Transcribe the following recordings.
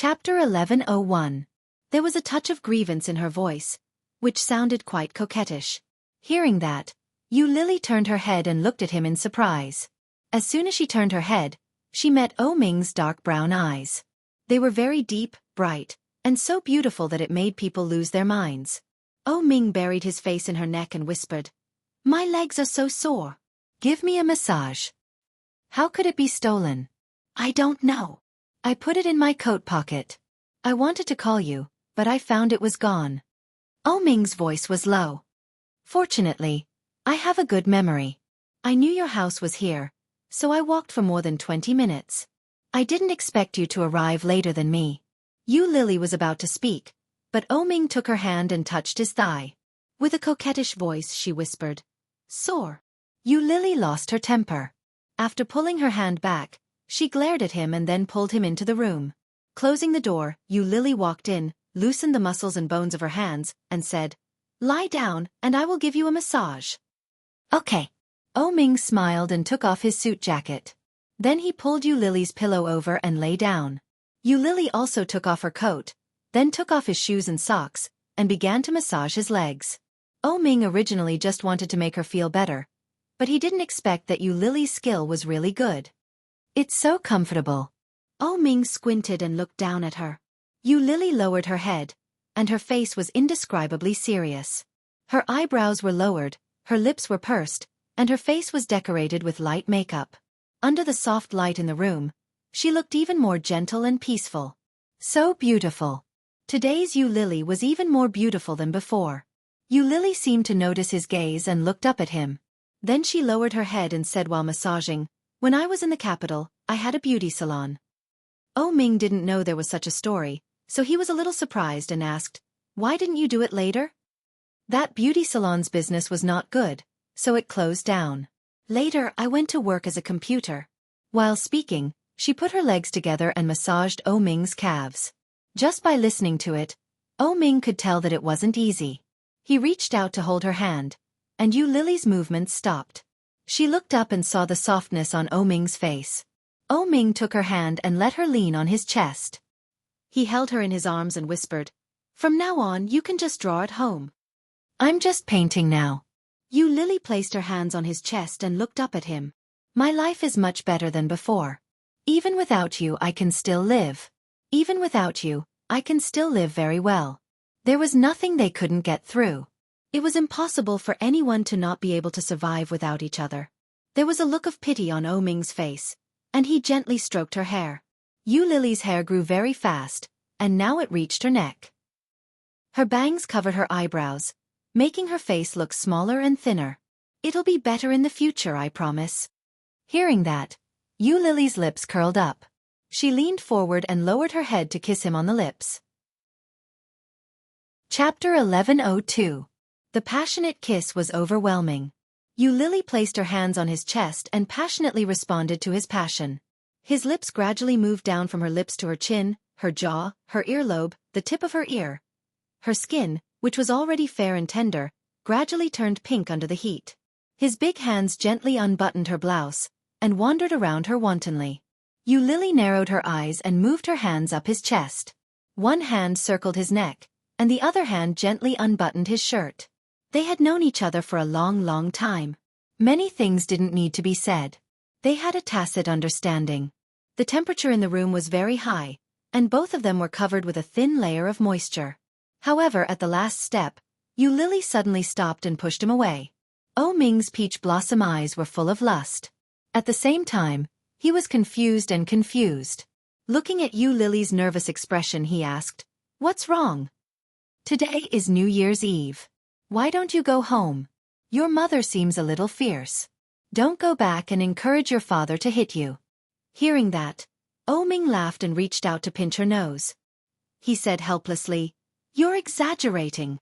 Chapter 1101. There was a touch of grievance in her voice, which sounded quite coquettish. Hearing that, Yu Lily turned her head and looked at him in surprise. As soon as she turned her head, she met O Ming's dark brown eyes. They were very deep, bright, and so beautiful that it made people lose their minds. O Ming buried his face in her neck and whispered, "My legs are so sore. Give me a massage." "How could it be stolen?" "I don't know. I put it in my coat pocket. I wanted to call you, but I found it was gone." O Ming's voice was low. "Fortunately, I have a good memory. I knew your house was here, so I walked for more than 20 minutes. I didn't expect you to arrive later than me." Yu Lily was about to speak, but O Ming took her hand and touched his thigh. With a coquettish voice she whispered, "Sore." Yu Lily lost her temper. After pulling her hand back, she glared at him and then pulled him into the room. Closing the door, Yu Lily walked in, loosened the muscles and bones of her hands, and said, "Lie down, and I will give you a massage." "Okay." O Ming smiled and took off his suit jacket. Then he pulled Yu Lily's pillow over and lay down. Yu Lily also took off her coat, then took off his shoes and socks, and began to massage his legs. O Ming originally just wanted to make her feel better, but he didn't expect that Yu Lily's skill was really good. "It's so comfortable." O Ming squinted and looked down at her. Yu Lily lowered her head, and her face was indescribably serious. Her eyebrows were lowered, her lips were pursed, and her face was decorated with light makeup. Under the soft light in the room, she looked even more gentle and peaceful. So beautiful. Today's Yu Lily was even more beautiful than before. Yu Lily seemed to notice his gaze and looked up at him. Then she lowered her head and said while massaging, "When I was in the capital, I had a beauty salon." O Ming didn't know there was such a story, so he was a little surprised and asked, "Why didn't you do it later?" "That beauty salon's business was not good, so it closed down. Later I went to work as a computer." While speaking, she put her legs together and massaged O Ming's calves. Just by listening to it, O Ming could tell that it wasn't easy. He reached out to hold her hand, and Yu Lily's movements stopped. She looked up and saw the softness on O Ming's face. O Ming took her hand and let her lean on his chest. He held her in his arms and whispered, "From now on you can just draw at home. I'm just painting now." Yu Lily placed her hands on his chest and looked up at him. "My life is much better than before. Even without you I can still live. Even without you, I can still live very well." There was nothing they couldn't get through. It was impossible for anyone to not be able to survive without each other. There was a look of pity on O Ming's face, and he gently stroked her hair. Yu Lily's hair grew very fast, and now it reached her neck. Her bangs covered her eyebrows, making her face look smaller and thinner. "It'll be better in the future, I promise." Hearing that, Yu Lily's lips curled up. She leaned forward and lowered her head to kiss him on the lips. Chapter 1102. The passionate kiss was overwhelming. Yu Lily placed her hands on his chest and passionately responded to his passion. His lips gradually moved down from her lips to her chin, her jaw, her earlobe, the tip of her ear. Her skin, which was already fair and tender, gradually turned pink under the heat. His big hands gently unbuttoned her blouse and wandered around her wantonly. Yu Lily narrowed her eyes and moved her hands up his chest. One hand circled his neck, and the other hand gently unbuttoned his shirt. They had known each other for a long, long time. Many things didn't need to be said. They had a tacit understanding. The temperature in the room was very high, and both of them were covered with a thin layer of moisture. However, at the last step, Yu Lily suddenly stopped and pushed him away. O Ming's peach blossom eyes were full of lust. At the same time, he was confused and confused. Looking at Yu Lily's nervous expression, he asked, "What's wrong?" "Today is New Year's Eve. Why don't you go home? Your mother seems a little fierce. Don't go back and encourage your father to hit you." Hearing that, O Ming laughed and reached out to pinch her nose. He said helplessly, "You're exaggerating.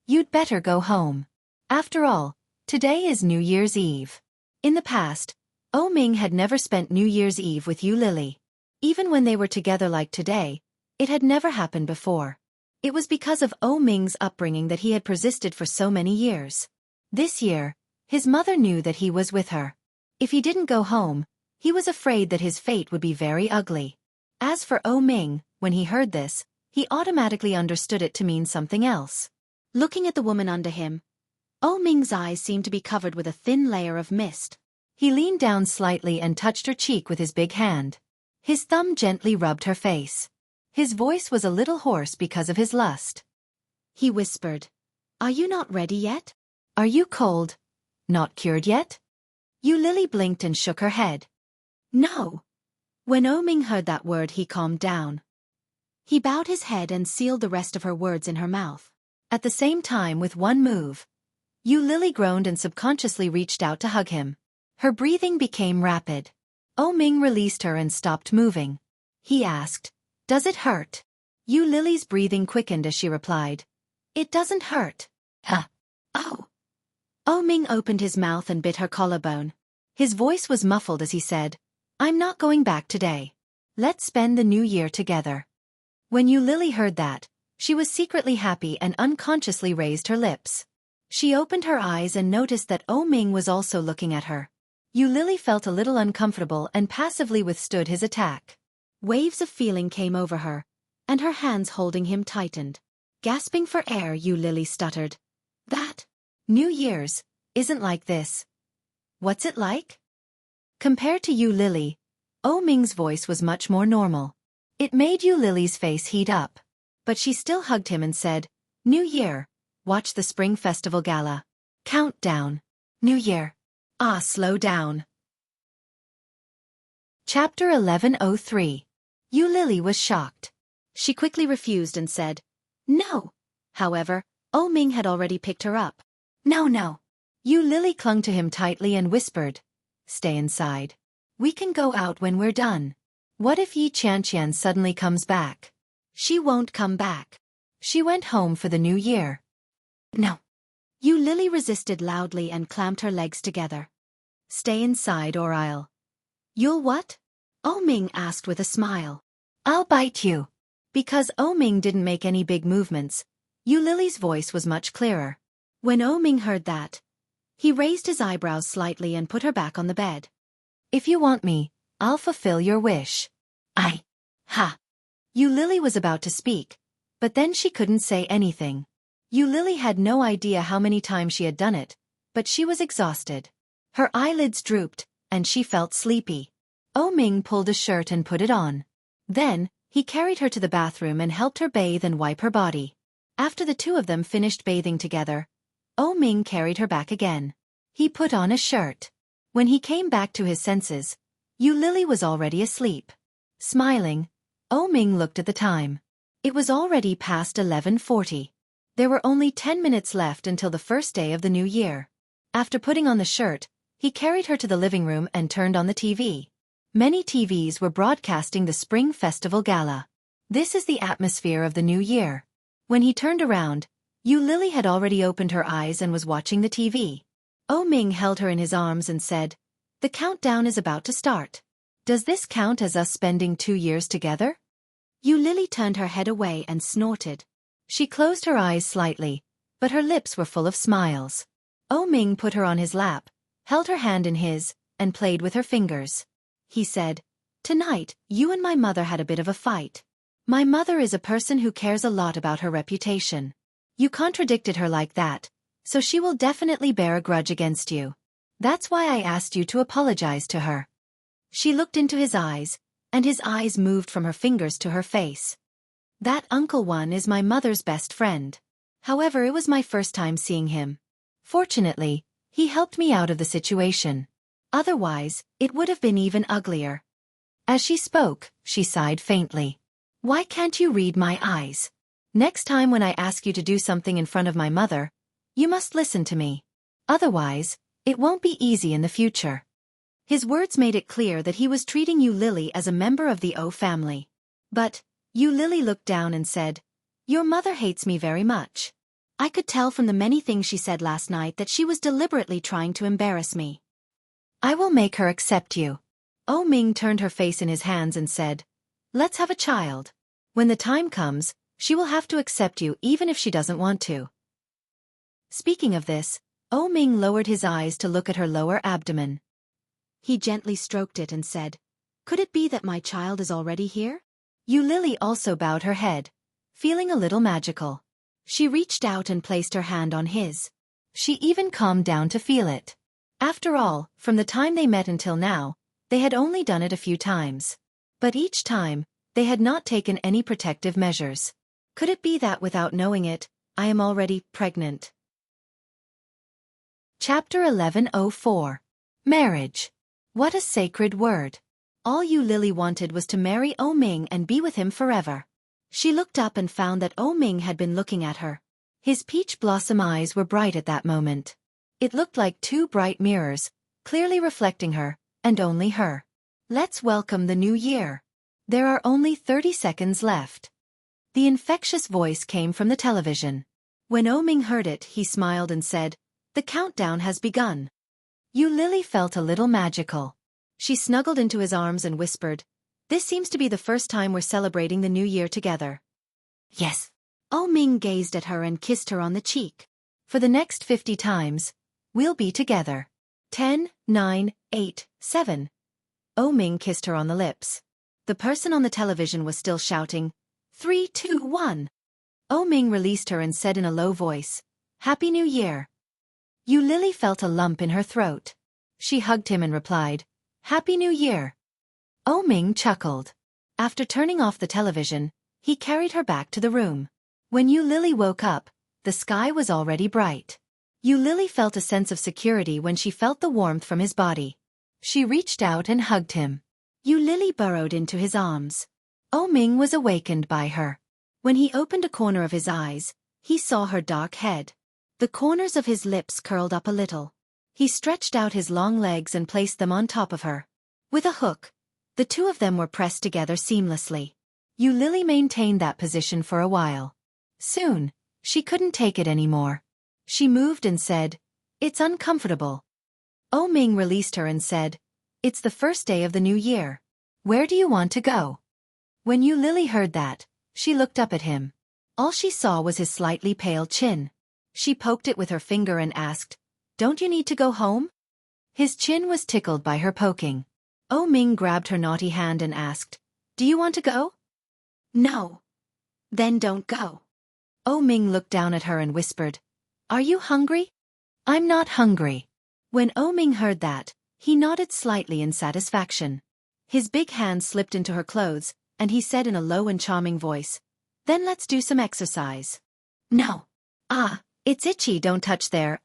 You'd better go home. After all, today is New Year's Eve." In the past, O Ming had never spent New Year's Eve with Yu Lily. Even when they were together like today, it had never happened before. It was because of O Ming's upbringing that he had persisted for so many years. This year, his mother knew that he was with her. If he didn't go home, he was afraid that his fate would be very ugly. As for O Ming, when he heard this, he automatically understood it to mean something else. Looking at the woman under him, O Ming's eyes seemed to be covered with a thin layer of mist. He leaned down slightly and touched her cheek with his big hand. His thumb gently rubbed her face. His voice was a little hoarse because of his lust. He whispered, "Are you not ready yet? Are you cold? Not cured yet?" Yu Lily blinked and shook her head. "No." When O Ming heard that word, he calmed down. He bowed his head and sealed the rest of her words in her mouth. At the same time, with one move, Yu Lily groaned and subconsciously reached out to hug him. Her breathing became rapid. O Ming released her and stopped moving. He asked, "Does it hurt?" Yu Lily's breathing quickened as she replied, "It doesn't hurt." Oh. O Ming opened his mouth and bit her collarbone. His voice was muffled as he said, "I'm not going back today. Let's spend the new year together." When Yu Lily heard that, she was secretly happy and unconsciously raised her lips. She opened her eyes and noticed that O Ming was also looking at her. Yu Lily felt a little uncomfortable and passively withstood his attack. Waves of feeling came over her, and her hands holding him tightened. Gasping for air, Yu Lily stuttered, "That New Year's isn't like this." "What's it like?" Compared to Yu Lily, O Ming's voice was much more normal. It made Yu Lily's face heat up. But she still hugged him and said, "New Year. Watch the Spring Festival Gala. Countdown. New Year. Slow down." Chapter 1103. Yu Lily was shocked. She quickly refused and said, "No." However, O Ming had already picked her up. No. Yu Lily clung to him tightly and whispered, "Stay inside. We can go out when we're done. What if Yi Qianqian suddenly comes back?" "She won't come back. She went home for the new year." "No." Yu Lily resisted loudly and clamped her legs together. "Stay inside or I'll..." "You'll what?" O Ming asked with a smile. "I'll bite you." Because O Ming didn't make any big movements, Yu Lily's voice was much clearer. When O Ming heard that, he raised his eyebrows slightly and put her back on the bed. "If you want me, I'll fulfill your wish." Ha! Yu Lily was about to speak, but then she couldn't say anything. Yu Lily had no idea how many times she had done it, but she was exhausted. Her eyelids drooped, and she felt sleepy. O Ming pulled a shirt and put it on. Then, he carried her to the bathroom and helped her bathe and wipe her body. After the two of them finished bathing together, O Ming carried her back again. He put on a shirt. When he came back to his senses, Yu Lily was already asleep. Smiling, O Ming looked at the time. It was already past 11:40. There were only 10 minutes left until the first day of the new year. After putting on the shirt, he carried her to the living room and turned on the TV. Many TVs were broadcasting the Spring Festival Gala. This is the atmosphere of the new year. When he turned around, Yu Lily had already opened her eyes and was watching the TV. O Ming held her in his arms and said, "The countdown is about to start. Does this count as us spending 2 years together?" Yu Lily turned her head away and snorted. She closed her eyes slightly, but her lips were full of smiles. O Ming put her on his lap, held her hand in his, and played with her fingers. He said, "Tonight, you and my mother had a bit of a fight. My mother is a person who cares a lot about her reputation. You contradicted her like that, so she will definitely bear a grudge against you. That's why I asked you to apologize to her." She looked into his eyes, and his eyes moved from her fingers to her face. "That Uncle One is my mother's best friend. However, it was my first time seeing him. Fortunately, he helped me out of the situation. Otherwise, it would have been even uglier." As she spoke, she sighed faintly. "Why can't you read my eyes? Next time when I ask you to do something in front of my mother, you must listen to me. Otherwise, it won't be easy in the future." His words made it clear that he was treating Yu Lily as a member of the O family. But, Yu Lily looked down and said, "Your mother hates me very much. I could tell from the many things she said last night that she was deliberately trying to embarrass me. I will make her accept you." O Ming turned her face in his hands and said, "Let's have a child. When the time comes, she will have to accept you even if she doesn't want to." Speaking of this, O Ming lowered his eyes to look at her lower abdomen. He gently stroked it and said, "Could it be that my child is already here?" Yu Lily also bowed her head, feeling a little magical. She reached out and placed her hand on his. She even calmed down to feel it. After all, from the time they met until now, they had only done it a few times. But each time, they had not taken any protective measures. Could it be that without knowing it, I am already pregnant? Chapter 1104. Marriage. What a sacred word. All Yu Lily wanted was to marry O Ming and be with him forever. She looked up and found that O Ming had been looking at her. His peach blossom eyes were bright at that moment. It looked like two bright mirrors, clearly reflecting her, and only her. Let's welcome the new year. There are only 30 seconds left. The infectious voice came from the television. When O Ming heard it, he smiled and said, "The countdown has begun." Yu Lily felt a little magical. She snuggled into his arms and whispered, "This seems to be the first time we're celebrating the new year together." "Yes." O Ming gazed at her and kissed her on the cheek. "For the next 50 times, we'll be together." 10, 9, 8, 7. O Ming kissed her on the lips. The person on the television was still shouting, 3, 2, 1. O Ming released her and said in a low voice, "Happy New Year." Yu Lily felt a lump in her throat. She hugged him and replied, "Happy New Year." O Ming chuckled. After turning off the television, he carried her back to the room. When Yu Lily woke up, the sky was already bright. Yu Lily felt a sense of security when she felt the warmth from his body. She reached out and hugged him. Yu Lily burrowed into his arms. O Ming was awakened by her. When he opened a corner of his eyes, he saw her dark head. The corners of his lips curled up a little. He stretched out his long legs and placed them on top of her. With a hook, the two of them were pressed together seamlessly. Yu Lily maintained that position for a while. Soon, she couldn't take it anymore. She moved and said, "It's uncomfortable." O Ming released her and said, "It's the first day of the new year. Where do you want to go?" When Yu Lily heard that, she looked up at him. All she saw was his slightly pale chin. She poked it with her finger and asked, "Don't you need to go home?" His chin was tickled by her poking. O Ming grabbed her naughty hand and asked, "Do you want to go?" "No." "Then don't go." O Ming looked down at her and whispered, "Are you hungry?" "I'm not hungry." When O Ming heard that, he nodded slightly in satisfaction. His big hand slipped into her clothes, and he said in a low and charming voice, "Then let's do some exercise." "No." "Ah, it's itchy, don't touch there,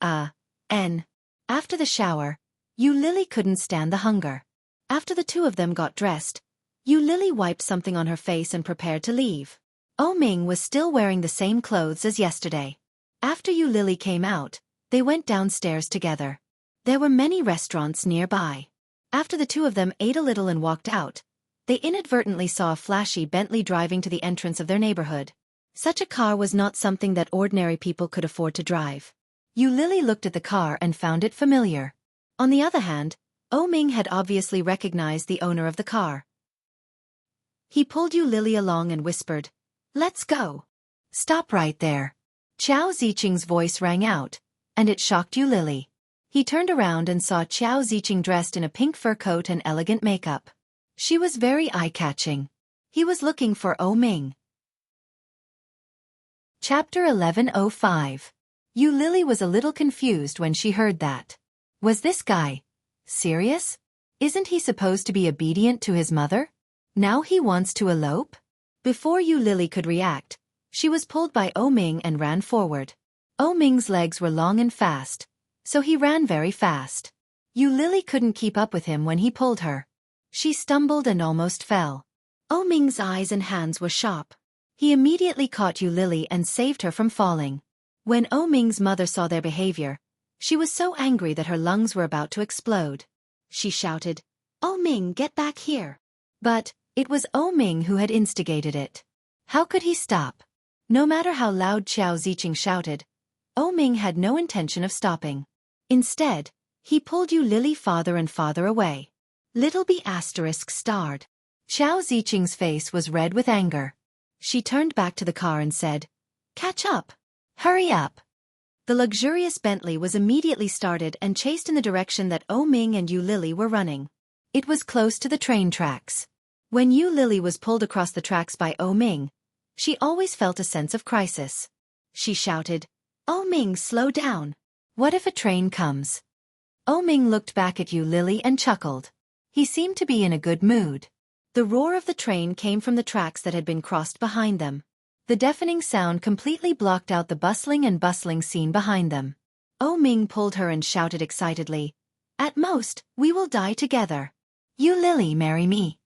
After the shower, Yu Lily couldn't stand the hunger. After the two of them got dressed, Yu Lily wiped something on her face and prepared to leave. O Ming was still wearing the same clothes as yesterday. After Yu Lily came out, they went downstairs together. There were many restaurants nearby. After the two of them ate a little and walked out, they inadvertently saw a flashy Bentley driving to the entrance of their neighborhood. Such a car was not something that ordinary people could afford to drive. Yu Lily looked at the car and found it familiar. On the other hand, O Ming had obviously recognized the owner of the car. He pulled Yu Lily along and whispered, "Let's go." "Stop right there." Qiao Ziqing's voice rang out, and it shocked Yu Lily. He turned around and saw Qiao Ziqing dressed in a pink fur coat and elegant makeup. She was very eye-catching. He was looking for O Ming. Chapter 1105. Yu Lily was a little confused when she heard that. Was this guy serious? Isn't he supposed to be obedient to his mother? Now he wants to elope? Before Yu Lily could react, she was pulled by O Ming and ran forward. O Ming's legs were long and fast, so he ran very fast. Yu Lily couldn't keep up with him when he pulled her. She stumbled and almost fell. O Ming's eyes and hands were sharp. He immediately caught Yu Lily and saved her from falling. When O Ming's mother saw their behavior, she was so angry that her lungs were about to explode. She shouted, "O Ming, get back here!" But it was O Ming who had instigated it. How could he stop? No matter how loud Qiao Ziqing shouted, O Ming had no intention of stopping. Instead, he pulled Yu Lily farther and farther away. Little B** starred. Qiao Ziqing's face was red with anger. She turned back to the car and said, "Catch up! Hurry up!" The luxurious Bentley was immediately started and chased in the direction that O Ming and Yu Lily were running. It was close to the train tracks. When Yu Lily was pulled across the tracks by Oh Ming, she always felt a sense of crisis. She shouted, "Oh Ming, slow down. What if a train comes?" Oh Ming looked back at Yu Lily and chuckled. He seemed to be in a good mood. The roar of the train came from the tracks that had been crossed behind them. The deafening sound completely blocked out the bustling scene behind them. Oh Ming pulled her and shouted excitedly, "At most, we will die together. Yu Lily, marry me."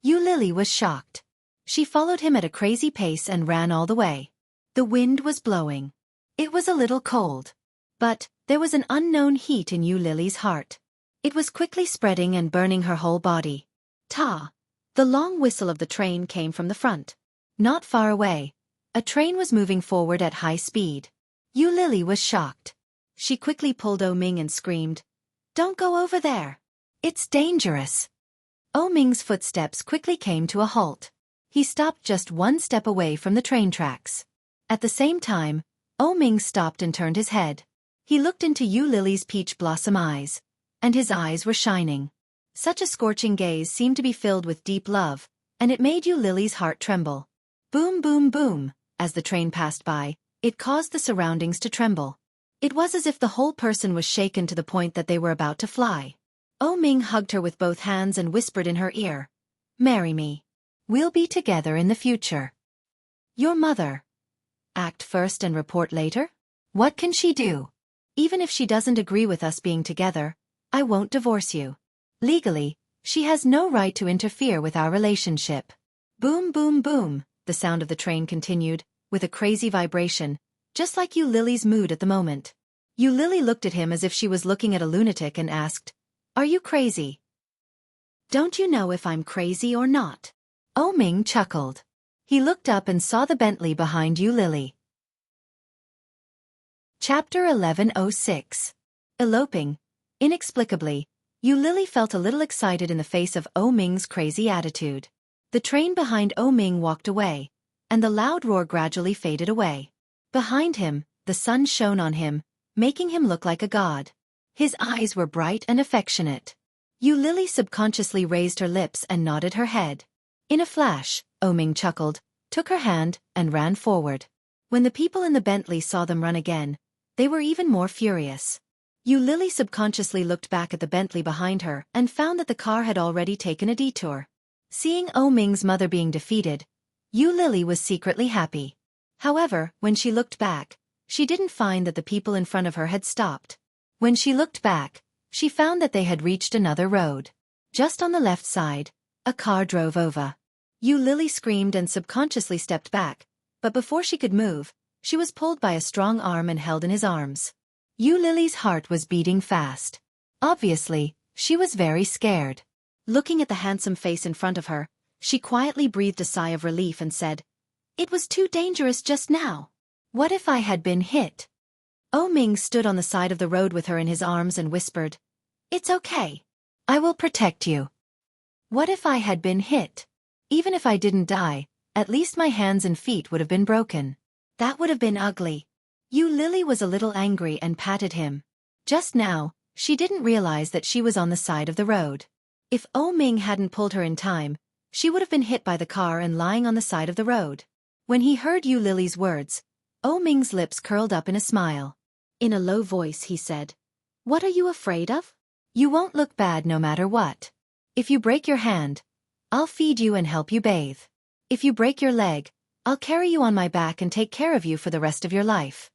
Yu Lily was shocked. She followed him at a crazy pace and ran all the way. The wind was blowing. It was a little cold. But there was an unknown heat in Yu Lily's heart. It was quickly spreading and burning her whole body. Ta! The long whistle of the train came from the front. Not far away, a train was moving forward at high speed. Yu Lily was shocked. She quickly pulled Oh Ming and screamed, "Don't go over there. It's dangerous." Oh Ming's footsteps quickly came to a halt. He stopped just one step away from the train tracks. At the same time, Oh Ming stopped and turned his head. He looked into Yu Lily's peach blossom eyes, and his eyes were shining. Such a scorching gaze seemed to be filled with deep love, and it made Yu Lily's heart tremble. Boom, boom, boom, as the train passed by, it caused the surroundings to tremble. It was as if the whole person was shaken to the point that they were about to fly. Oh Ming hugged her with both hands and whispered in her ear, "Marry me. We'll be together in the future." Your mother. Act first and report later? What can she do? Even if she doesn't agree with us being together, I won't divorce you. Legally, she has no right to interfere with our relationship. Boom, boom, boom, the sound of the train continued, with a crazy vibration, just like Yu Lily's mood at the moment. Yu Lily looked at him as if she was looking at a lunatic and asked, "Are you crazy?" "Don't you know if I'm crazy or not?" Oh Ming chuckled. He looked up and saw the Bentley behind Yu Lily. Chapter 1106. Eloping. Inexplicably, Yu Lily felt a little excited in the face of Oh Ming's crazy attitude. The train behind Oh Ming walked away, and the loud roar gradually faded away. Behind him, the sun shone on him, making him look like a god. His eyes were bright and affectionate. Yu Lily subconsciously raised her lips and nodded her head. In a flash, Oh Ming chuckled, took her hand, and ran forward. When the people in the Bentley saw them run again, they were even more furious. Yu Lily subconsciously looked back at the Bentley behind her and found that the car had already taken a detour. Seeing Oh Ming's mother being defeated, Yu Lily was secretly happy. However, when she looked back, she didn't find that the people in front of her had stopped. When she looked back, she found that they had reached another road. Just on the left side, a car drove over. Yu Lily screamed and subconsciously stepped back, but before she could move, she was pulled by a strong arm and held in his arms. Yu Lily's heart was beating fast. Obviously, she was very scared. Looking at the handsome face in front of her, she quietly breathed a sigh of relief and said, "It was too dangerous just now. What if I had been hit?" Oh Ming stood on the side of the road with her in his arms and whispered, "It's okay. I will protect you." What if I had been hit? Even if I didn't die, at least my hands and feet would have been broken. That would have been ugly. Yu Lily was a little angry and patted him. Just now, she didn't realize that she was on the side of the road. If Oh Ming hadn't pulled her in time, she would have been hit by the car and lying on the side of the road. When he heard Yu Lily's words, Oh Ming's lips curled up in a smile. In a low voice he said, "What are you afraid of? You won't look bad no matter what. If you break your hand, I'll feed you and help you bathe. If you break your leg, I'll carry you on my back and take care of you for the rest of your life."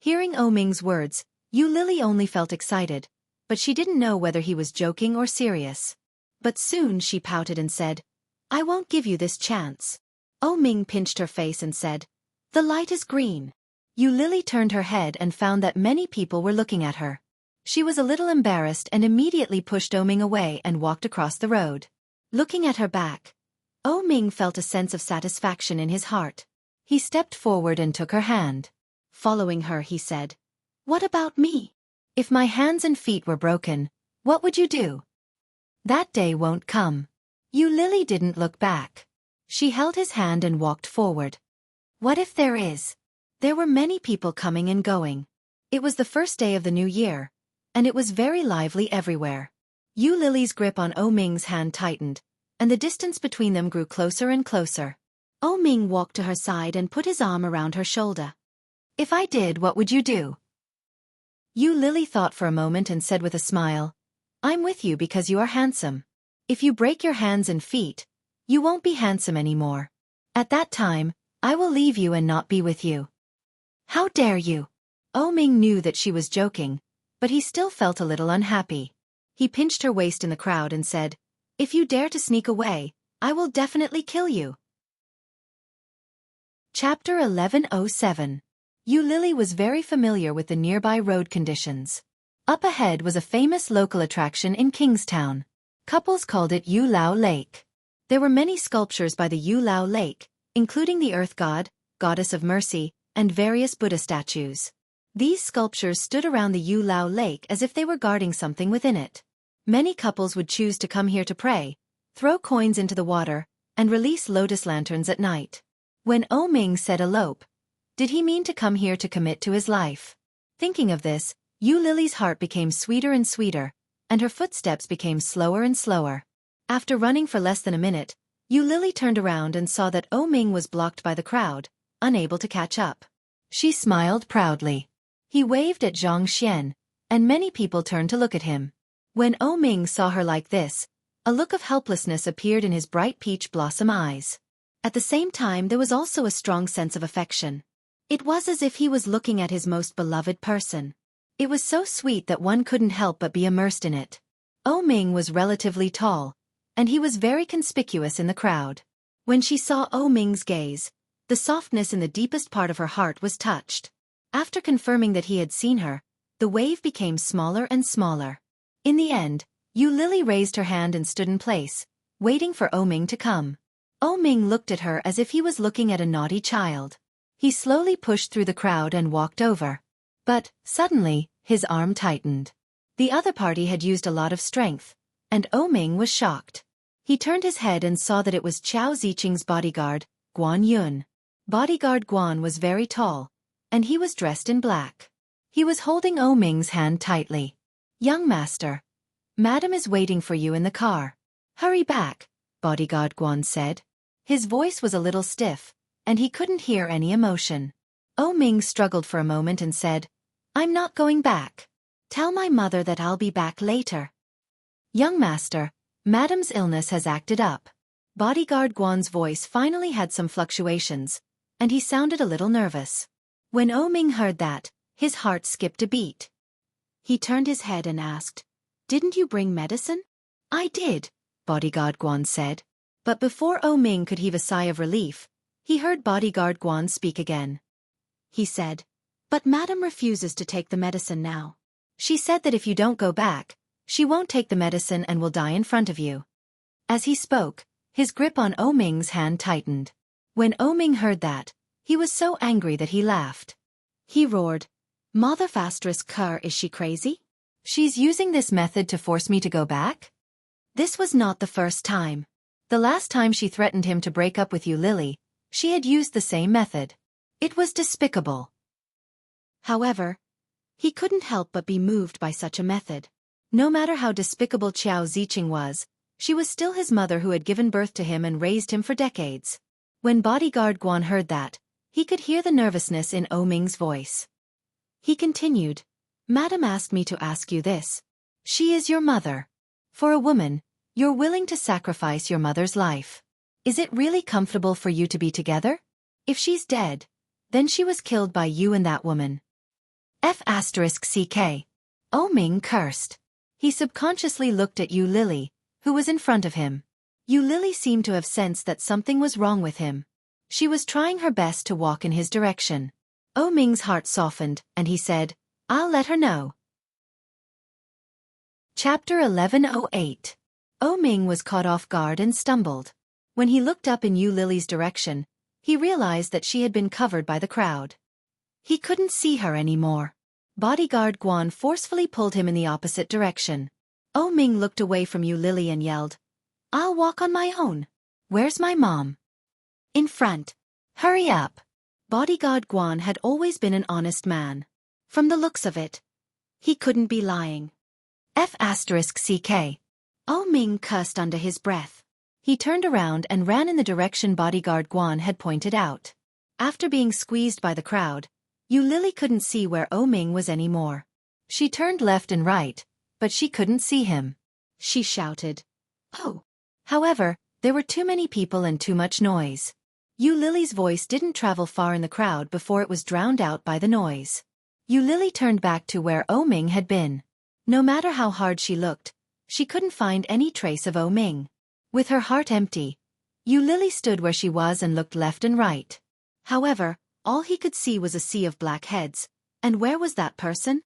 Hearing Oh Ming's words, Yu Lily only felt excited, but she didn't know whether he was joking or serious. But soon she pouted and said, "I won't give you this chance." Oh Ming pinched her face and said, "The light is green." Yu Lily turned her head and found that many people were looking at her. She was a little embarrassed and immediately pushed Oh Ming away and walked across the road. Looking at her back, Oh Ming felt a sense of satisfaction in his heart. He stepped forward and took her hand. Following her, he said, "What about me? If my hands and feet were broken, what would you do?" "That day won't come." Yu Lily didn't look back. She held his hand and walked forward. What if there is? There were many people coming and going. It was the first day of the new year, and it was very lively everywhere. Yu Lily's grip on Oh Ming's hand tightened, and the distance between them grew closer and closer. Oh Ming walked to her side and put his arm around her shoulder. "If I did, what would you do?" Yu Lily thought for a moment and said with a smile, "I'm with you because you are handsome. If you break your hands and feet, you won't be handsome anymore. At that time, I will leave you and not be with you." "How dare you?" Oh Ming knew that she was joking, but he still felt a little unhappy. He pinched her waist in the crowd and said, "If you dare to sneak away, I will definitely kill you." Chapter 1107. Yu Lily was very familiar with the nearby road conditions. Up ahead was a famous local attraction in Kingstown. Couples called it Yu Lao Lake. There were many sculptures by the Yu Lao Lake, including the Earth God, Goddess of Mercy, and various Buddha statues. These sculptures stood around the Yu Lao Lake as if they were guarding something within it. Many couples would choose to come here to pray, throw coins into the water, and release lotus lanterns at night. When Oh Ming said elope, did he mean to come here to commit to his life? Thinking of this, Yu Lily's heart became sweeter and sweeter, and her footsteps became slower and slower. After running for less than a minute, Yu Lily turned around and saw that Oh Ming was blocked by the crowd, unable to catch up. She smiled proudly. He waved at Zhang Xian, and many people turned to look at him. When Oh Ming saw her like this, a look of helplessness appeared in his bright peach blossom eyes. At the same time there was also a strong sense of affection. It was as if he was looking at his most beloved person. It was so sweet that one couldn't help but be immersed in it. Oh Ming was relatively tall, and he was very conspicuous in the crowd. When she saw Oh Ming's gaze, the softness in the deepest part of her heart was touched. After confirming that he had seen her, the wave became smaller and smaller. In the end, Yu Lily raised her hand and stood in place, waiting for Oh Ming to come. Oh Ming looked at her as if he was looking at a naughty child. He slowly pushed through the crowd and walked over. But, suddenly, his arm tightened. The other party had used a lot of strength, and Oh Ming was shocked. He turned his head and saw that it was Qiao Ziqing's bodyguard, Guan Yun. Bodyguard Guan was very tall, and he was dressed in black. He was holding Oh Ming's hand tightly. "Young master, Madam is waiting for you in the car. Hurry back," Bodyguard Guan said. His voice was a little stiff, and he couldn't hear any emotion. Oh Ming struggled for a moment and said, "I'm not going back. Tell my mother that I'll be back later." "Young master, Madam's illness has acted up." Bodyguard Guan's voice finally had some fluctuations, and he sounded a little nervous. When Oh Ming heard that, his heart skipped a beat. He turned his head and asked, "Didn't you bring medicine?" "I did," Bodyguard Guan said. But before Oh Ming could heave a sigh of relief, he heard Bodyguard Guan speak again. He said, "But Madam refuses to take the medicine now. She said that if you don't go back, she won't take the medicine and will die in front of you." As he spoke, his grip on Oh Ming's hand tightened. When Oh Ming heard that, he was so angry that he laughed. He roared, "Mother asterisk Kerr, is she crazy? She's using this method to force me to go back?" This was not the first time. The last time she threatened him to break up with Yu Lily, she had used the same method. It was despicable. However, he couldn't help but be moved by such a method. No matter how despicable Qiao Ziqing was, she was still his mother who had given birth to him and raised him for decades. When Bodyguard Guan heard that, he could hear the nervousness in Oh Ming's voice. He continued, "Madam asked me to ask you this. She is your mother. For a woman, you're willing to sacrifice your mother's life. Is it really comfortable for you to be together? If she's dead, then she was killed by you and that woman." F***ck. Oh Ming cursed. He subconsciously looked at Yu Lily, who was in front of him. Yu Lily seemed to have sensed that something was wrong with him. She was trying her best to walk in his direction. Oh Ming's heart softened, and he said, "I'll let her know." Chapter 1108. Oh Ming was caught off guard and stumbled. When he looked up in Yu Lily's direction, he realized that she had been covered by the crowd. He couldn't see her anymore. Bodyguard Guan forcefully pulled him in the opposite direction. Oh Ming looked away from Yu Lily and yelled, "I'll walk on my own. Where's my mom?" "In front. Hurry up." Bodyguard Guan had always been an honest man. From the looks of it, he couldn't be lying. F***ck. Oh Ming cursed under his breath. He turned around and ran in the direction bodyguard Guan had pointed out. After being squeezed by the crowd, Yu Lily couldn't see where Ming was anymore. She turned left and right, but she couldn't see him. She shouted, "Oh!" However, there were too many people and too much noise. Yu Lily's voice didn't travel far in the crowd before it was drowned out by the noise. Yu Lily turned back to where Ming had been. No matter how hard she looked, she couldn't find any trace of Ming. With her heart empty, Yu Lily stood where she was and looked left and right. However, all he could see was a sea of black heads. And where was that person?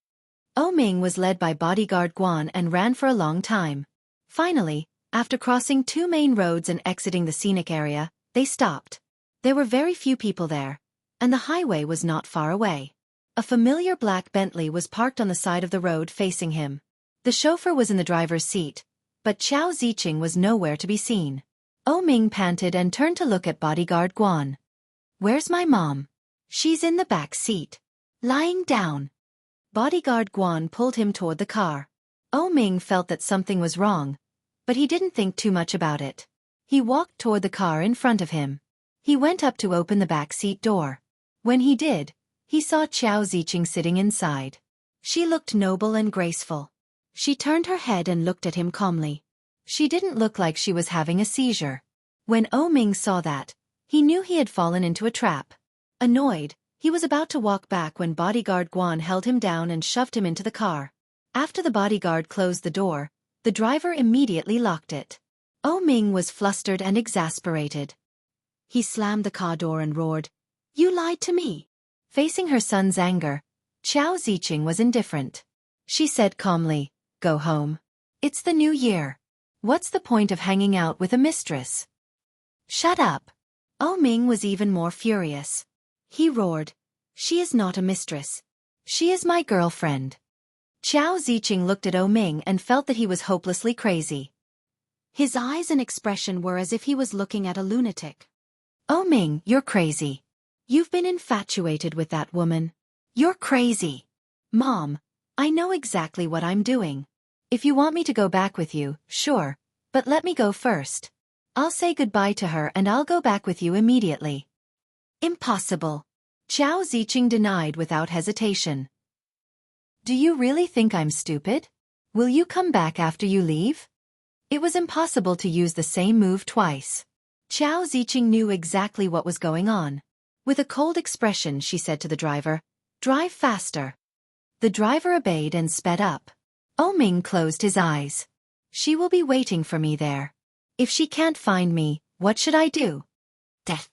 Ming was led by bodyguard Guan and ran for a long time. Finally, after crossing two main roads and exiting the scenic area, they stopped. There were very few people there, and the highway was not far away. A familiar black Bentley was parked on the side of the road facing him. The chauffeur was in the driver's seat, but Xiao Ziqing was nowhere to be seen. Ming panted and turned to look at bodyguard Guan. "Where's my mom?" "She's in the back seat, lying down." Bodyguard Guan pulled him toward the car. Ming felt that something was wrong, but he didn't think too much about it. He walked toward the car in front of him. He went up to open the back seat door. When he did, he saw Xiao Ziqing sitting inside. She looked noble and graceful. She turned her head and looked at him calmly. She didn't look like she was having a seizure. When Ming saw that, he knew he had fallen into a trap. Annoyed, he was about to walk back when bodyguard Guan held him down and shoved him into the car. After the bodyguard closed the door, the driver immediately locked it. Ming was flustered and exasperated. He slammed the car door and roared, "You lied to me!" Facing her son's anger, Xiao Ziqing was indifferent. She said calmly, "Go home. It's the new year. What's the point of hanging out with a mistress?" "Shut up!" Ming was even more furious. He roared, "She is not a mistress. She is my girlfriend." Xiao Ziqing looked at Ming and felt that he was hopelessly crazy. His eyes and expression were as if he was looking at a lunatic. "Ming, you're crazy. You've been infatuated with that woman. You're crazy." "Mom, I know exactly what I'm doing. If you want me to go back with you, sure, but let me go first. I'll say goodbye to her and I'll go back with you immediately." "Impossible," Xiao Ziqing denied without hesitation. "Do you really think I'm stupid? Will you come back after you leave?" It was impossible to use the same move twice. Xiao Ziqing knew exactly what was going on. With a cold expression she said to the driver, "Drive faster." The driver obeyed and sped up. Ming closed his eyes. "She will be waiting for me there. If she can't find me, what should I do?" Death.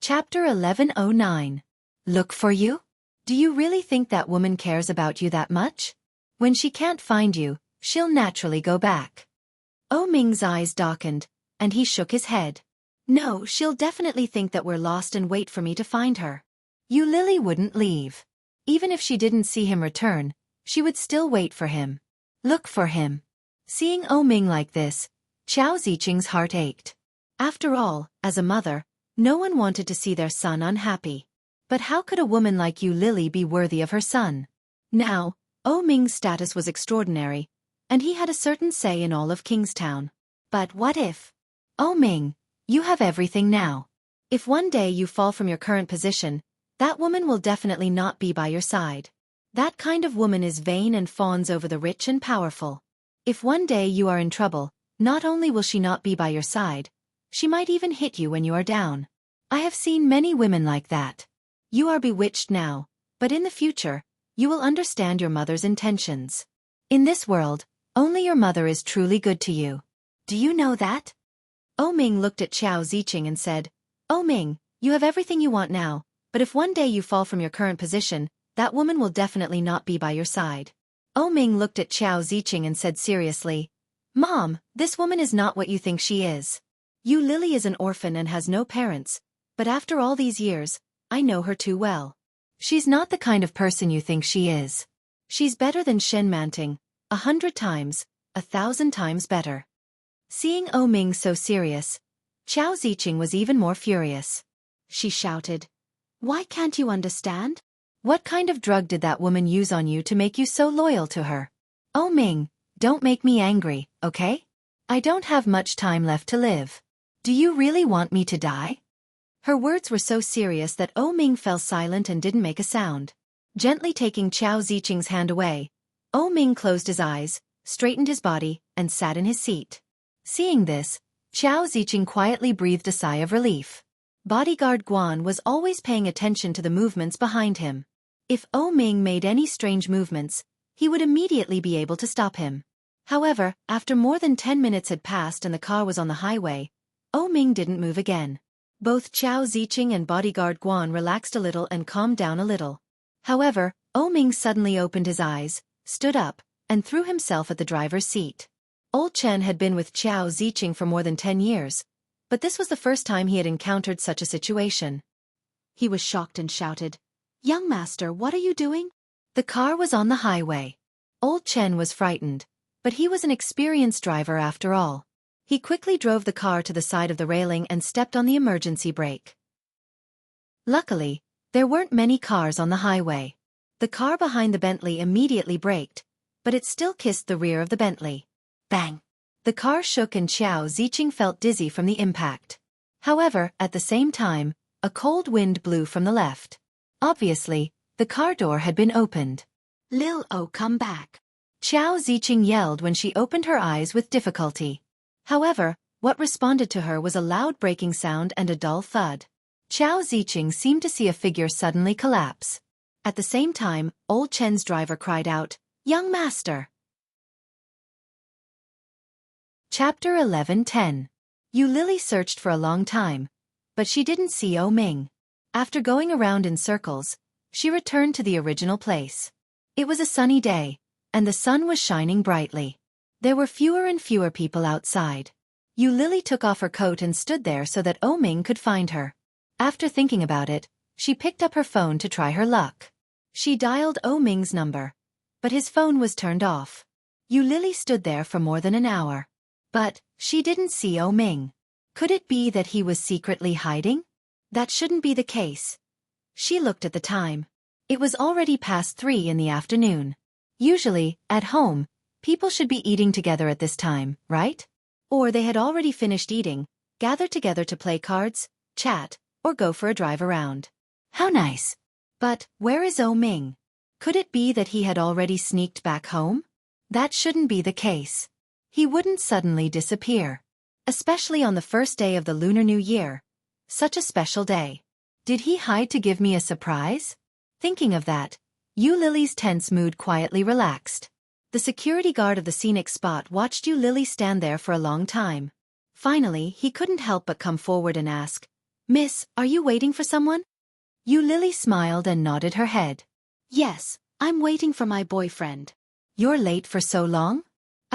Chapter 1109. Look for you? Do you really think that woman cares about you that much? When she can't find you, she'll naturally go back. Ming's eyes darkened, and he shook his head. "No, she'll definitely think that we're lost and wait for me to find her. Yu Lily wouldn't leave. Even if she didn't see him return, she would still wait for him. Look for him." Seeing Ming like this, Xiao Ziqing's heart ached. After all, as a mother, no one wanted to see their son unhappy. But how could a woman like Yu Lily be worthy of her son? Now, Ming's status was extraordinary, and he had a certain say in all of Kingstown. But what if? Ming, you have everything now. If one day you fall from your current position, that woman will definitely not be by your side. That kind of woman is vain and fawns over the rich and powerful. If one day you are in trouble, not only will she not be by your side, she might even hit you when you are down. I have seen many women like that. You are bewitched now, but in the future, you will understand your mother's intentions. In this world, only your mother is truly good to you. Do you know that? Ming looked at Xiao Ziqing and said, Ming, you have everything you want now, but if one day you fall from your current position, that woman will definitely not be by your side. Ming looked at Xiao Ziqing and said seriously, Mom, this woman is not what you think she is. Yu Lily is an orphan and has no parents, but after all these years, I know her too well. She's not the kind of person you think she is. She's better than Shen Manting, 100 times, 1,000 times better. Seeing Ming so serious, Xiao Ziqing was even more furious. She shouted, Why can't you understand? What kind of drug did that woman use on you to make you so loyal to her? Ming, don't make me angry, okay? I don't have much time left to live. Do you really want me to die? Her words were so serious that Ming fell silent and didn't make a sound. Gently taking Xiao Ziqing's hand away, Ming closed his eyes, straightened his body, and sat in his seat. Seeing this, Xiao Ziqing quietly breathed a sigh of relief. Bodyguard Guan was always paying attention to the movements behind him. If Ming made any strange movements, he would immediately be able to stop him. However, after more than 10 minutes had passed and the car was on the highway, Ming didn't move again. Both Xiao Ziqing and Bodyguard Guan relaxed a little and calmed down a little. However, Ming suddenly opened his eyes, stood up, and threw himself at the driver's seat. Old Chen had been with Xiao Ziqing for more than 10 years, but this was the first time he had encountered such a situation. He was shocked and shouted, "Young master, what are you doing?" The car was on the highway. Old Chen was frightened, but he was an experienced driver after all. He quickly drove the car to the side of the railing and stepped on the emergency brake. Luckily, there weren't many cars on the highway. The car behind the Bentley immediately braked, but it still kissed the rear of the Bentley. Bang! The car shook and Xiao Ziqing felt dizzy from the impact. However, at the same time, a cold wind blew from the left. Obviously, the car door had been opened. "Lil O, come back!" Xiao Ziqing yelled when she opened her eyes with difficulty. However, what responded to her was a loud breaking sound and a dull thud. Xiao Ziqing seemed to see a figure suddenly collapse. At the same time, Old Chen's driver cried out, "Young master!" Chapter 11:10. Yu Lily searched for a long time, but she didn't see Ming. After going around in circles, she returned to the original place. It was a sunny day, and the sun was shining brightly. There were fewer and fewer people outside. Yu Lily took off her coat and stood there so that Ming could find her. After thinking about it, she picked up her phone to try her luck. She dialed Ming's number, but his phone was turned off. Yu Lily stood there for more than an hour. But she didn't see Ming. Could it be that he was secretly hiding? That shouldn't be the case. She looked at the time. It was already past 3 in the afternoon. Usually, at home, people should be eating together at this time, right? Or they had already finished eating, gathered together to play cards, chat, or go for a drive around. How nice. But where is Ming? Could it be that he had already sneaked back home? That shouldn't be the case. He wouldn't suddenly disappear. Especially on the first day of the Lunar New Year. Such a special day. Did he hide to give me a surprise? Thinking of that, Yu Lily's tense mood quietly relaxed. The security guard of the scenic spot watched Yu Lily stand there for a long time. Finally, he couldn't help but come forward and ask, "Miss, are you waiting for someone?" Yu Lily smiled and nodded her head. "Yes, I'm waiting for my boyfriend." "You're late for so long?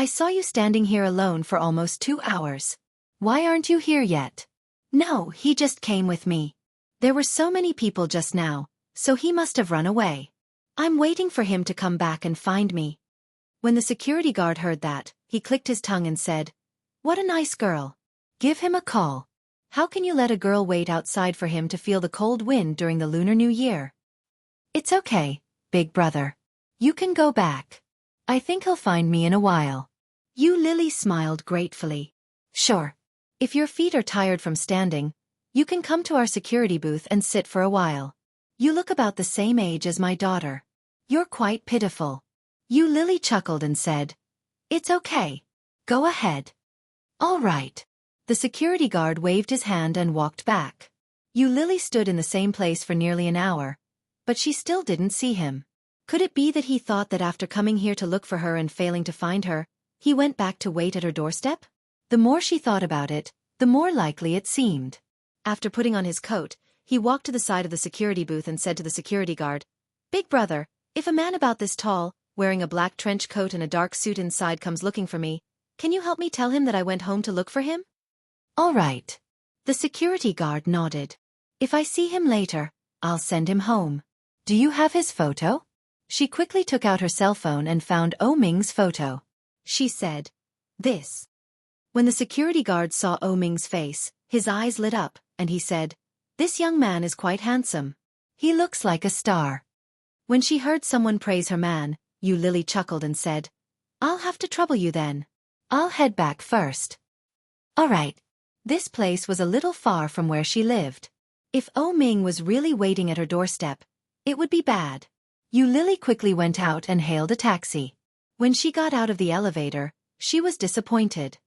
I saw you standing here alone for almost 2 hours. Why aren't you here yet?" "No, he just came with me. There were so many people just now, so he must have run away. I'm waiting for him to come back and find me." When the security guard heard that, he clicked his tongue and said, "What a nice girl. Give him a call. How can you let a girl wait outside for him to feel the cold wind during the Lunar New Year?" "It's okay, big brother. You can go back. I think he'll find me in a while." Yu Lily smiled gratefully. "Sure. If your feet are tired from standing, you can come to our security booth and sit for a while. You look about the same age as my daughter. You're quite pitiful." Yu Lily chuckled and said, "It's okay. Go ahead." "All right." The security guard waved his hand and walked back. Yu Lily stood in the same place for nearly an hour, but she still didn't see him. Could it be that he thought that after coming here to look for her and failing to find her, he went back to wait at her doorstep? The more she thought about it, the more likely it seemed. After putting on his coat, he walked to the side of the security booth and said to the security guard, "Big brother, if a man about this tall, wearing a black trench coat and a dark suit inside comes looking for me, can you help me tell him that I went home to look for him?" "All right." The security guard nodded. "If I see him later, I'll send him home. Do you have his photo?" She quickly took out her cell phone and found Ming's photo. She said, "This." When the security guard saw Ming's face, his eyes lit up, and he said, "This young man is quite handsome. He looks like a star." When she heard someone praise her man, Yu Lily chuckled and said, "I'll have to trouble you then. I'll head back first. Alright. This place was a little far from where she lived. If Ming was really waiting at her doorstep, it would be bad. Lily quickly went out and hailed a taxi. When she got out of the elevator, she was disappointed.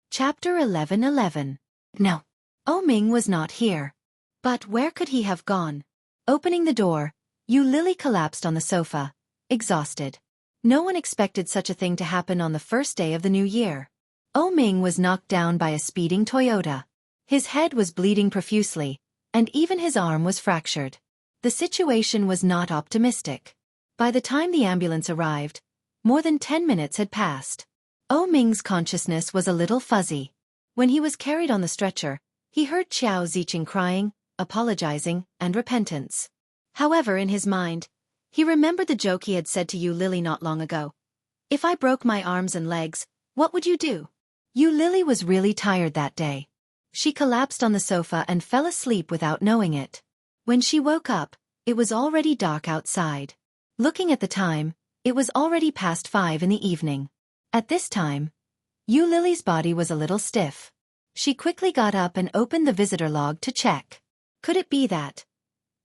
Chapter 11:11. No. Ming was not here. But where could he have gone? Opening the door, Lily collapsed on the sofa, exhausted. No one expected such a thing to happen on the first day of the new year. Ming was knocked down by a speeding Toyota. His head was bleeding profusely, and even his arm was fractured. The situation was not optimistic. By the time the ambulance arrived, more than 10 minutes had passed. Ming's consciousness was a little fuzzy. When he was carried on the stretcher, he heard Xiao Ziqing crying, apologizing, and repentance. However, in his mind, he remembered the joke he had said to Lily not long ago. If I broke my arms and legs, what would you do? Lily was really tired that day. She collapsed on the sofa and fell asleep without knowing it. When she woke up, it was already dark outside. Looking at the time, it was already past 5 in the evening. At this time, Lily's body was a little stiff. She quickly got up and opened the visitor log to check. Could it be that,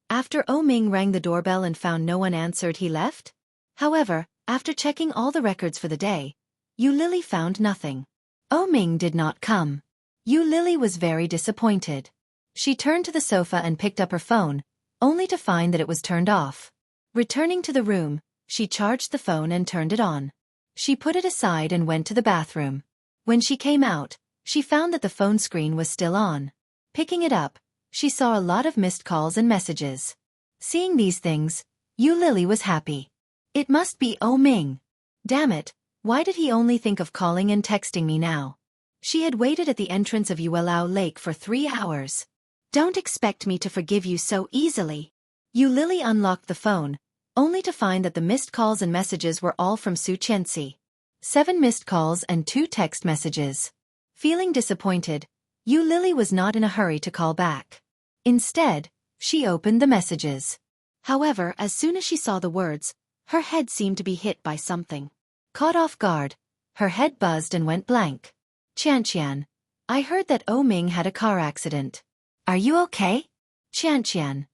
after Ming rang the doorbell and found no one answered, he left? However, after checking all the records for the day, Lily found nothing. Ming did not come. Lily was very disappointed. She turned to the sofa and picked up her phone, only to find that it was turned off. Returning to the room, she charged the phone and turned it on. She put it aside and went to the bathroom. When she came out, she found that the phone screen was still on. Picking it up, she saw a lot of missed calls and messages. Seeing these things, Lily was happy. It must be Ming. Damn it, why did he only think of calling and texting me now? She had waited at the entrance of Yuelao Lake for 3 hours. Don't expect me to forgive you so easily. Lily unlocked the phone, only to find that the missed calls and messages were all from Su Qianxi. 7 missed calls and 2 text messages. Feeling disappointed, Lily was not in a hurry to call back. Instead, she opened the messages. However, as soon as she saw the words, her head seemed to be hit by something. Caught off guard, her head buzzed and went blank. Qianqian, I heard that Ming had a car accident. Are you okay? Qianqian,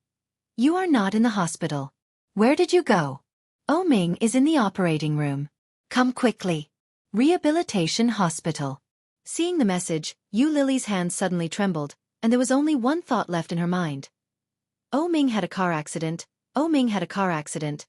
you are not in the hospital. Where did you go? Ming is in the operating room. Come quickly. Rehabilitation hospital. Seeing the message, Lily's hands suddenly trembled, and there was only one thought left in her mind. Ming had a car accident. Ming had a car accident.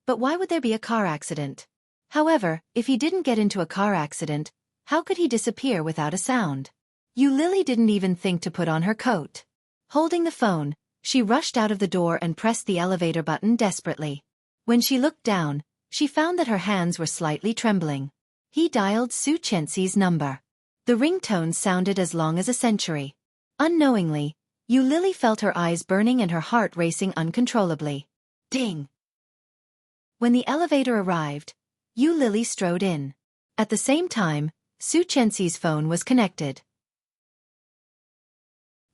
But why would there be a car accident? However, if he didn't get into a car accident, how could he disappear without a sound? Lily didn't even think to put on her coat. Holding the phone, she rushed out of the door and pressed the elevator button desperately. When she looked down, she found that her hands were slightly trembling. He dialed Su Qianxi's number. The ringtone sounded as long as a century. Unknowingly, Lily felt her eyes burning and her heart racing uncontrollably. Ding! When the elevator arrived, Lily strode in. At the same time, Su Qianxi's phone was connected.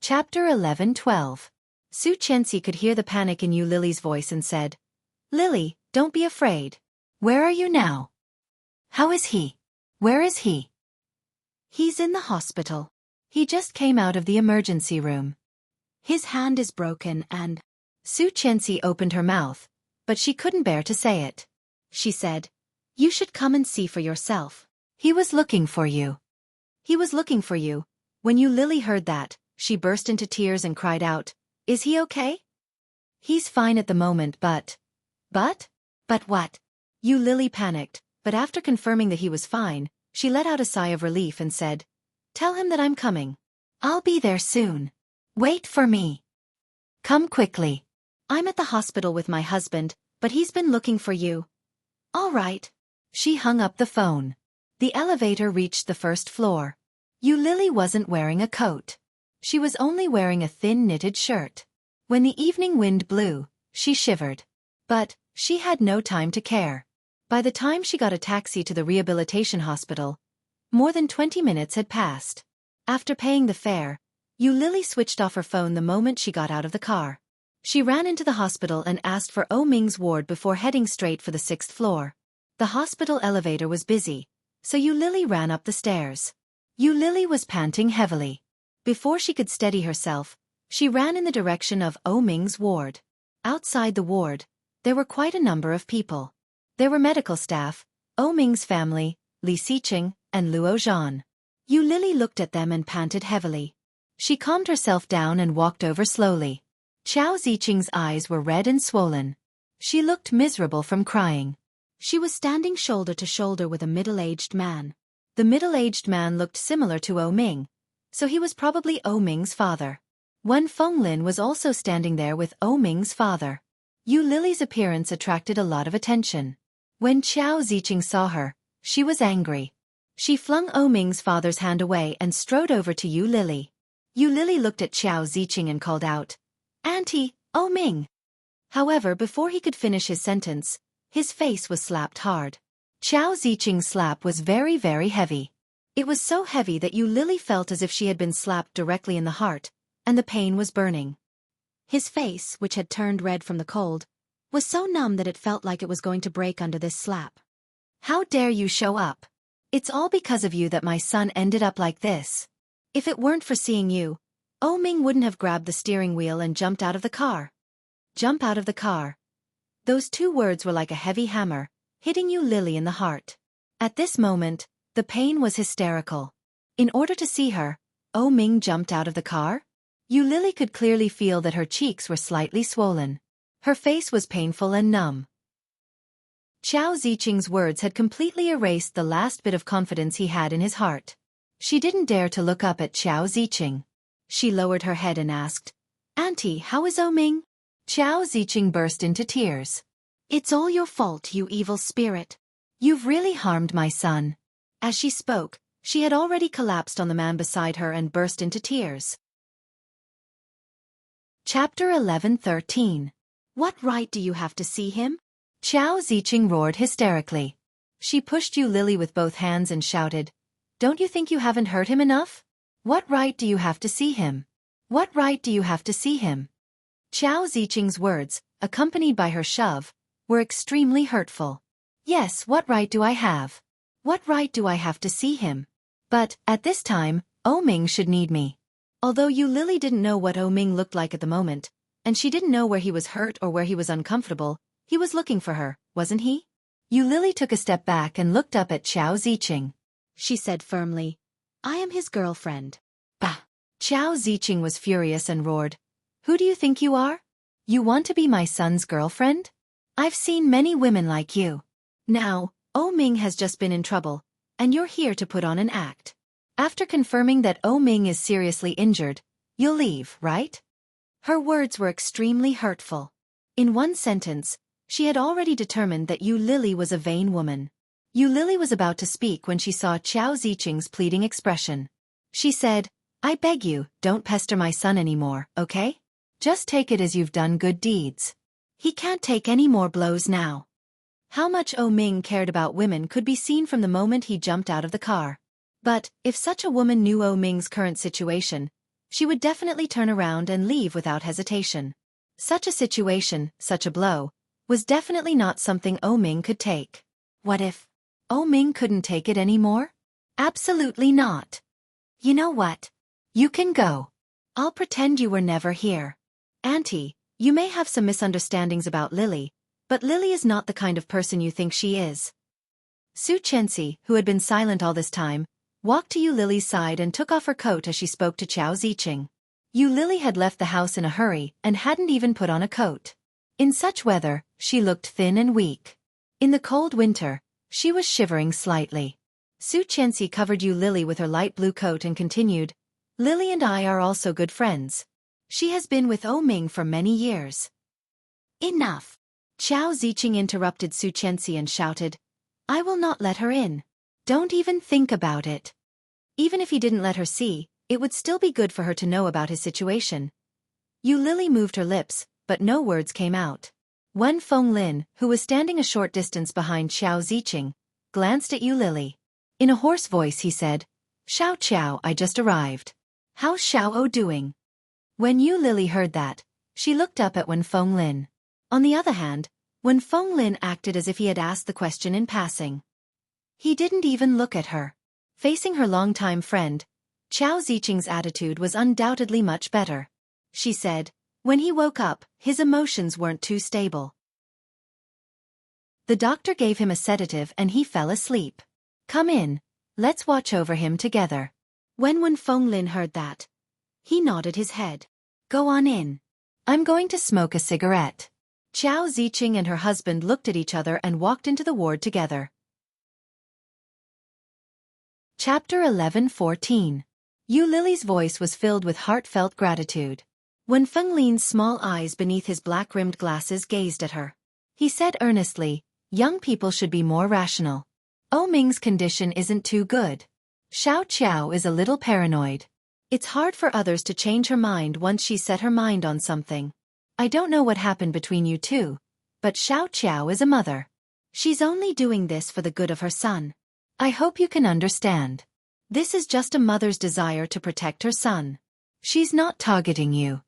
Chapter 11:12. Su Qianxi could hear the panic in Lily's voice and said, Lily, don't be afraid. Where are you now? How is he? Where is he? He's in the hospital. He just came out of the emergency room. His hand is broken and... Su Qianxi opened her mouth, but she couldn't bear to say it. She said, You should come and see for yourself. He was looking for you. He was looking for you. When Lily heard that, she burst into tears and cried out, Is he okay? He's fine at the moment, but... But what? Lily panicked, but after confirming that he was fine, she let out a sigh of relief and said, Tell him that I'm coming. I'll be there soon. Wait for me. Come quickly. I'm at the hospital with my husband, but he's been looking for you. All right. She hung up the phone. The elevator reached the first floor. Lily wasn't wearing a coat. She was only wearing a thin knitted shirt. When the evening wind blew, she shivered. But she had no time to care. By the time she got a taxi to the rehabilitation hospital, more than 20 minutes had passed. After paying the fare, Lily switched off her phone the moment she got out of the car. She ran into the hospital and asked for Ming's ward before heading straight for the 6th floor. The hospital elevator was busy, so Yu Lily ran up the stairs. Yu Lily was panting heavily. Before she could steady herself, she ran in the direction of O Ming's ward. Outside the ward, there were quite a number of people. There were medical staff, O Ming's family, Li Xiqing, and Luo Zhan. Yu Lily looked at them and panted heavily. She calmed herself down and walked over slowly. Xiao Ziqing's eyes were red and swollen. She looked miserable from crying. She was standing shoulder to shoulder with a middle-aged man. The middle-aged man looked similar to O Ming, so he was probably O Ming's father. Wen Fenglin was also standing there with O Ming's father. Yu Lily's appearance attracted a lot of attention. When Xiao Ziqing saw her, she was angry. She flung O Ming's father's hand away and strode over to Yu Lily. Yu Lily looked at Xiao Ziqing and called out, "Auntie, O Ming!" However, before he could finish his sentence, his face was slapped hard. Xiao Ziqing's slap was very, very heavy. It was so heavy that Yu Lily felt as if she had been slapped directly in the heart, and the pain was burning. His face, which had turned red from the cold, was so numb that it felt like it was going to break under this slap. "How dare you show up? It's all because of you that my son ended up like this. If it weren't for seeing you, O Ming wouldn't have grabbed the steering wheel and jumped out of the car." Jump out of the car. Those two words were like a heavy hammer, hitting Yu Lily in the heart. At this moment, the pain was hysterical. In order to see her, O Ming jumped out of the car? Yu Lily could clearly feel that her cheeks were slightly swollen. Her face was painful and numb. Xiao Ziqing's words had completely erased the last bit of confidence he had in his heart. She didn't dare to look up at Xiao Ziqing. She lowered her head and asked, "Auntie, how is O Ming?" Xiao Ziqing burst into tears. "It's all your fault, you evil spirit. You've really harmed my son." As she spoke, she had already collapsed on the man beside her and burst into tears. Chapter 11-13. What right do you have to see him? Xiao Ziqing roared hysterically. She pushed Yu Lily with both hands and shouted, "Don't you think you haven't hurt him enough? What right do you have to see him? What right do you have to see him?" Xiao Ziqing's words, accompanied by her shove, were extremely hurtful. "Yes, what right do I have? What right do I have to see him? But, at this time, O Ming should need me." Although Yu Lily didn't know what O Ming looked like at the moment, and she didn't know where he was hurt or where he was uncomfortable, he was looking for her, wasn't he? Yu Lily took a step back and looked up at Xiao Ziqing. She said firmly, "I am his girlfriend." Bah! Xiao Ziqing was furious and roared, "Who do you think you are? You want to be my son's girlfriend? I've seen many women like you. Now, O Ming has just been in trouble, and you're here to put on an act. After confirming that O Ming is seriously injured, you'll leave, right?" Her words were extremely hurtful. In one sentence, she had already determined that Yu Lily was a vain woman. Yu Lily was about to speak when she saw Xiao Ziqing's pleading expression. She said, "I beg you, don't pester my son anymore, okay? Just take it as you've done good deeds. He can't take any more blows now." How much O Ming cared about women could be seen from the moment he jumped out of the car. But, if such a woman knew O Ming's current situation, she would definitely turn around and leave without hesitation. Such a situation, such a blow, was definitely not something O Ming could take. What if O Ming couldn't take it anymore? Absolutely not. "You know what? You can go. I'll pretend you were never here. Auntie, you may have some misunderstandings about Lily, but Lily is not the kind of person you think she is." Su Chenxi, who had been silent all this time, walked to Yu Lily's side and took off her coat as she spoke to Xiao Ziqing. Yu Lily had left the house in a hurry and hadn't even put on a coat. In such weather, she looked thin and weak. In the cold winter, she was shivering slightly. Su Chenxi covered Yu Lily with her light blue coat and continued, "Lily and I are also good friends. She has been with O Ming for many years." "Enough!" Xiao Ziqing interrupted Su Chenxi and shouted, "I will not let her in. Don't even think about it." Even if he didn't let her see, it would still be good for her to know about his situation. Yu Lily moved her lips, but no words came out. Wen Fenglin, who was standing a short distance behind Xiao Ziqing, glanced at Yu Lily. In a hoarse voice he said, "Xiao Qiao, I just arrived. How's Xiao doing?" When Yu Lily heard that, she looked up at Wen Fenglin. On the other hand, Wen Fenglin acted as if he had asked the question in passing. He didn't even look at her. Facing her longtime friend, Qiao Ziqing's attitude was undoubtedly much better. She said, when he woke up, his emotions weren't too stable. The doctor gave him a sedative and he fell asleep. Come in, let's watch over him together. When Wen Fenglin heard that, he nodded his head. Go on in. I'm going to smoke a cigarette. Qiao Ziqing and her husband looked at each other and walked into the ward together. Chapter 11:14. Yu Lily's voice was filled with heartfelt gratitude. When Fenglin's small eyes beneath his black-rimmed glasses gazed at her, he said earnestly, young people should be more rational. Ming's condition isn't too good. Xiao Qiao is a little paranoid. It's hard for others to change her mind once she's set her mind on something. I don't know what happened between you two, but Xiao Qiao is a mother. She's only doing this for the good of her son. I hope you can understand. This is just a mother's desire to protect her son. She's not targeting you.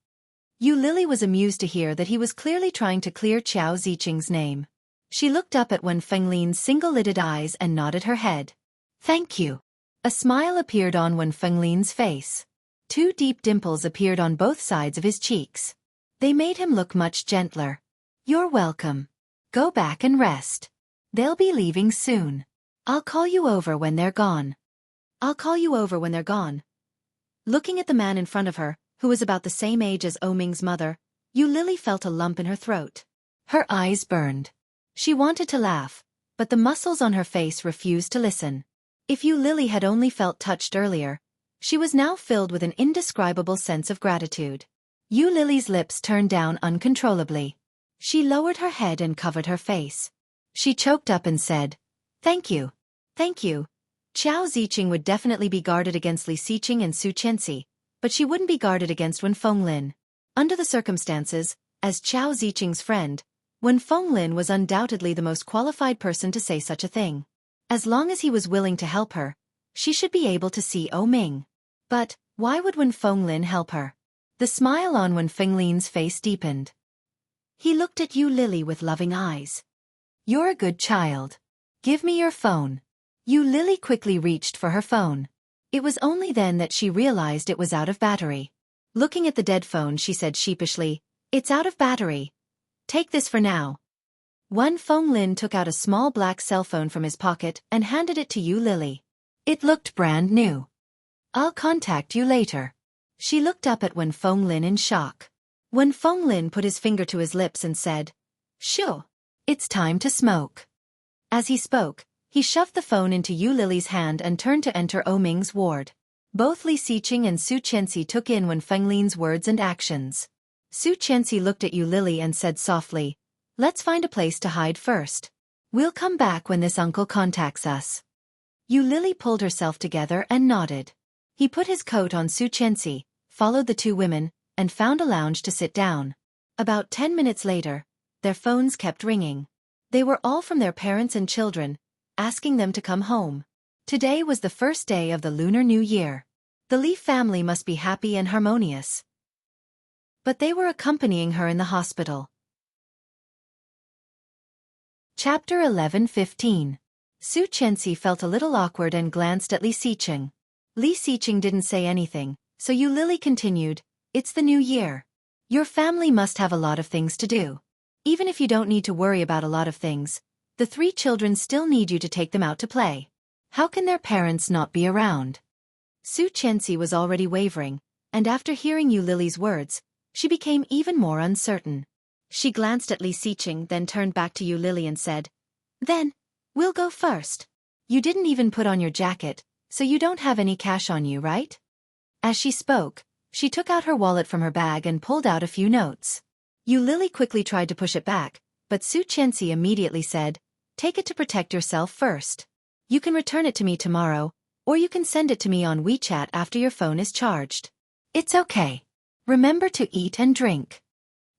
Yu Lily was amused to hear that he was clearly trying to clear Qiao Ziqing's name. She looked up at Wen Fenglin's single-lidded eyes and nodded her head. Thank you. A smile appeared on Wen Fenglin's face. 2 deep dimples appeared on both sides of his cheeks. They made him look much gentler. You're welcome. Go back and rest. They'll be leaving soon. I'll call you over when they're gone. I'll call you over when they're gone. Looking at the man in front of her, who was about the same age as Ming's mother, Yu Lily felt a lump in her throat. Her eyes burned. She wanted to laugh, but the muscles on her face refused to listen. If Yu Lily had only felt touched earlier, she was now filled with an indescribable sense of gratitude. Yu Lily's lips turned down uncontrollably. She lowered her head and covered her face. She choked up and said, Thank you. Thank you. Qiao Ziqing would definitely be guarded against Li Xiqing and Su Qianxi, but she wouldn't be guarded against Wen Fenglin. Under the circumstances, as Qiao Ziqing's friend, Wen Fenglin was undoubtedly the most qualified person to say such a thing. As long as he was willing to help her, she should be able to see Ming. But, why would Wen Fenglin help her? The smile on Wen Fenglin's face deepened. He looked at Yu Lily with loving eyes. You're a good child. Give me your phone. Yu Lily quickly reached for her phone. It was only then that she realized it was out of battery. Looking at the dead phone, she said sheepishly, It's out of battery. Take this for now. Wen Fenglin took out a small black cell phone from his pocket and handed it to Yu Lily. It looked brand new. I'll contact you later. She looked up at Wen Fenglin in shock. Wen Fenglin put his finger to his lips and said, Sure. It's time to smoke. As he spoke, he shoved the phone into Yu Lily's hand and turned to enter Ming's ward. Both Li Xiqing and Su Qianxi took in Wen Fenglin's words and actions. Su Qianxi looked at Yu Lily and said softly, Let's find a place to hide first. We'll come back when this uncle contacts us. Yu Lily pulled herself together and nodded. He put his coat on Su Qianxi, followed the 2 women, and found a lounge to sit down. About 10 minutes later, their phones kept ringing. They were all from their parents and children, asking them to come home. Today was the first day of the Lunar New Year. The Li family must be happy and harmonious. But they were accompanying her in the hospital. Chapter 11:15. Su Qianxi felt a little awkward and glanced at Li Xiqing. Li Xiqing didn't say anything, so Yu Lily continued, It's the new year. Your family must have a lot of things to do. Even if you don't need to worry about a lot of things, the 3 children still need you to take them out to play. How can their parents not be around? Su Qianxi was already wavering, and after hearing Yu Lily's words, she became even more uncertain. She glanced at Li Xiqing, then turned back to Yu Lily and said, Then, we'll go first. You didn't even put on your jacket, so you don't have any cash on you, right? As she spoke, she took out her wallet from her bag and pulled out a few notes. Yu Lily quickly tried to push it back, but Su Qianxi immediately said, Take it to protect yourself first. You can return it to me tomorrow, or you can send it to me on WeChat after your phone is charged. It's okay. Remember to eat and drink.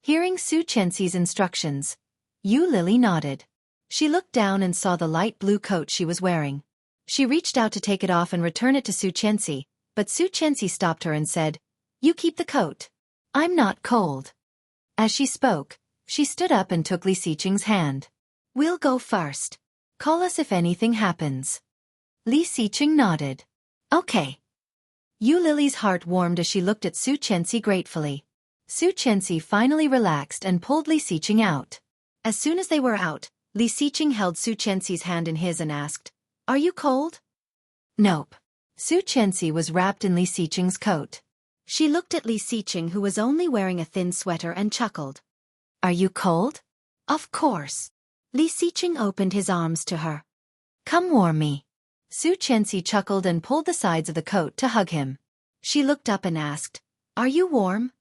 Hearing Su Qianxi's instructions, Yu Lily nodded. She looked down and saw the light blue coat she was wearing. She reached out to take it off and return it to Su Qianxi, but Su Qianxi stopped her and said, You keep the coat. I'm not cold. As she spoke, She stood up and took Li Xiqing's hand. We'll go first. Call us if anything happens. Li Xiqing nodded. Okay. Yu Lily's heart warmed as she looked at Su Qianxi gratefully. Su Qianxi finally relaxed and pulled Li Xiqing out. As soon as they were out, Li Xiqing held Su Qianxi's hand in his and asked, Are you cold? Nope. Su Qianxi was wrapped in Li Xiqing's coat. She looked at Li Xiqing, who was only wearing a thin sweater, and chuckled. Are you cold? Of course. Li Xiqing opened his arms to her. Come warm me. Su Qianxi chuckled and pulled the sides of the coat to hug him. She looked up and asked, Are you warm?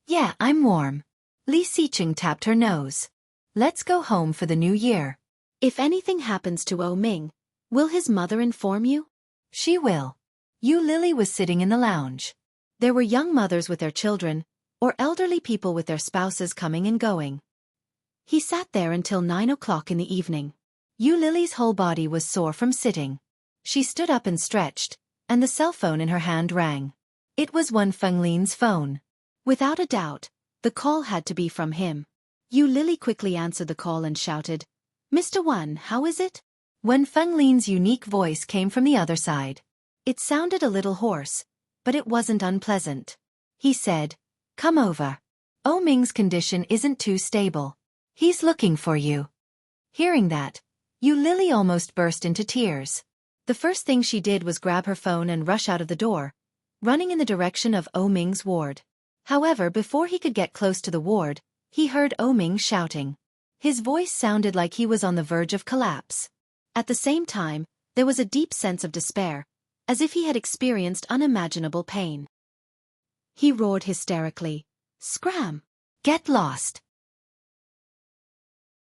Yeah, I'm warm. Li Xiqing tapped her nose. Let's go home for the new year. If anything happens to Ming, will his mother inform you? She will. Yu Lily was sitting in the lounge. There were young mothers with their children, or elderly people with their spouses coming and going. He sat there until 9 o'clock in the evening. Yu Lily's whole body was sore from sitting. She stood up and stretched, and the cell phone in her hand rang. It was Wen Fenglin's phone. Without a doubt, the call had to be from him. Yu Lily quickly answered the call and shouted, Mr. Wen, how is it? Wen Fenglin's unique voice came from the other side. It sounded a little hoarse, but it wasn't unpleasant. He said, Come over. Ming's condition isn't too stable. He's looking for you. Hearing that, Yu Lily almost burst into tears. The first thing she did was grab her phone and rush out of the door, running in the direction of Ming's ward. However, before he could get close to the ward, he heard Ming shouting. His voice sounded like he was on the verge of collapse. At the same time, there was a deep sense of despair, as if he had experienced unimaginable pain. He roared hysterically, Scram! Get lost!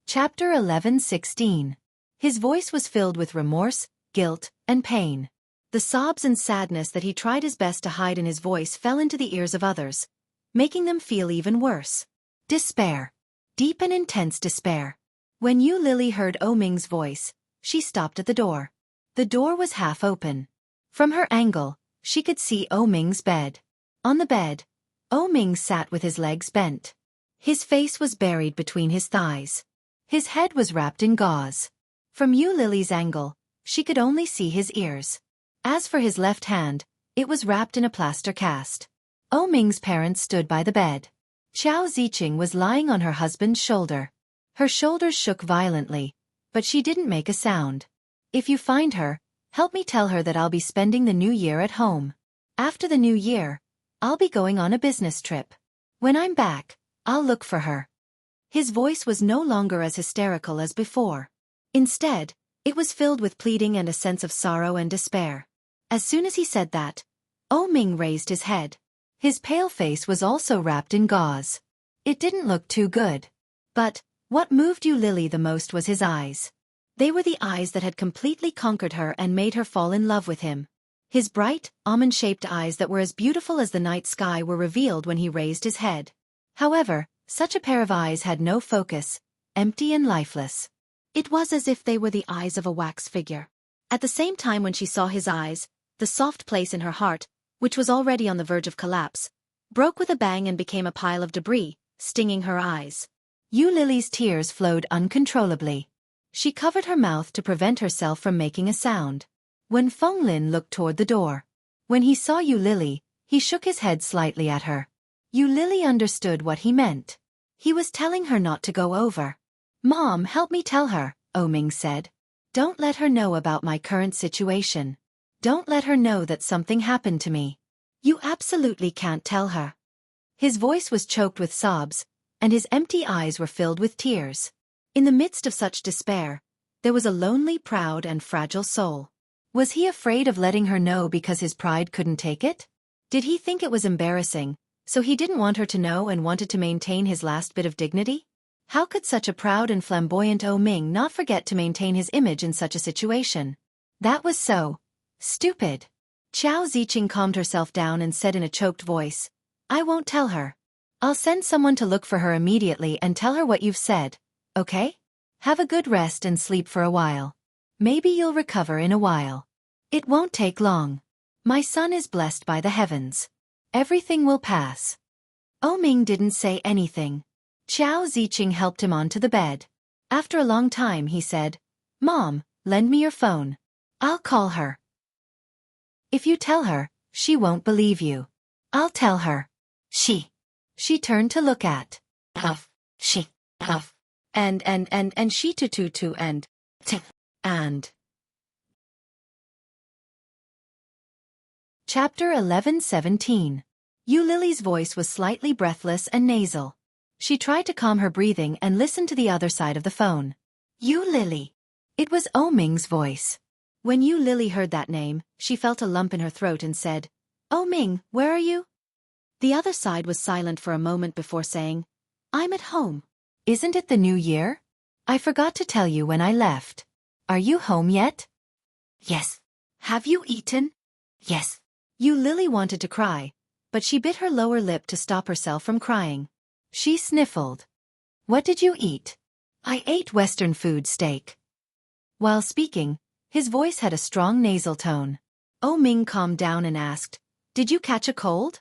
Chapter 11:16. His voice was filled with remorse, guilt, and pain. The sobs and sadness that he tried his best to hide in his voice fell into the ears of others, making them feel even worse. Despair. Deep and intense despair. When Yu Lily heard Ming's voice, she stopped at the door. The door was half open. From her angle, she could see Ming's bed. On the bed, Ming sat with his legs bent. His face was buried between his thighs. His head was wrapped in gauze. From Yu Lily's angle, she could only see his ears. As for his left hand, it was wrapped in a plaster cast. Ming's parents stood by the bed. Xiao Ziqing was lying on her husband's shoulder. Her shoulders shook violently, but she didn't make a sound. If you find her, help me tell her that I'll be spending the new year at home. After the new year, I'll be going on a business trip. When I'm back, I'll look for her. His voice was no longer as hysterical as before. Instead, it was filled with pleading and a sense of sorrow and despair. As soon as he said that, Ming raised his head. His pale face was also wrapped in gauze. It didn't look too good. But what moved Yu Lily the most was his eyes. They were the eyes that had completely conquered her and made her fall in love with him. His bright, almond-shaped eyes that were as beautiful as the night sky were revealed when he raised his head. However, such a pair of eyes had no focus, empty and lifeless. It was as if they were the eyes of a wax figure. At the same time, when she saw his eyes, the soft place in her heart, which was already on the verge of collapse, broke with a bang and became a pile of debris, stinging her eyes. Yu Lily's tears flowed uncontrollably. She covered her mouth to prevent herself from making a sound. When Fenglin looked toward the door. When he saw Yu Lily, he shook his head slightly at her. Yu Lily understood what he meant. He was telling her not to go over. Mom, help me tell her, Ming said. Don't let her know about my current situation. Don't let her know that something happened to me. You absolutely can't tell her. His voice was choked with sobs, and his empty eyes were filled with tears. In the midst of such despair, there was a lonely, proud, and fragile soul. Was he afraid of letting her know because his pride couldn't take it? Did he think it was embarrassing, so he didn't want her to know and wanted to maintain his last bit of dignity? How could such a proud and flamboyant Ming not forget to maintain his image in such a situation? That was so stupid. Xiao Ziqing calmed herself down and said in a choked voice, I won't tell her. I'll send someone to look for her immediately and tell her what you've said, okay? Have a good rest and sleep for a while. Maybe you'll recover in a while. It won't take long. My son is blessed by the heavens. Everything will pass. Ming didn't say anything. Xiao Ziqing helped him onto the bed. After a long time he said, "Mom, lend me your phone. I'll call her. If you tell her, she won't believe you." "I'll tell her." She turned to look at. She. And she to and t. And. Chapter 11:17. Yu Lily's voice was slightly breathless and nasal. She tried to calm her breathing and listened to the other side of the phone. "Yu Lily." It was Ming's voice. When Yu Lily heard that name, she felt a lump in her throat and said, "Ming, where are you?" The other side was silent for a moment before saying, "I'm at home." "Isn't it the new year? I forgot to tell you when I left. Are you home yet?" "Yes." "Have you eaten?" "Yes." Yu Lily wanted to cry, but she bit her lower lip to stop herself from crying. She sniffled. "What did you eat?" "I ate Western food steak." While speaking, his voice had a strong nasal tone. Ming calmed down and asked, "Did you catch a cold?"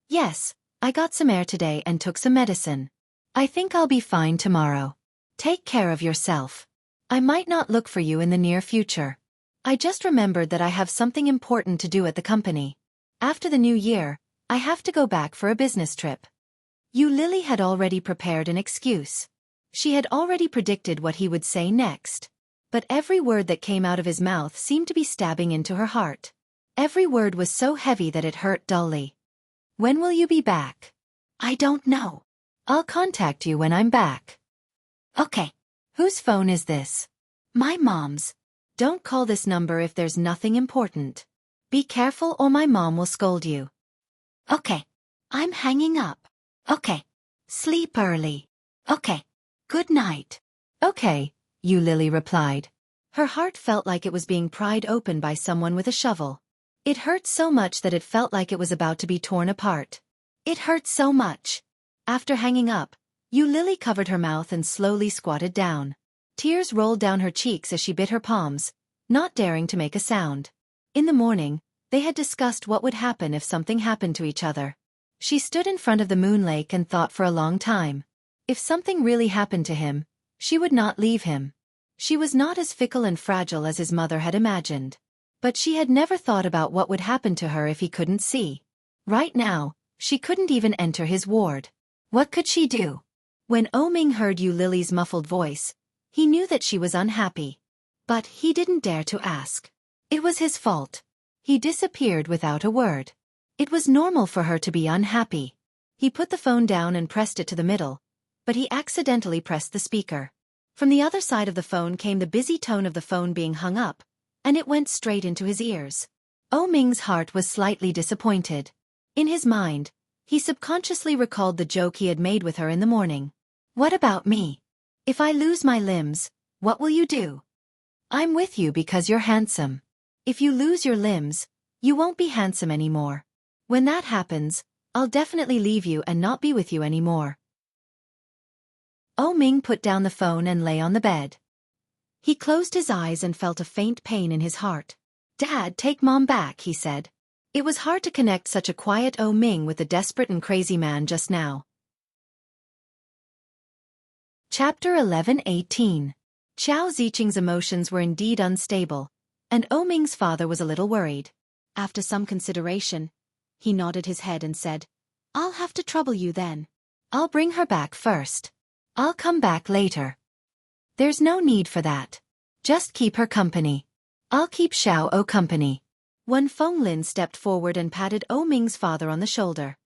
"Yes, I got some air today and took some medicine. I think I'll be fine tomorrow. Take care of yourself. I might not look for you in the near future. I just remembered that I have something important to do at the company. After the new year, I have to go back for a business trip." Yu Lily had already prepared an excuse. She had already predicted what he would say next. But every word that came out of his mouth seemed to be stabbing into her heart. Every word was so heavy that it hurt dully. "When will you be back?" "I don't know. I'll contact you when I'm back." "Okay." "Whose phone is this?" "My mom's." "Don't call this number if there's nothing important. Be careful or my mom will scold you." "Okay. I'm hanging up." "Okay. Sleep early." "Okay. Good night." "Okay," Yu Lily replied. Her heart felt like it was being pried open by someone with a shovel. It hurt so much that it felt like it was about to be torn apart. It hurt so much. After hanging up, Yu Lily covered her mouth and slowly squatted down. Tears rolled down her cheeks as she bit her palms, not daring to make a sound. In the morning, they had discussed what would happen if something happened to each other. She stood in front of the moon lake and thought for a long time. If something really happened to him, she would not leave him. She was not as fickle and fragile as his mother had imagined. But she had never thought about what would happen to her if he couldn't see. Right now, she couldn't even enter his ward. What could she do? When Ming heard Yu Lily's muffled voice, he knew that she was unhappy. But he didn't dare to ask. It was his fault. He disappeared without a word. It was normal for her to be unhappy. He put the phone down and pressed it to the middle, but he accidentally pressed the speaker. From the other side of the phone came the busy tone of the phone being hung up, and it went straight into his ears. Ming's heart was slightly disappointed. In his mind, he subconsciously recalled the joke he had made with her in the morning. "What about me? If I lose my limbs, what will you do?" "I'm with you because you're handsome. If you lose your limbs, you won't be handsome anymore. When that happens, I'll definitely leave you and not be with you anymore." Ming put down the phone and lay on the bed. He closed his eyes and felt a faint pain in his heart. "Dad, take Mom back," he said. It was hard to connect such a quiet Ming with the desperate and crazy man just now. Chapter 11:18. Xiao Ziqing's emotions were indeed unstable, and Ming's father was a little worried. After some consideration, he nodded his head and said, "I'll have to trouble you then. I'll bring her back first. I'll come back later." "There's no need for that. Just keep her company. I'll keep Xiao company." Wen Fenglin stepped forward and patted Ming's father on the shoulder.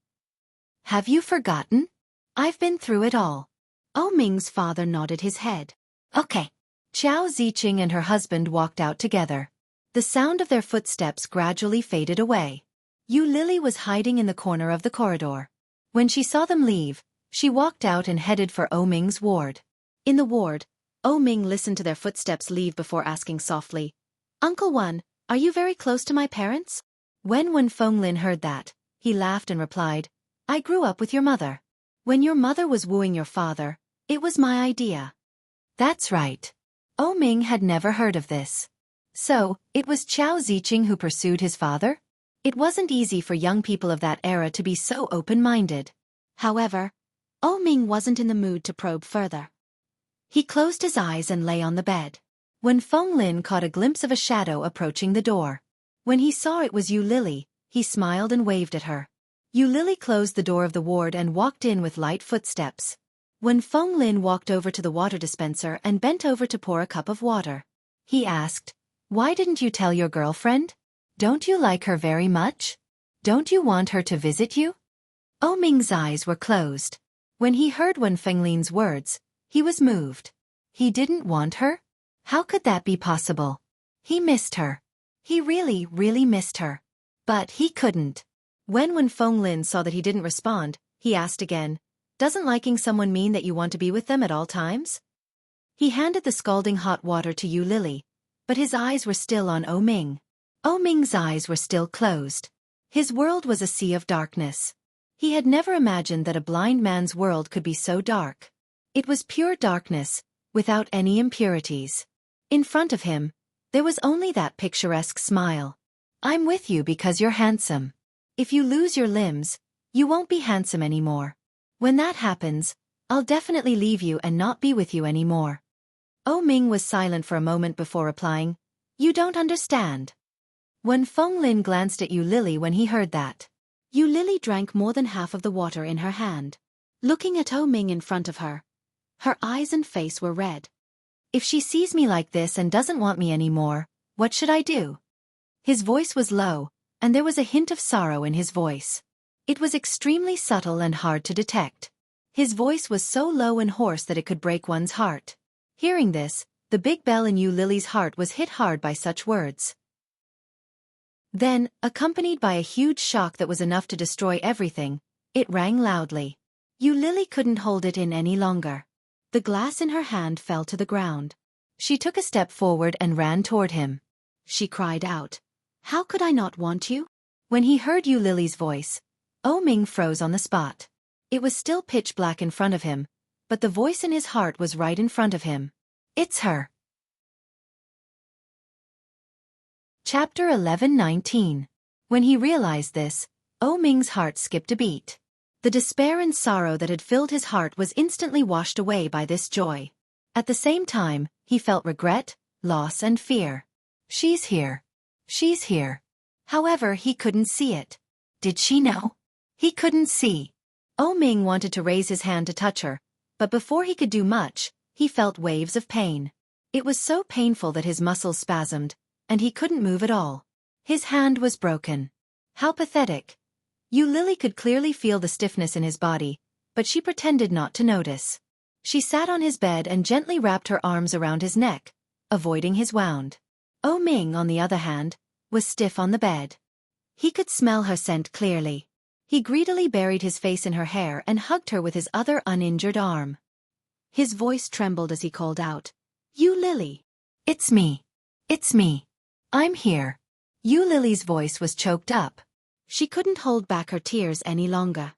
"Have you forgotten? I've been through it all." Ming's father nodded his head. "Okay." Xiao Ziqing and her husband walked out together. The sound of their footsteps gradually faded away. Yu Lily was hiding in the corner of the corridor. When she saw them leave, she walked out and headed for Ming's ward. In the ward, Ming listened to their footsteps leave before asking softly, "Uncle Wen, are you very close to my parents?" When Wen Fenglin heard that, he laughed and replied, "I grew up with your mother. When your mother was wooing your father, it was my idea." That's right. Ming had never heard of this. So, it was Xiao Ziqing who pursued his father? It wasn't easy for young people of that era to be so open-minded. However, Ming wasn't in the mood to probe further. He closed his eyes and lay on the bed. When Feng Lin caught a glimpse of a shadow approaching the door. When he saw it was Yu Lily, he smiled and waved at her. Yu Lily closed the door of the ward and walked in with light footsteps. When Feng Lin walked over to the water dispenser and bent over to pour a cup of water, he asked, "Why didn't you tell your girlfriend? Don't you like her very much? Don't you want her to visit you?" Ming's eyes were closed. When he heard Wen Fenglin's words, he was moved. He didn't want her? How could that be possible? He missed her. He really, really missed her. But he couldn't. When Wen Fenglin saw that he didn't respond, he asked again, "Doesn't liking someone mean that you want to be with them at all times?" He handed the scalding hot water to Yu Lily, but his eyes were still on Ming. Ming's eyes were still closed. His world was a sea of darkness. He had never imagined that a blind man's world could be so dark. It was pure darkness, without any impurities. In front of him, there was only that picturesque smile. "I'm with you because you're handsome. If you lose your limbs, you won't be handsome anymore. When that happens, I'll definitely leave you and not be with you anymore." Ming was silent for a moment before replying, "You don't understand." When Feng Lin glanced at Yu Lily when he heard that. Yu Lily drank more than half of the water in her hand. Looking at Ming in front of her, her eyes and face were red. "If she sees me like this and doesn't want me anymore, what should I do?" His voice was low, and there was a hint of sorrow in his voice. It was extremely subtle and hard to detect. His voice was so low and hoarse that it could break one's heart. Hearing this, the big bell in Yu Lily's heart was hit hard by such words. Then, accompanied by a huge shock that was enough to destroy everything, it rang loudly. Yu Lily couldn't hold it in any longer. The glass in her hand fell to the ground. She took a step forward and ran toward him. She cried out, "How could I not want you?" When he heard Yu Lily's voice, Ming froze on the spot. It was still pitch black in front of him, but the voice in his heart was right in front of him. It's her. Chapter 11:19. When he realized this, Ming's heart skipped a beat. The despair and sorrow that had filled his heart was instantly washed away by this joy. At the same time, he felt regret, loss and fear. She's here. She's here. However, he couldn't see it. Did she know? He couldn't see. Ming wanted to raise his hand to touch her, but before he could do much, he felt waves of pain. It was so painful that his muscles spasmed, and he couldn't move at all. His hand was broken. How pathetic. Yu Lily could clearly feel the stiffness in his body, but she pretended not to notice. She sat on his bed and gently wrapped her arms around his neck, avoiding his wound. Ming, on the other hand, was stiff on the bed. He could smell her scent clearly. He greedily buried his face in her hair and hugged her with his other uninjured arm. His voice trembled as he called out, "Yu Lily! It's me! It's me! I'm here!" Yu Lily's voice was choked up. She couldn't hold back her tears any longer.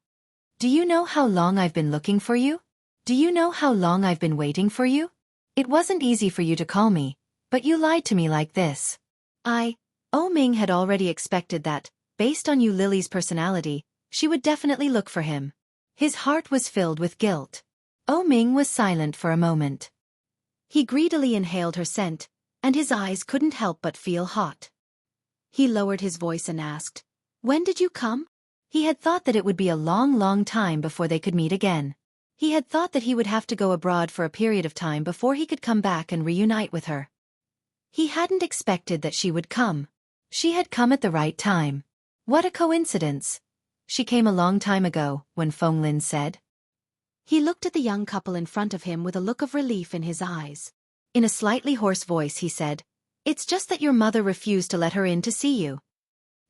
"Do you know how long I've been looking for you? Do you know how long I've been waiting for you? It wasn't easy for you to call me, but you lied to me like this." Ming had already expected that, based on Yu Lily's personality, she would definitely look for him. His heart was filled with guilt. Ming was silent for a moment. He greedily inhaled her scent, and his eyes couldn't help but feel hot. He lowered his voice and asked, "When did you come?" He had thought that it would be a long, long time before they could meet again. He had thought that he would have to go abroad for a period of time before he could come back and reunite with her. He hadn't expected that she would come. She had come at the right time. What a coincidence. "She came a long time ago," when Feng Lin said. He looked at the young couple in front of him with a look of relief in his eyes. In a slightly hoarse voice he said, "It's just that your mother refused to let her in to see you."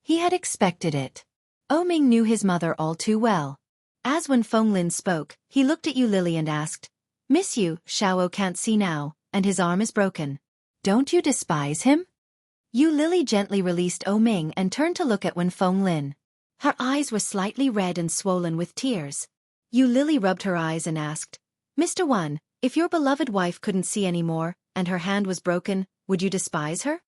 He had expected it. Ming knew his mother all too well. As when Feng Lin spoke, he looked at Yu Lily and asked, "Miss Yu, Xiao can't see now, and his arm is broken. Don't you despise him?" Yu Lily gently released Ming and turned to look at Wen Feng Lin. Her eyes were slightly red and swollen with tears. Yu Lily rubbed her eyes and asked, "Mr. Wan, if your beloved wife couldn't see anymore, and her hand was broken, would you despise her?"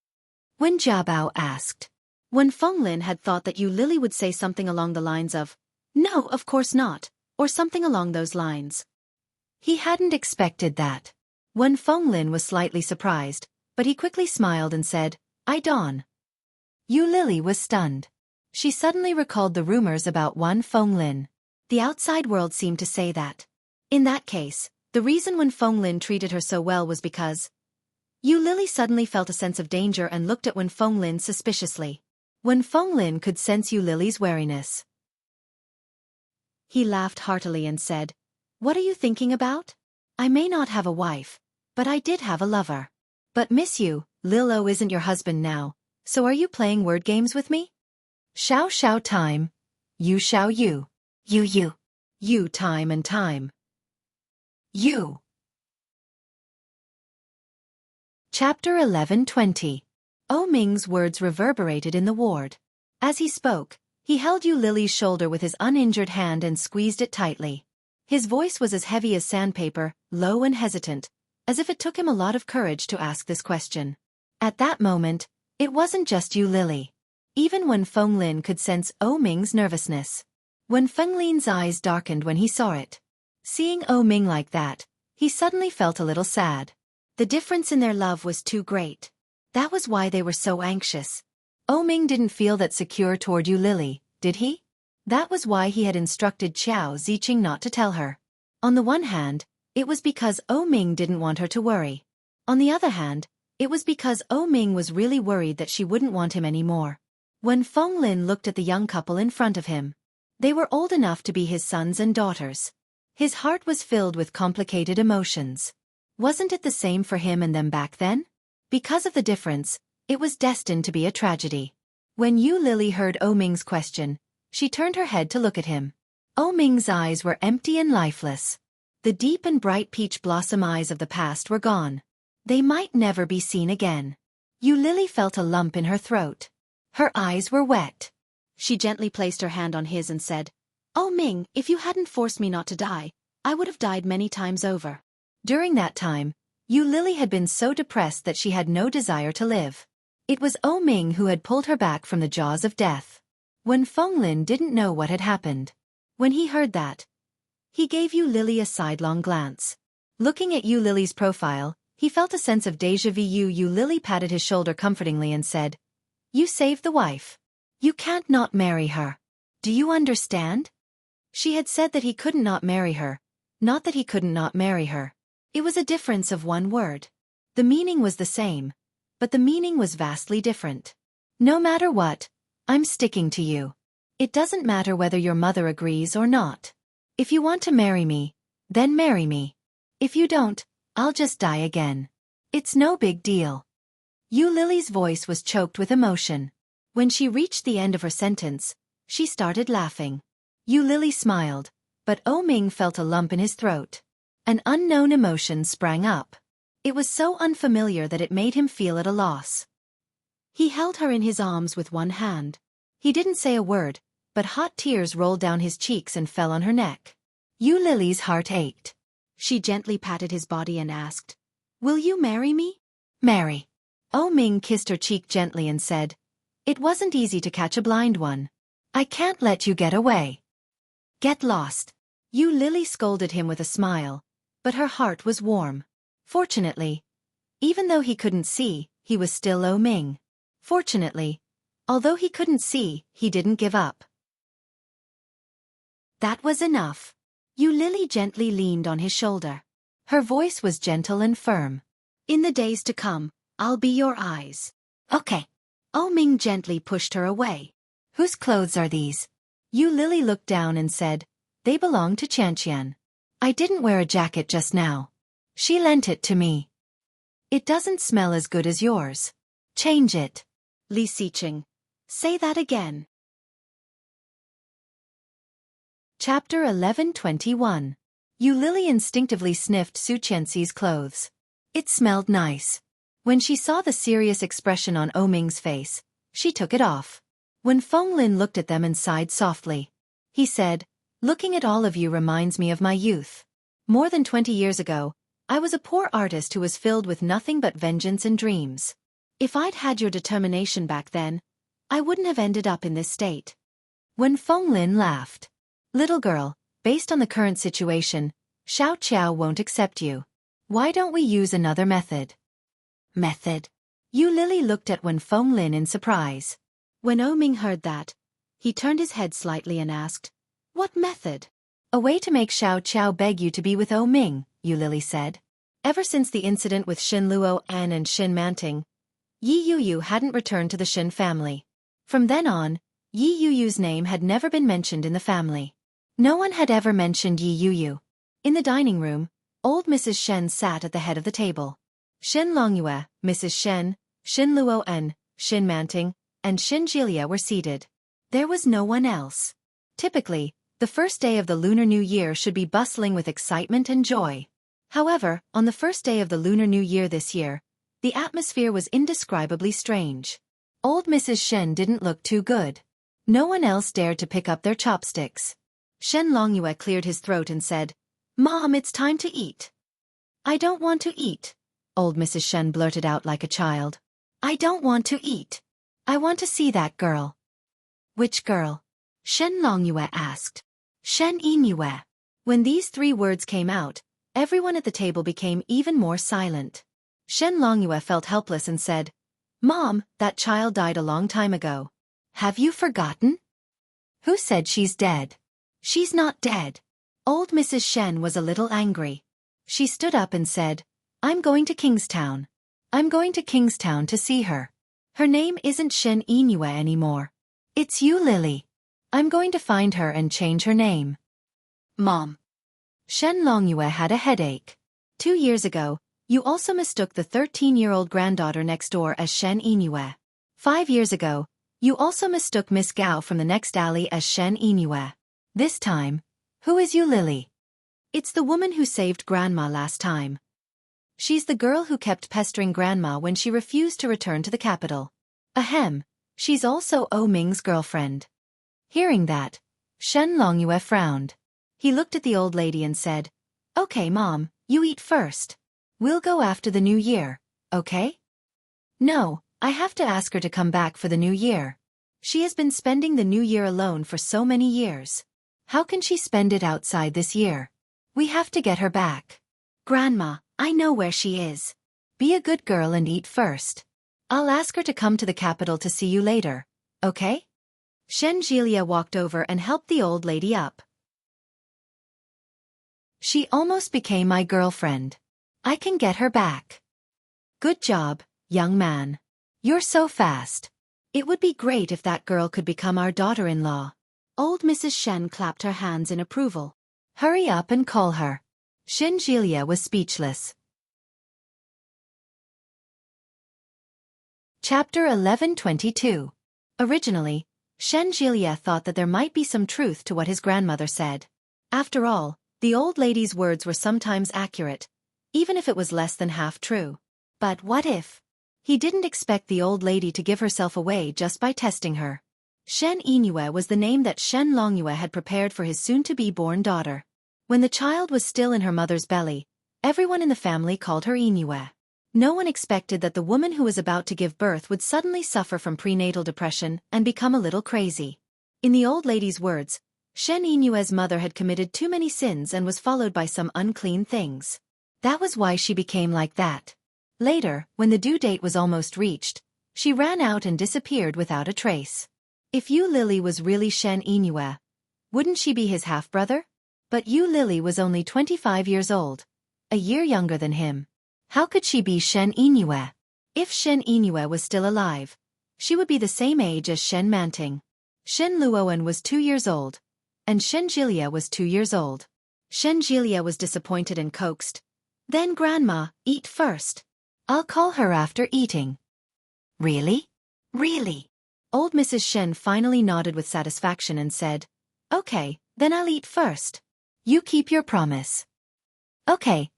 Wen Jiabao asked. Wen Feng Lin had thought that Yu Lily would say something along the lines of, "No, of course not," or something along those lines. He hadn't expected that. Wen Fenglin was slightly surprised, but he quickly smiled and said, "I Dawn." Yu Lily was stunned. She suddenly recalled the rumors about Wen Fenglin. The outside world seemed to say that. In that case, the reason Wen Fenglin treated her so well was because. Yu Lily suddenly felt a sense of danger and looked at Wen Fenglin suspiciously. Wen Fenglin could sense Yu Lily's wariness. He laughed heartily and said, "What are you thinking about? I may not have a wife, but I did have a lover. But Miss Yu, Lilo isn't your husband now, so are you playing word games with me? Xiao Xiao time. You Xiao you. You. You time and time. You. Chapter 11:20. O Ming's words reverberated in the ward. As he spoke, he held Yu Lily's shoulder with his uninjured hand and squeezed it tightly. His voice was as heavy as sandpaper, low and hesitant, as if it took him a lot of courage to ask this question. At that moment, it wasn't just Yu Lily. Even Wen Fenglin could sense O Ming's nervousness. Wen Fenglin's eyes darkened when he saw it. Seeing O Ming like that, he suddenly felt a little sad. The difference in their love was too great. That was why they were so anxious. O Ming didn't feel that secure toward Yu Lily, did he? That was why he had instructed Xiao Ziqing not to tell her. On the one hand, it was because O Ming didn't want her to worry. On the other hand, it was because O Ming was really worried that she wouldn't want him anymore. When Fenglin looked at the young couple in front of him, they were old enough to be his sons and daughters. His heart was filled with complicated emotions. Wasn't it the same for him and them back then? Because of the difference, it was destined to be a tragedy. When Yu Lily heard O Ming's question, she turned her head to look at him. O Ming's eyes were empty and lifeless. The deep and bright peach blossom eyes of the past were gone. They might never be seen again. Yu Lily felt a lump in her throat. Her eyes were wet. She gently placed her hand on his and said, "O Ming, if you hadn't forced me not to die, I would have died many times over." During that time, Yu Lily had been so depressed that she had no desire to live. It was O Ming who had pulled her back from the jaws of death. Wen Fenglin didn't know what had happened. When he heard that, he gave Yu Lily a sidelong glance. Looking at Yu Lily's profile, he felt a sense of déjà vu. Yu Lily patted his shoulder comfortingly and said, "You saved the wife. You can't not marry her. Do you understand?" She had said that he couldn't not marry her, not that he couldn't not marry her. It was a difference of one word. The meaning was the same, but the meaning was vastly different. "No matter what, I'm sticking to you. It doesn't matter whether your mother agrees or not. If you want to marry me, then marry me. If you don't, I'll just die again. It's no big deal." Yu Lily's voice was choked with emotion. When she reached the end of her sentence, she started laughing. Yu Lily smiled, but O Ming felt a lump in his throat. An unknown emotion sprang up. It was so unfamiliar that it made him feel at a loss. He held her in his arms with one hand. He didn't say a word, but hot tears rolled down his cheeks and fell on her neck. Yu Lily's heart ached. She gently patted his body and asked, "Will you marry me?" "Marry." O Ming kissed her cheek gently and said, "It wasn't easy to catch a blind one. I can't let you get away. Get lost." Yu Lily scolded him with a smile, but her heart was warm. Fortunately, even though he couldn't see, he was still O Ming. Fortunately, although he couldn't see, he didn't give up. That was enough. Yu Lily gently leaned on his shoulder. Her voice was gentle and firm. "In the days to come, I'll be your eyes." "Okay." O Ming gently pushed her away. "Whose clothes are these?" Yu Lily looked down and said, "They belong to Qianqian. I didn't wear a jacket just now. She lent it to me. It doesn't smell as good as yours. Change it." Li Siqing. Say that again. Chapter 11:21. Yu Lily instinctively sniffed Su Qianxi's clothes. It smelled nice. When she saw the serious expression on O Ming's face, she took it off. When Fenglin looked at them and sighed softly, he said, "Looking at all of you reminds me of my youth. More than 20 years ago, I was a poor artist who was filled with nothing but vengeance and dreams. If I'd had your determination back then, I wouldn't have ended up in this state." When Fenglin laughed, "Little girl, based on the current situation, Xiao Qiao won't accept you. Why don't we use another method? Method? Yu Lily looked at Wen Fenglin in surprise. When Ming heard that, he turned his head slightly and asked, "What method?" "A way to make Xiao Qiao beg you to be with Ming," Yu Lily said. Ever since the incident with Xin Luo An and Xin Manting, Yi Yuyu hadn't returned to the Xin family. From then on, Yi Yuyu's name had never been mentioned in the family. No one had ever mentioned Yi Yuyu. In the dining room, old Mrs. Shen sat at the head of the table. Shen Longyue, Mrs. Shen, Xin Luo En, Xin Manting, and Xin Jilia were seated. There was no one else. Typically, the first day of the Lunar New Year should be bustling with excitement and joy. However, on the first day of the Lunar New Year this year, the atmosphere was indescribably strange. Old Mrs. Shen didn't look too good. No one else dared to pick up their chopsticks. Shen Longyue cleared his throat and said, "Mom, it's time to eat." "I don't want to eat," old Mrs. Shen blurted out like a child. "I don't want to eat. I want to see that girl." "Which girl?" Shen Longyue asked. "Shen Yingyue." When these three words came out, everyone at the table became even more silent. Shen Longyue felt helpless and said, "Mom, that child died a long time ago. Have you forgotten?" "Who said she's dead?" "She's not dead." Old Mrs. Shen was a little angry. She stood up and said, "I'm going to Kingstown. I'm going to Kingstown to see her. Her name isn't Shen Yingyue anymore. It's Yu Lily. I'm going to find her and change her name." "Mom." Shen Longyue had a headache. 2 years ago, you also mistook the 13-year-old granddaughter next door as Shen Yingyue. 5 years ago, you also mistook Miss Gao from the next alley as Shen Yingyue. This time, who is Yu Lily? It's the woman who saved Grandma last time. She's the girl who kept pestering Grandma when she refused to return to the capital. Ahem, she's also Ming's girlfriend. Hearing that, Shen Longyue frowned. He looked at the old lady and said, "Okay, Mom, you eat first. We'll go after the New Year, okay?" "No, I have to ask her to come back for the New Year. She has been spending the New Year alone for so many years. How can she spend it outside this year? We have to get her back." "Grandma, I know where she is. Be a good girl and eat first. I'll ask her to come to the capital to see you later, okay?" Shen Jilia walked over and helped the old lady up. "She almost became my girlfriend. I can get her back." "Good job, young man. You're so fast. It would be great if that girl could become our daughter-in-law." Old Mrs. Shen clapped her hands in approval. "Hurry up and call her." Shen Jilia was speechless. Chapter 11:22. Originally, Shen Jilia thought that there might be some truth to what his grandmother said. After all, the old lady's words were sometimes accurate, even if it was less than half true. But what if? He didn't expect the old lady to give herself away just by testing her. Shen Yingyue was the name that Shen Longyue had prepared for his soon-to-be-born daughter. When the child was still in her mother's belly, everyone in the family called her Yingyue. No one expected that the woman who was about to give birth would suddenly suffer from prenatal depression and become a little crazy. In the old lady's words, Shen Yingyue's mother had committed too many sins and was followed by some unclean things. That was why she became like that. Later, when the due date was almost reached, she ran out and disappeared without a trace. If Yu Lily was really Shen Yingyue, wouldn't she be his half-brother? But Yu Lily was only 25 years old, a year younger than him. How could she be Shen Yingyue? If Shen Yingyue was still alive, she would be the same age as Shen Manting. Shen Luoan was 2 years old, and Shen Jilia was 2 years old. Shen Jilia was disappointed and coaxed, "Then Grandma, eat first. I'll call her after eating." "Really? Really?" Old Mrs. Shen finally nodded with satisfaction and said, "Okay, then I'll eat first. You keep your promise." Okay.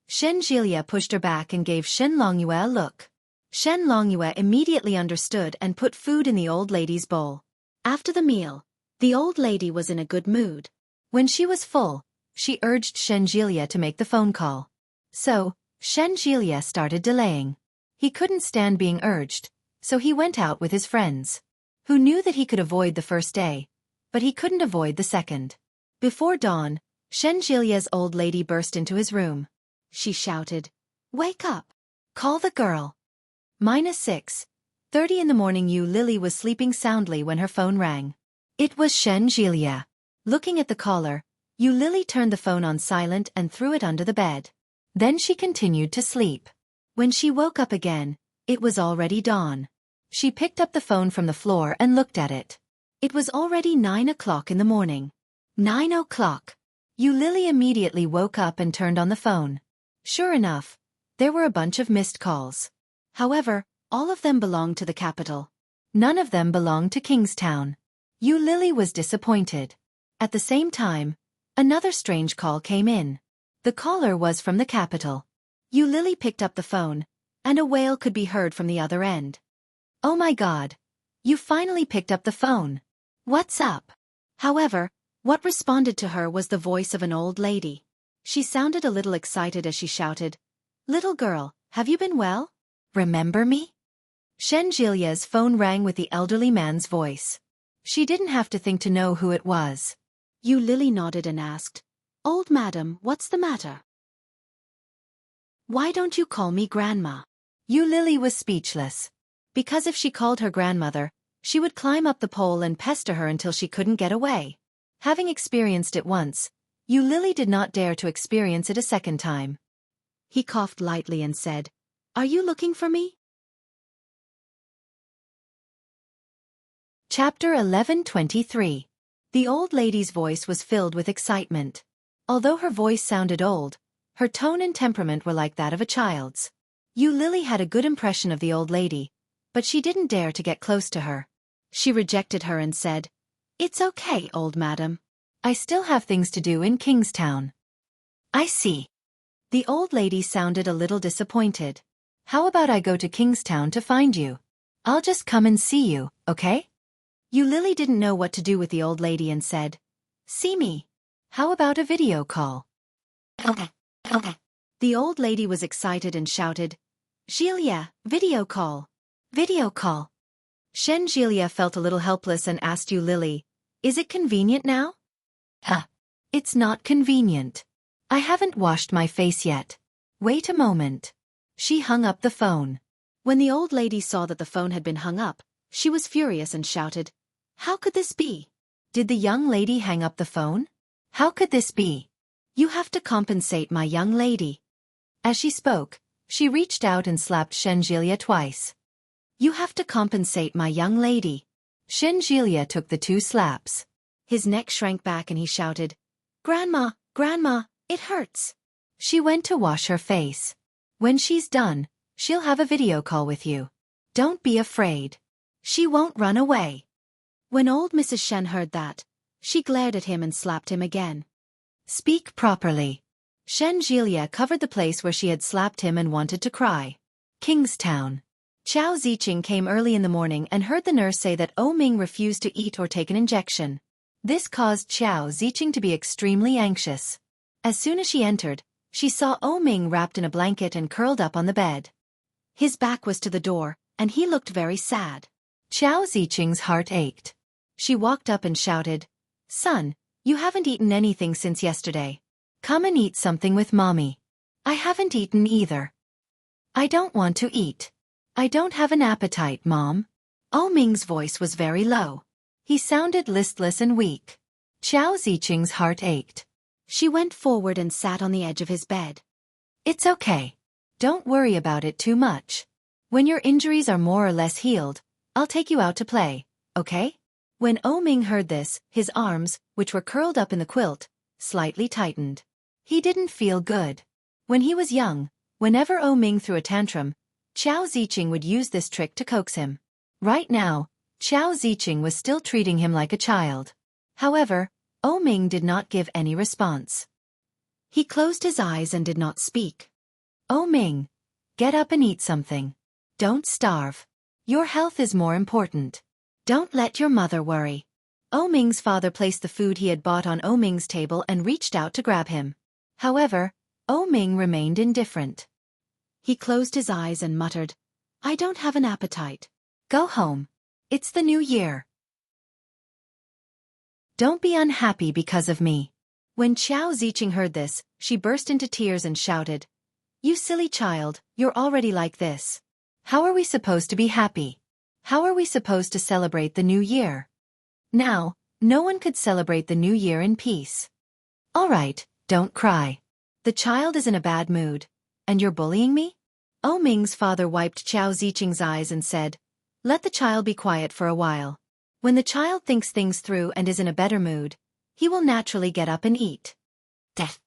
Shen Jilia pushed her back and gave Shen Longyue a look. Shen Longyue immediately understood and put food in the old lady's bowl. After the meal, the old lady was in a good mood. When she was full, she urged Shen Jilia to make the phone call. So, Shen Jilia started delaying. He couldn't stand being urged, so he went out with his friends. Who knew that he could avoid the first day, but he couldn't avoid the second. Before dawn, Shen Jilia's old lady burst into his room. She shouted, "Wake up! Call the girl!" -6:30 in the morning. Lily was sleeping soundly when her phone rang. It was Shen Jilia. Looking at the caller, Lily turned the phone on silent and threw it under the bed. Then she continued to sleep. When she woke up again, it was already dawn. She picked up the phone from the floor and looked at it. It was already 9 o'clock in the morning. 9 o'clock. Lily immediately woke up and turned on the phone. Sure enough, there were a bunch of missed calls. However, all of them belonged to the capital. None of them belonged to Kingstown. Lily was disappointed. At the same time, another strange call came in. The caller was from the capital. Lily picked up the phone, and a wail could be heard from the other end. "Oh my God! You finally picked up the phone. What's up?" However, what responded to her was the voice of an old lady. She sounded a little excited as she shouted, "Little girl, have you been well? Remember me?" Shen Jilia's phone rang with the elderly man's voice. She didn't have to think to know who it was. Lily nodded and asked, "Old madam, what's the matter? Why don't you call me grandma?" Lily was speechless. Because if she called her grandmother, she would climb up the pole and pester her until she couldn't get away. Having experienced it once, Lily did not dare to experience it a second time. He coughed lightly and said, "Are you looking for me?" Chapter 11:23. The old lady's voice was filled with excitement. Although her voice sounded old, her tone and temperament were like that of a child's. Lily had a good impression of the old lady, but she didn't dare to get close to her. She rejected her and said, "It's okay, old madam. I still have things to do in Kingstown." "I see." The old lady sounded a little disappointed. "How about I go to Kingstown to find you? I'll just come and see you, okay?" Lily didn't know what to do with the old lady and said, "See me? How about a video call?" "Okay. The old lady was excited and shouted, "Jilia, video call! Video call!" Shen Jilia felt a little helpless and asked Lily, "Is it convenient now?" It's not convenient. I haven't washed my face yet. Wait a moment." She hung up the phone. When the old lady saw that the phone had been hung up, she was furious and shouted, "How could this be? Did the young lady hang up the phone? How could this be? You have to compensate my young lady." As she spoke, she reached out and slapped Shen Jilia twice. "You have to compensate my young lady." Shen Jilia took the 2 slaps. His neck shrank back and he shouted, "Grandma, Grandma, it hurts." She went to wash her face. "When she's done, she'll have a video call with you. Don't be afraid. She won't run away." When old Mrs. Shen heard that, she glared at him and slapped him again. "Speak properly." Shen Jilia covered the place where she had slapped him and wanted to cry. Kingstown. Qiao Ziqing came early in the morning and heard the nurse say that Ming refused to eat or take an injection. This caused Qiao Ziqing to be extremely anxious. As soon as she entered, she saw Ming wrapped in a blanket and curled up on the bed. His back was to the door, and he looked very sad. Qiao Ziqing's heart ached. She walked up and shouted, "Son, you haven't eaten anything since yesterday. Come and eat something with mommy." "I haven't eaten either." "I don't want to eat. I don't have an appetite, Mom." Ming's voice was very low. He sounded listless and weak. Qiao Ziqing's heart ached. She went forward and sat on the edge of his bed. "It's okay. Don't worry about it too much. When your injuries are more or less healed, I'll take you out to play, okay?" When Ming heard this, his arms, which were curled up in the quilt, slightly tightened. He didn't feel good. When he was young, whenever Ming threw a tantrum, Qiao Ziqing would use this trick to coax him. Right now, Qiao Ziqing was still treating him like a child. However, Ming did not give any response. He closed his eyes and did not speak. "Ming, get up and eat something. Don't starve. Your health is more important. Don't let your mother worry." Ming's father placed the food he had bought on Ming's table and reached out to grab him. However, Ming remained indifferent. He closed his eyes and muttered, "I don't have an appetite. Go home. It's the new year. Don't be unhappy because of me." When Xiao Ziqing heard this, she burst into tears and shouted, "You silly child, you're already like this. How are we supposed to be happy? How are we supposed to celebrate the new year? Now, no one could celebrate the new year in peace. All right, don't cry. The child is in a bad mood, and you're bullying me?" O Ming's father wiped Xiao Ziqing's eyes and said, "Let the child be quiet for a while. When the child thinks things through and is in a better mood, he will naturally get up and eat." Death.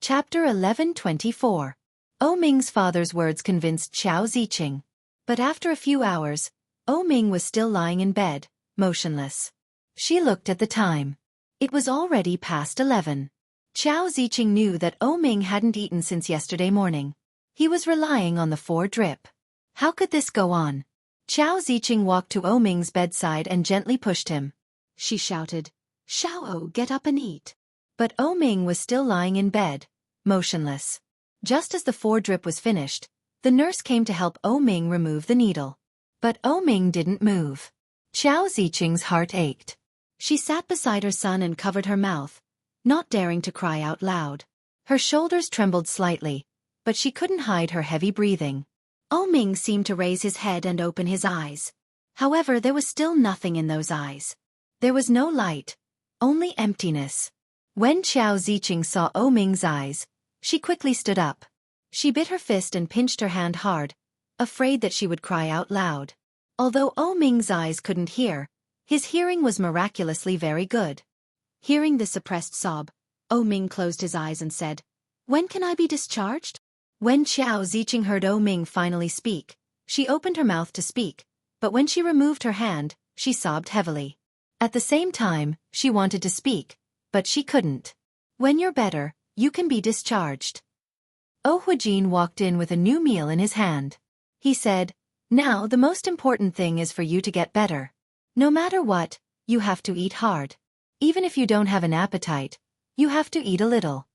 Chapter 11:24. O Ming's father's words convinced Xiao Ziqing. But after a few hours, O Ming was still lying in bed, motionless. She looked at the time. It was already past 11. Xiao Ziqing knew that O Ming hadn't eaten since yesterday morning. He was relying on the 4-drip. How could this go on? Xiao Ziqing walked to O Ming's bedside and gently pushed him. She shouted, "Xiao, get up and eat." But O Ming was still lying in bed, motionless. Just as the 4-drip was finished, the nurse came to help O Ming remove the needle. But O Ming didn't move. Xiao Ziqing's heart ached. She sat beside her son and covered her mouth, not daring to cry out loud. Her shoulders trembled slightly, but she couldn't hide her heavy breathing. O Ming seemed to raise his head and open his eyes. However, there was still nothing in those eyes. There was no light, only emptiness. When Xiao Ziqing saw O Ming's eyes, she quickly stood up. She bit her fist and pinched her hand hard, afraid that she would cry out loud. Although O Ming's eyes couldn't hear, his hearing was miraculously very good. Hearing the suppressed sob, O Ming closed his eyes and said, "When can I be discharged?" When Xiao Ziqing heard O Ming finally speak, she opened her mouth to speak, but when she removed her hand, she sobbed heavily. At the same time, she wanted to speak, but she couldn't. "When you're better, you can be discharged." O Huijin walked in with a new meal in his hand. He said, "Now the most important thing is for you to get better. No matter what, you have to eat hard. Even if you don't have an appetite, you have to eat a little."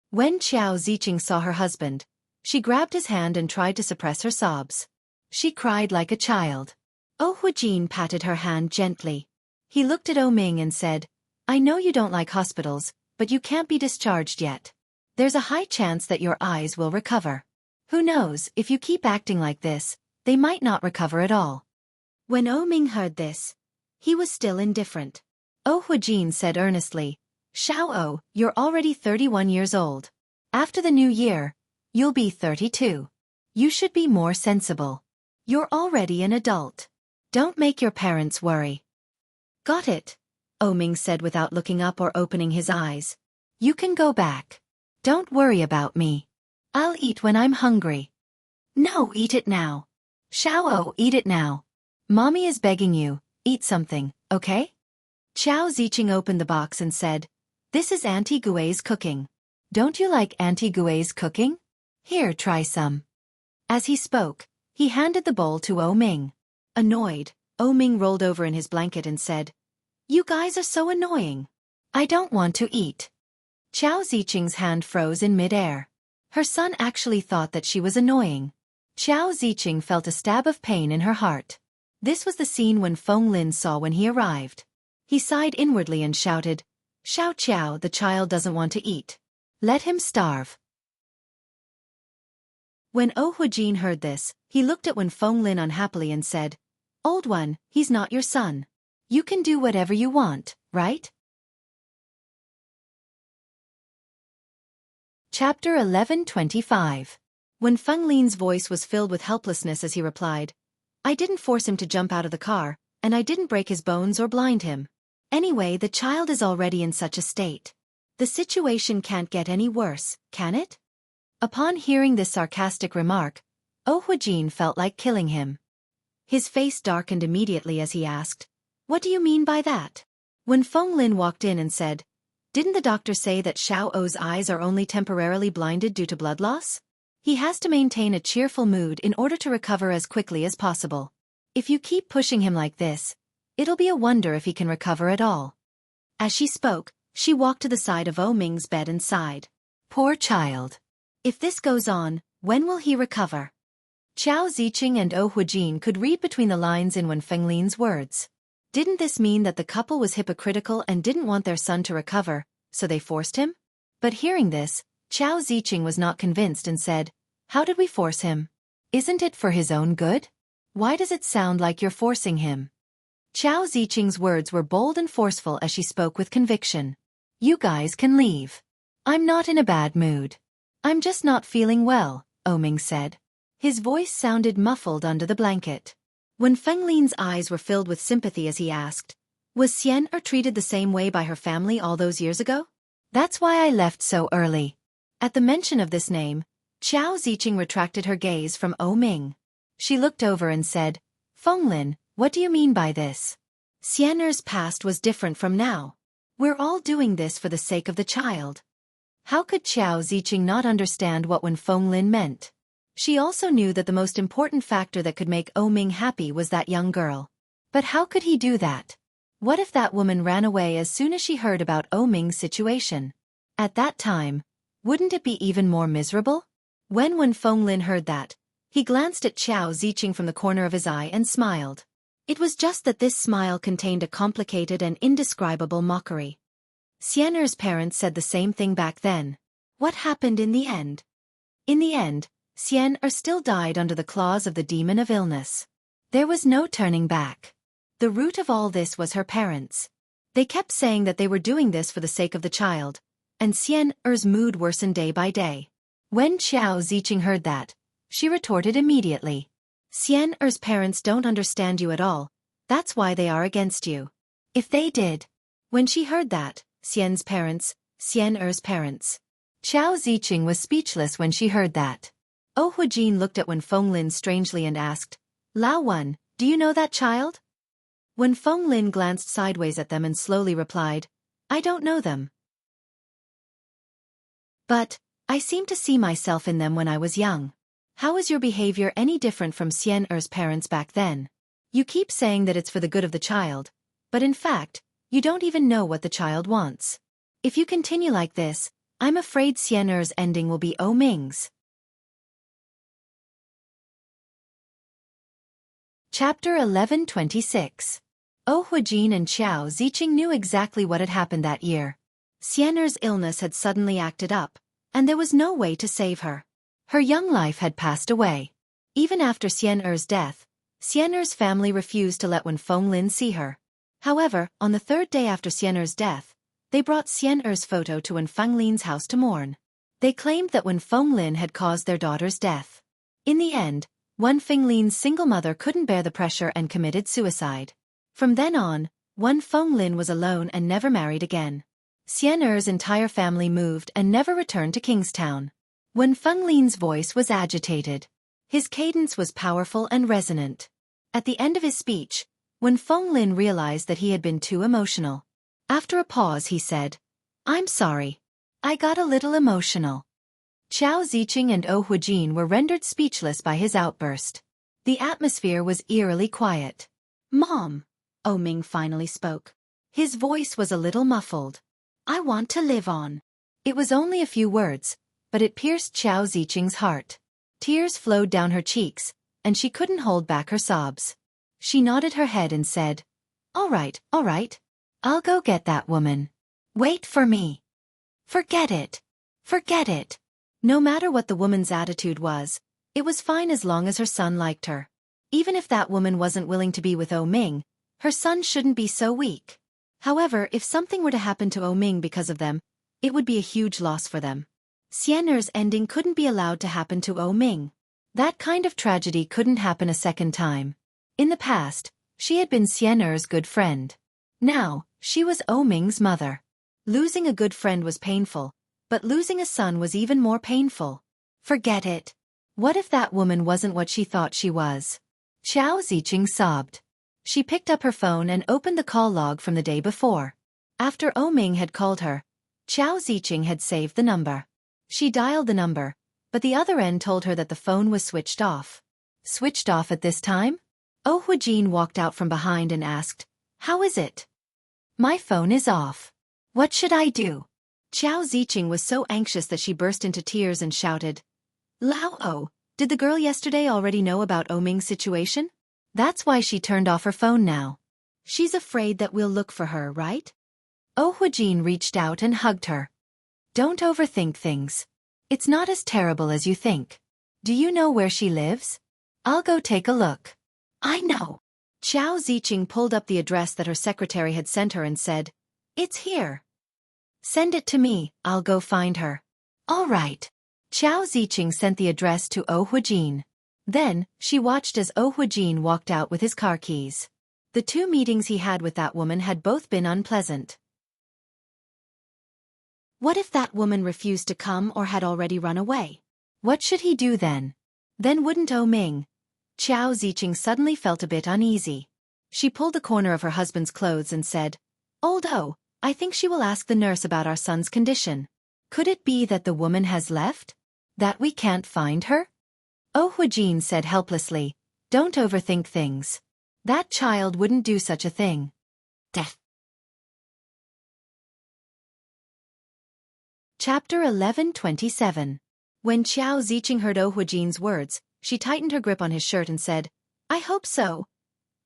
When Xiao Ziqing saw her husband, she grabbed his hand and tried to suppress her sobs. She cried like a child. O Huijin patted her hand gently. He looked at O Ming and said, "I know you don't like hospitals, but you can't be discharged yet. There's a high chance that your eyes will recover. Who knows, if you keep acting like this, they might not recover at all." When O Ming heard this, he was still indifferent. O Huijin said earnestly, "Xiao, you're already 31 years old. After the new year, you'll be 32. You should be more sensible. You're already an adult. Don't make your parents worry." "Got it," O Ming said without looking up or opening his eyes. "You can go back. Don't worry about me. I'll eat when I'm hungry." "No, eat it now. Xiao, eat it now. Mommy is begging you, eat something, okay?" Xiao Ziqing opened the box and said, "This is Auntie Gui's cooking. Don't you like Auntie Gui's cooking? Here, try some." As he spoke, he handed the bowl to O Ming. Annoyed, O Ming rolled over in his blanket and said, "You guys are so annoying. I don't want to eat." Xiao Ziqing's hand froze in mid-air. Her son actually thought that she was annoying. Xiao Ziqing felt a stab of pain in her heart. This was the scene when Feng Lin saw when he arrived. He sighed inwardly and shouted, "Xiao Qiao, the child doesn't want to eat. Let him starve." When O Huijin heard this, he looked at Wen Feng Lin unhappily and said, "Old one, he's not your son. You can do whatever you want, right?" Chapter 11:25. When Feng Lin's voice was filled with helplessness as he replied, "I didn't force him to jump out of the car, and I didn't break his bones or blind him. Anyway, the child is already in such a state. The situation can't get any worse, can it?" Upon hearing this sarcastic remark, O Huijin felt like killing him. His face darkened immediately as he asked, "What do you mean by that?" When Feng Lin walked in and said, "Didn't the doctor say that Xiao O's eyes are only temporarily blinded due to blood loss? He has to maintain a cheerful mood in order to recover as quickly as possible. If you keep pushing him like this, it'll be a wonder if he can recover at all." As she spoke, she walked to the side of O Ming's bed and sighed. "Poor child. If this goes on, when will he recover?" Xiao Ziqing and O Huijin could read between the lines in Wen Fenglin's words. Didn't this mean that the couple was hypocritical and didn't want their son to recover, so they forced him? But hearing this, Chao Ziqing was not convinced and said, "How did we force him? Isn't it for his own good? Why does it sound like you're forcing him?" Chao Ziqing's words were bold and forceful as she spoke with conviction. "You guys can leave. I'm not in a bad mood. I'm just not feeling well," Oming said. His voice sounded muffled under the blanket. When Feng Lin's eyes were filled with sympathy as he asked, "Was Xian treated the same way by her family all those years ago? That's why I left so early." At the mention of this name, Chao Ziqing retracted her gaze from Oming. She looked over and said, "Feng Lin, what do you mean by this? Xian's past was different from now. We're all doing this for the sake of the child." How could Chao Ziqing not understand what Feng Lin meant? She also knew that the most important factor that could make Oming happy was that young girl. But how could he do that? What if that woman ran away as soon as she heard about Oming's situation? At that time, wouldn't it be even more miserable? When Feng Lin heard that, he glanced at Chao Ziqing from the corner of his eye and smiled. It was just that this smile contained a complicated and indescribable mockery. Xian's parents said the same thing back then. What happened in the end? In the end, Xian still died under the claws of the demon of illness. There was no turning back. The root of all this was her parents. They kept saying that they were doing this for the sake of the child, and Xian's mood worsened day by day. When Chao Ziqing heard that, she retorted immediately. "Xian's parents don't understand you at all, that's why they are against you. If they did." When she heard that, Xian's parents. Chao Ziqing was speechless when she heard that. Huijin looked at Feng Lin strangely and asked, "Lao Wen, do you know that child?" Feng Lin glanced sideways at them and slowly replied, "I don't know them. But I seem to see myself in them when I was young. How is your behavior any different from Xian's parents back then? You keep saying that it's for the good of the child, but in fact, you don't even know what the child wants. If you continue like this, I'm afraid Xian's ending will be Oming's." Chapter 11:26. Huijin and Chao Ziqing knew exactly what had happened that year. Xian's illness had suddenly acted up, and there was no way to save her. Her young life had passed away. Even after Xian's death, Xian's family refused to let Feng Lin see her. However, on the third day after Xian's death, they brought Xian's photo to Feng Lin's house to mourn. They claimed that Feng Lin had caused their daughter's death. In the end, Feng Lin's single mother couldn't bear the pressure and committed suicide. From then on, Feng Lin was alone and never married again. Xian's entire family moved and never returned to Kingstown. Feng Lin's voice was agitated. His cadence was powerful and resonant. At the end of his speech, Feng Lin realized that he had been too emotional. After a pause he said, "I'm sorry. I got a little emotional." Chao Ziqing and Huijin were rendered speechless by his outburst. The atmosphere was eerily quiet. "Mom," Oming finally spoke. His voice was a little muffled. "I want to live on." It was only a few words, but it pierced Chao Ziqing's heart. Tears flowed down her cheeks, and she couldn't hold back her sobs. She nodded her head and said, all right. I'll go get that woman. Wait for me." Forget it. No matter what the woman's attitude was, it was fine as long as her son liked her. Even if that woman wasn't willing to be with Oming, her son shouldn't be so weak. However, if something were to happen to Oming because of them, it would be a huge loss for them. Xian's ending couldn't be allowed to happen to Oming. That kind of tragedy couldn't happen a second time. In the past, she had been Xian's good friend. Now, she was Oming's mother. Losing a good friend was painful, but losing a son was even more painful. Forget it. What if that woman wasn't what she thought she was? Chao Ziqing sobbed. She picked up her phone and opened the call log from the day before. After Oming had called her, Chao Ziqing had saved the number. She dialed the number, but the other end told her that the phone was switched off. Switched off at this time? Huijin walked out from behind and asked, "How is it?" "My phone is off. What should I do?" Chao Ziqing was so anxious that she burst into tears and shouted, "Lao, did the girl yesterday already know about Oming's situation? That's why she turned off her phone now." She's afraid that we'll look for her, right? Oh Huijin reached out and hugged her. Don't overthink things. It's not as terrible as you think. Do you know where she lives? I'll go take a look. I know. Xiao Ziqing pulled up the address that her secretary had sent her and said, It's here. Send it to me, I'll go find her. All right. Xiao Ziqing sent the address to Oh Huijin. Then, she watched as Oh Huijin walked out with his car keys. The 2 meetings he had with that woman had both been unpleasant. What if that woman refused to come or had already run away? What should he do then? Then wouldn't Oh Ming? Xiao Ziqing suddenly felt a bit uneasy. She pulled the corner of her husband's clothes and said, Old Oh, I think she will ask the nurse about our son's condition. Could it be that the woman has left? That we can't find her? Oh Huijin said helplessly, Don't overthink things. That child wouldn't do such a thing. Death. Chapter 11:27. When Xiao Ziqing heard Oh Huijin's words, she tightened her grip on his shirt and said, I hope so.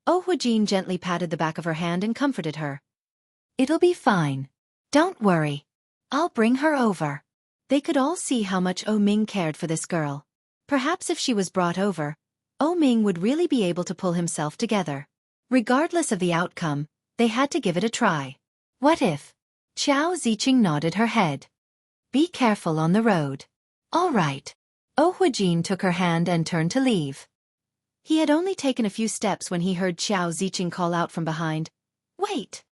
Oh Huijin gently patted the back of her hand and comforted her. It'll be fine. Don't worry. I'll bring her over. They could all see how much Oh Ming cared for this girl. Perhaps if she was brought over, Oh Ming would really be able to pull himself together. Regardless of the outcome, they had to give it a try. What if? Xiao Ziqing nodded her head. Be careful on the road. All right. Oh Huijin took her hand and turned to leave. He had only taken a few steps when he heard Xiao Ziqing call out from behind. Wait!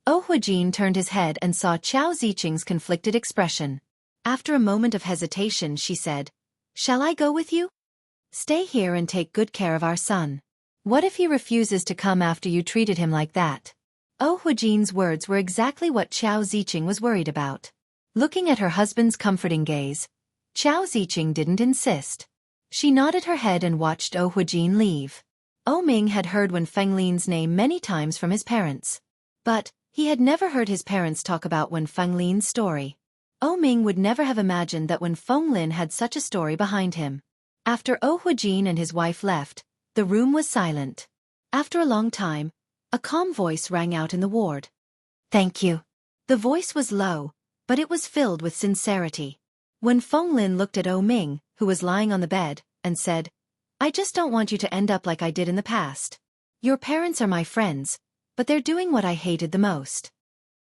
Oh Huijin turned his head and saw Xiao Ziqing's conflicted expression. After a moment of hesitation, she said, Shall I go with you? Stay here and take good care of our son. What if he refuses to come after you treated him like that? Oh Huijin's words were exactly what Xiao Ziqing was worried about. Looking at her husband's comforting gaze, Xiao Ziqing didn't insist. She nodded her head and watched Oh Huijin leave. Oh Ming had heard Wen Fenglin's name many times from his parents. But, he had never heard his parents talk about Wen Fenglin's story. Oh Ming would never have imagined that Wen Fenglin had such a story behind him. After Oh Huijin and his wife left, the room was silent. After a long time, a calm voice rang out in the ward. Thank you. The voice was low, but it was filled with sincerity. Wen Fenglin looked at Oh Ming, who was lying on the bed, and said, I just don't want you to end up like I did in the past. Your parents are my friends, but they're doing what I hated the most.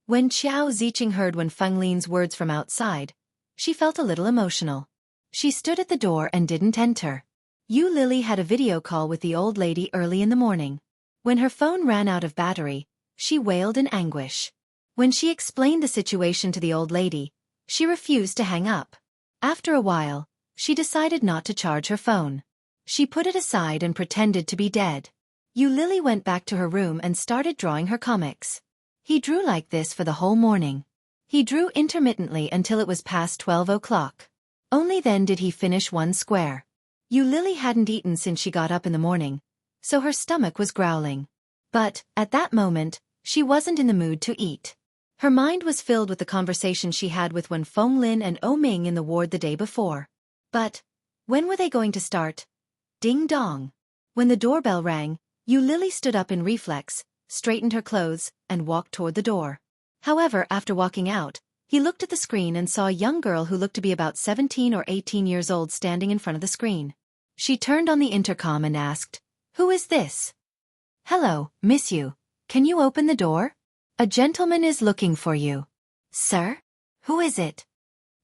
When Xiao Ziqing heard Wen Fenglin's words from outside, she felt a little emotional. She stood at the door and didn't enter. Yu Lily had a video call with the old lady early in the morning. When her phone ran out of battery, she wailed in anguish. When she explained the situation to the old lady, she refused to hang up. After a while, she decided not to charge her phone. She put it aside and pretended to be dead. Yu Lily went back to her room and started drawing her comics. He drew like this for the whole morning. He drew intermittently until it was past 12 o'clock. Only then did he finish one square. Yu Lily hadn't eaten since she got up in the morning, so her stomach was growling. But, at that moment, she wasn't in the mood to eat. Her mind was filled with the conversation she had with Wen Fenglin and Oh Ming in the ward the day before. But, when were they going to start? Ding dong. When the doorbell rang, Yu Lily stood up in reflex, straightened her clothes, and walked toward the door. However, after walking out, he looked at the screen and saw a young girl who looked to be about 17 or 18 years old standing in front of the screen. She turned on the intercom and asked, Who is this? Hello, Miss Yu. Can you open the door? A gentleman is looking for you. Sir? Who is it?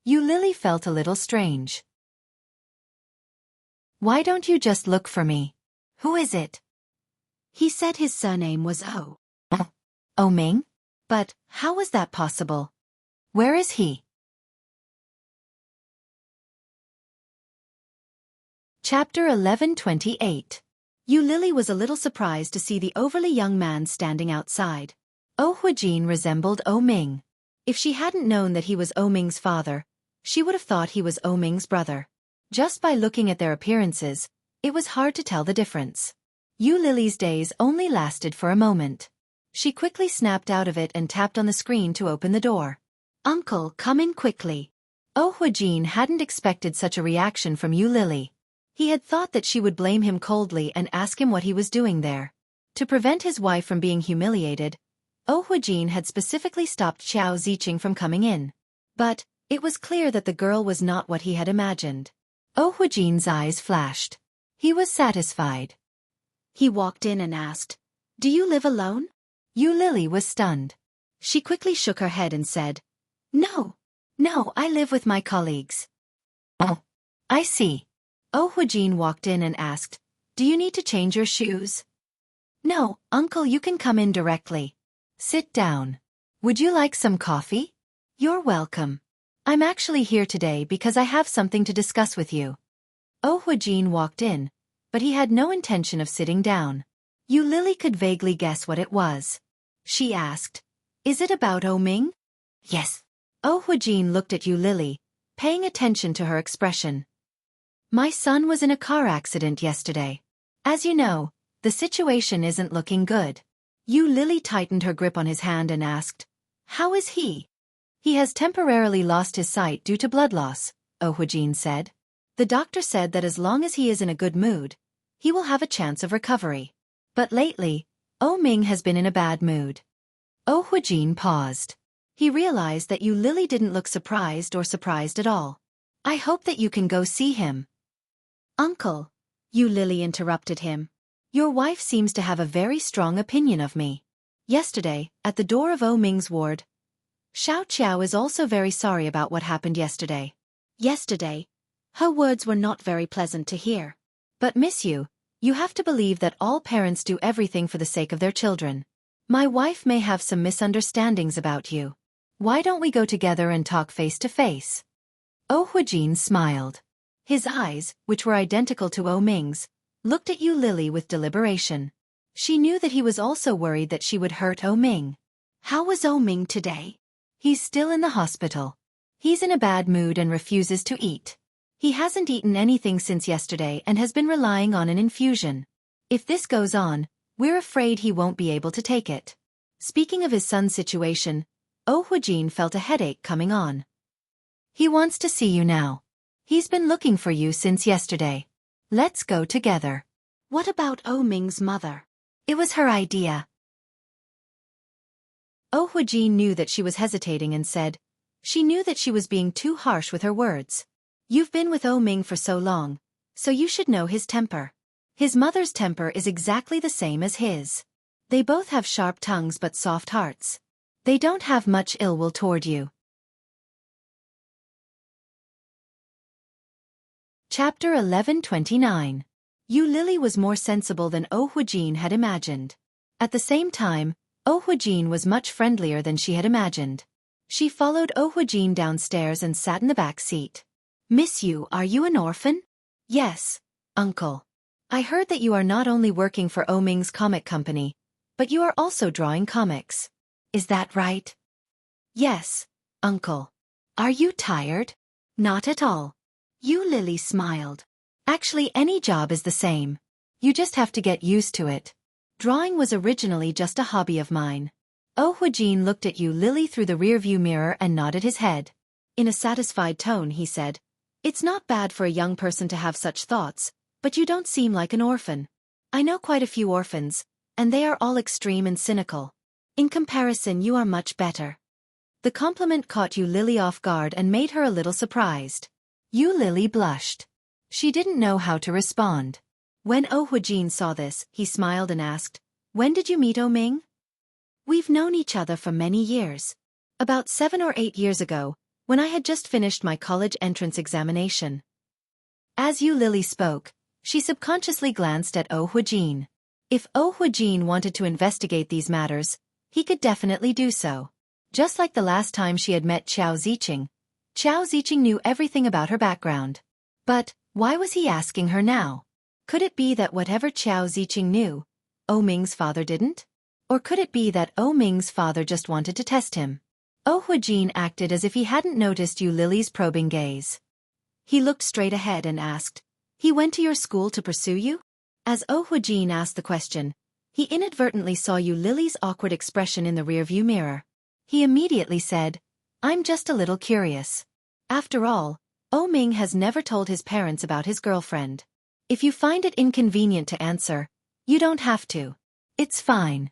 Yu Lily felt a little strange. Why don't you just look for me? Who is it? He said his surname was Oh. Oh Ming? But, how was that possible? Where is he? Chapter 11:28. Yu Lily was a little surprised to see the overly young man standing outside. Oh Huijin resembled Oh Ming. If she hadn't known that he was Oh Ming's father, she would have thought he was Oh Ming's brother. Just by looking at their appearances, it was hard to tell the difference. Yu Lily's daze only lasted for a moment. She quickly snapped out of it and tapped on the screen to open the door. Uncle, come in quickly. Oh Huijin hadn't expected such a reaction from Yu Lily. He had thought that she would blame him coldly and ask him what he was doing there. To prevent his wife from being humiliated, Huijin had specifically stopped Xiao Ziqing from coming in. But it was clear that the girl was not what he had imagined. Huijin's eyes flashed. He was satisfied. He walked in and asked, "Do you live alone?" Yu Lily was stunned. She quickly shook her head and said, No, I live with my colleagues." "Oh, I see." Huijin walked in and asked, "Do you need to change your shoes?" "No, uncle, you can come in directly. Sit down. Would you like some coffee?" "You're welcome. I'm actually here today because I have something to discuss with you." Huijin walked in, but he had no intention of sitting down. Yu Lily could vaguely guess what it was. She asked, "Is it about Ming?" "Yes." Huijin looked at Yu Lily, paying attention to her expression. "My son was in a car accident yesterday. As you know, the situation isn't looking good." Yu Lily tightened her grip on his hand and asked, "How is he?" "He has temporarily lost his sight due to blood loss," Huijin said. "The doctor said that as long as he is in a good mood, he will have a chance of recovery. But lately, Ming has been in a bad mood." Huijin paused. He realized that Yu Lily didn't look surprised at all. "I hope that you can go see him." "Uncle," Yu Lily interrupted him, "your wife seems to have a very strong opinion of me. Yesterday, at the door of Ming's ward, Xiao Qiao is also very sorry about what happened yesterday. Yesterday, her words were not very pleasant to hear. But Miss Yu, you have to believe that all parents do everything for the sake of their children. My wife may have some misunderstandings about you. Why don't we go together and talk face to face?" Huijin smiled. His eyes, which were identical to Ming's, looked at Yu Lily with deliberation. She knew that he was also worried that she would hurt Ming. "How was Ming today?" "He's still in the hospital. He's in a bad mood and refuses to eat. He hasn't eaten anything since yesterday and has been relying on an infusion. If this goes on, we're afraid he won't be able to take it." Speaking of his son's situation, Huijin felt a headache coming on. "He wants to see you now. He's been looking for you since yesterday. Let's go together." "What about Ming's mother?" "It was her idea." Huijin knew that she was hesitating and said, she knew that she was being too harsh with her words. "You've been with Ming for so long, so you should know his temper. His mother's temper is exactly the same as his. They both have sharp tongues but soft hearts. They don't have much ill will toward you." Chapter 1129. Yu Lily was more sensible than Huijin had imagined. At the same time, Huijin was much friendlier than she had imagined. She followed Huijin downstairs and sat in the back seat. "Miss Yu, are you an orphan?" "Yes, uncle. I heard that you are not only working for Ming's comic company, but you are also drawing comics. Is that right?" "Yes, uncle." "Are you tired?" "Not at all." Yu Lily smiled. "Actually, any job is the same. You just have to get used to it. Drawing was originally just a hobby of mine." Huijin looked at Yu Lily through the rearview mirror and nodded his head. In a satisfied tone he said, "It's not bad for a young person to have such thoughts, but you don't seem like an orphan. I know quite a few orphans, and they are all extreme and cynical. In comparison, you are much better." The compliment caught Yu Lily off guard and made her a little surprised. Yu Lily blushed. She didn't know how to respond. When Huijin saw this, he smiled and asked, "When did you meet Ming?" "We've known each other for many years. About 7 or 8 years ago, when I had just finished my college entrance examination." As Yu Lily spoke, she subconsciously glanced at Huijin. If Huijin wanted to investigate these matters, he could definitely do so. Just like the last time she had met Xiao Ziqing knew everything about her background. But why was he asking her now? Could it be that whatever Xiao Ziqing knew, Ming's father didn't? Or could it be that Ming's father just wanted to test him? Huijin acted as if he hadn't noticed Yu Lily's probing gaze. He looked straight ahead and asked, "He went to your school to pursue you?" As Huijin asked the question, he inadvertently saw Yu Lily's awkward expression in the rearview mirror. He immediately said, "I'm just a little curious. After all, Ming has never told his parents about his girlfriend. If you find it inconvenient to answer, you don't have to." It's fine.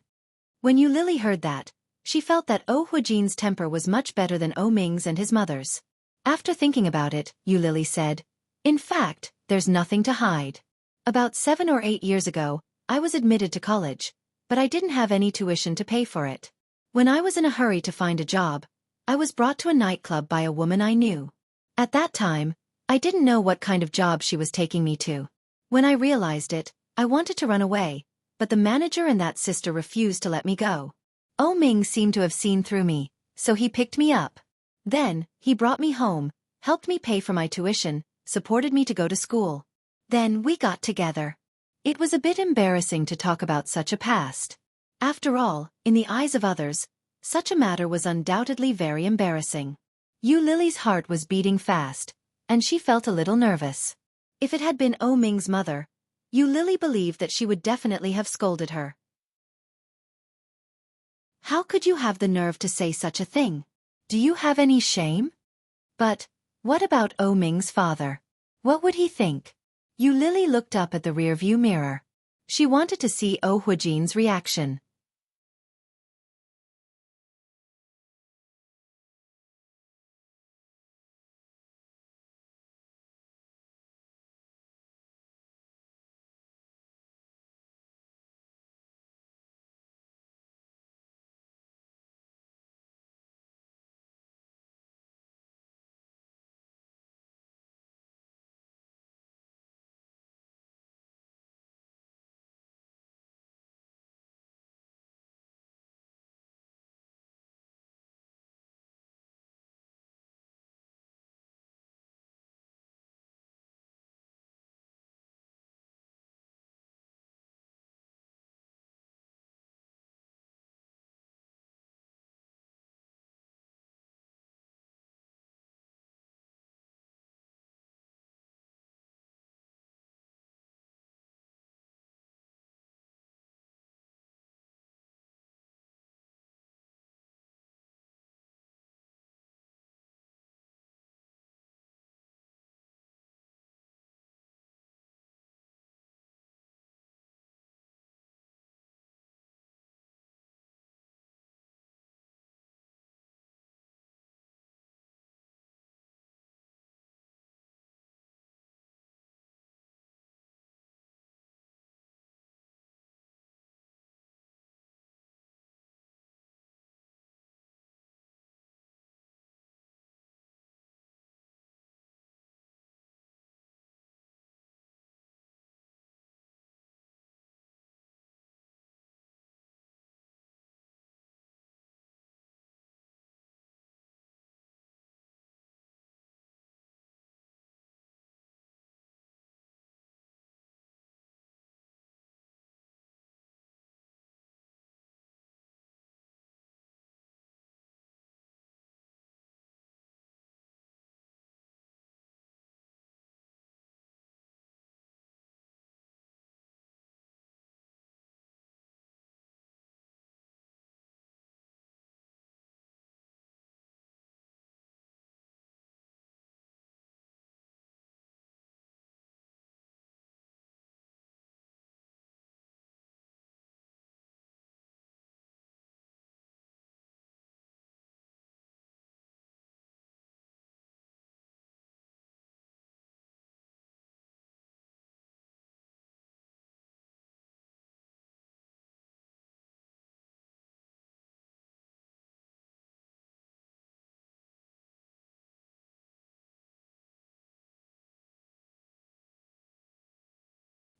When Yu Lily heard that, she felt that Oh Huijin's temper was much better than Oh Ming's and his mother's. After thinking about it, Yu Lily said, "In fact, there's nothing to hide. About 7 or 8 years ago, I was admitted to college, but I didn't have any tuition to pay for it. When I was in a hurry to find a job, I was brought to a nightclub by a woman I knew. At that time, I didn't know what kind of job she was taking me to. When I realized it, I wanted to run away, but the manager and that sister refused to let me go. Oh Ming seemed to have seen through me, so he picked me up. Then, he brought me home, helped me pay for my tuition, supported me to go to school. Then we got together. It was a bit embarrassing to talk about such a past. After all, in the eyes of others, such a matter was undoubtedly very embarrassing." Yu Lily's heart was beating fast, and she felt a little nervous. If it had been Oh Ming's mother, Yu Lily believed that she would definitely have scolded her. "How could you have the nerve to say such a thing? Do you have any shame?" But, what about Oh Ming's father? What would he think? Yu Lily looked up at the rearview mirror. She wanted to see Oh Huijin's reaction.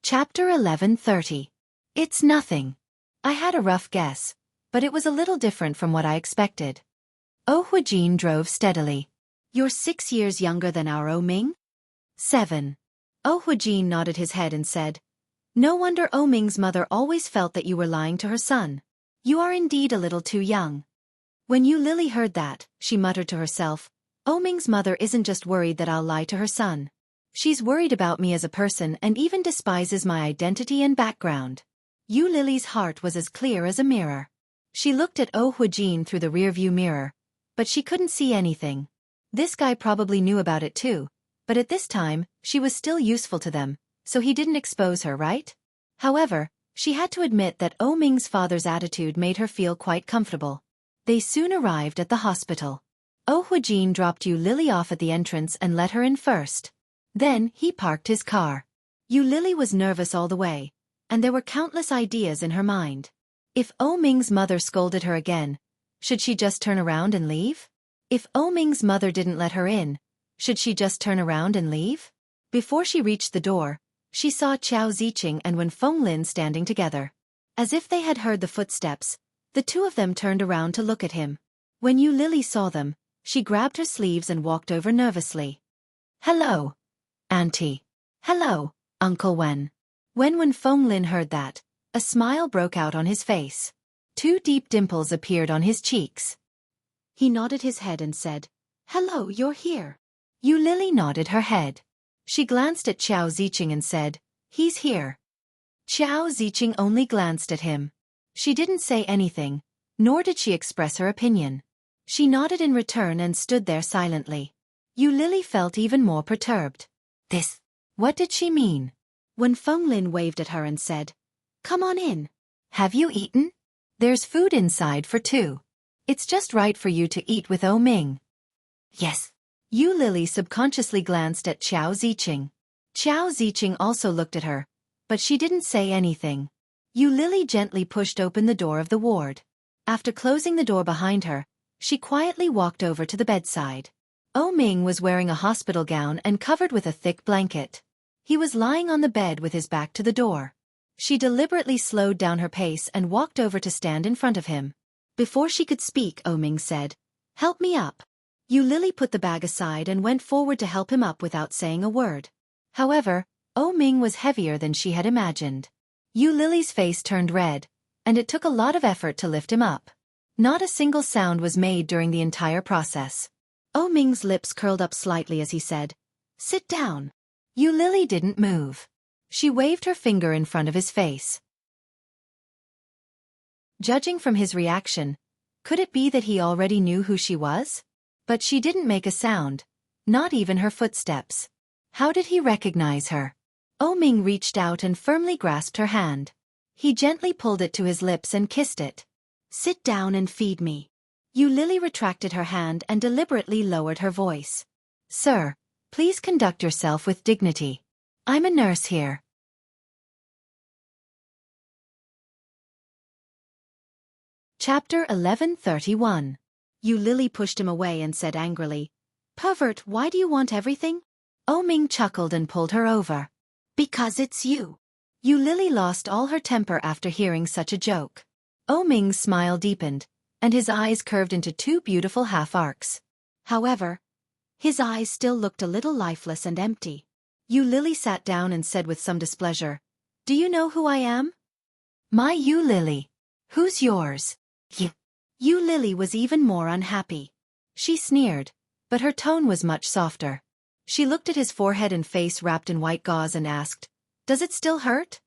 Chapter 11:30. It's nothing. I had a rough guess, but it was a little different from what I expected. Oh Huijin drove steadily. "You're 6 years younger than our Oh Ming?" "7." Oh Huijin nodded his head and said, "No wonder Oh Ming's mother always felt that you were lying to her son. You are indeed a little too young." When Yu Lily heard that, she muttered to herself, "Oh Ming's mother isn't just worried that I'll lie to her son. She's worried about me as a person and even despises my identity and background." Yu Lily's heart was as clear as a mirror. She looked at Oh Huijin through the rearview mirror, but she couldn't see anything. This guy probably knew about it too, but at this time, she was still useful to them, so he didn't expose her, right? However, She had to admit that Oh Ming's father's attitude made her feel quite comfortable. They soon arrived at the hospital. Oh Huijin dropped Yu Lily off at the entrance and let her in first. Then, he parked his car. Yu Lily was nervous all the way, and there were countless ideas in her mind. If Oh Ming's mother scolded her again, should she just turn around and leave? If Oh Ming's mother didn't let her in, should she just turn around and leave? Before she reached the door, she saw Qiao Ziqing and Wen Fenglin standing together. As if they had heard the footsteps, the two of them turned around to look at him. When Yu Lily saw them, she grabbed her sleeves and walked over nervously. "Hello, Auntie." "Hello, Uncle Wen." When Wen Fenglin heard that, a smile broke out on his face. 2 deep dimples appeared on his cheeks. He nodded his head and said, "Hello, you're here." Yu Lily nodded her head. She glanced at Qiao Ziqing and said, "He's here." Qiao Ziqing only glanced at him. She didn't say anything, nor did she express her opinion. She nodded in return and stood there silently. Yu Lily felt even more perturbed. What did she mean? When Fenglin waved at her and said, "Come on in. Have you eaten? There's food inside for 2. It's just right for you to eat with Oh Ming." "Yes." Yu Lily subconsciously glanced at Qiao Ziqing. Qiao Ziqing also looked at her, but she didn't say anything. Yu Lily gently pushed open the door of the ward. After closing the door behind her, she quietly walked over to the bedside. Oh Ming was wearing a hospital gown and covered with a thick blanket. He was lying on the bed with his back to the door. She deliberately slowed down her pace and walked over to stand in front of him. Before she could speak, Oh Ming said, "Help me up." Yu Lily put the bag aside and went forward to help him up without saying a word. However, Oh Ming was heavier than she had imagined. Yu Lily's face turned red, and it took a lot of effort to lift him up. Not a single sound was made during the entire process. Oh Ming's lips curled up slightly as he said, "Sit down." Yu Lily didn't move. She waved her finger in front of his face. Judging from his reaction, could it be that he already knew who she was? But she didn't make a sound, not even her footsteps. How did he recognize her? Oh Ming reached out and firmly grasped her hand. He gently pulled it to his lips and kissed it. "Sit down and feed me." Yu Lily retracted her hand and deliberately lowered her voice. "Sir, please conduct yourself with dignity. I'm a nurse here." Chapter 11:31. Yu Lily pushed him away and said angrily, "Pervert, why do you want everything?" Oh Ming chuckled and pulled her over. "Because it's you." Yu Lily lost all her temper after hearing such a joke. Oh Ming's smile deepened, and his eyes curved into 2 beautiful half-arcs. However, his eyes still looked a little lifeless and empty. Yu Lily sat down and said with some displeasure, "Do you know who I am?" "My Yu Lily. Who's yours?" Yu Lily was even more unhappy. She sneered, but her tone was much softer. She looked at his forehead and face wrapped in white gauze and asked, "Does it still hurt?"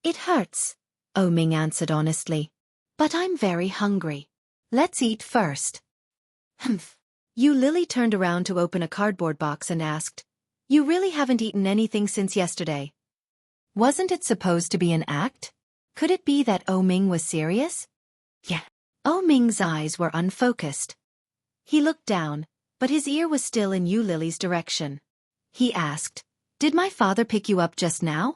"It hurts," Oh Ming answered honestly. "But I'm very hungry. Let's eat first." "Humph." Yu Lily turned around to open a cardboard box and asked, "You really haven't eaten anything since yesterday? Wasn't it supposed to be an act? Could it be that Oh Ming was serious?" "Yeah." Oh Ming's eyes were unfocused. He looked down, but his ear was still in Yu Lily's direction. He asked, "Did my father pick you up just now?"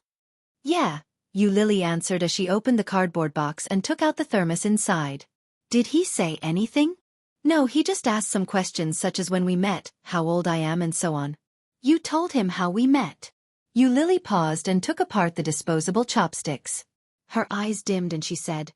"Yeah," Yu Lily answered as she opened the cardboard box and took out the thermos inside. "Did he say anything?" "No, he just asked some questions such as when we met, how old I am and so on." "You told him how we met?" Yu Lily paused and took apart the disposable chopsticks. Her eyes dimmed and she said,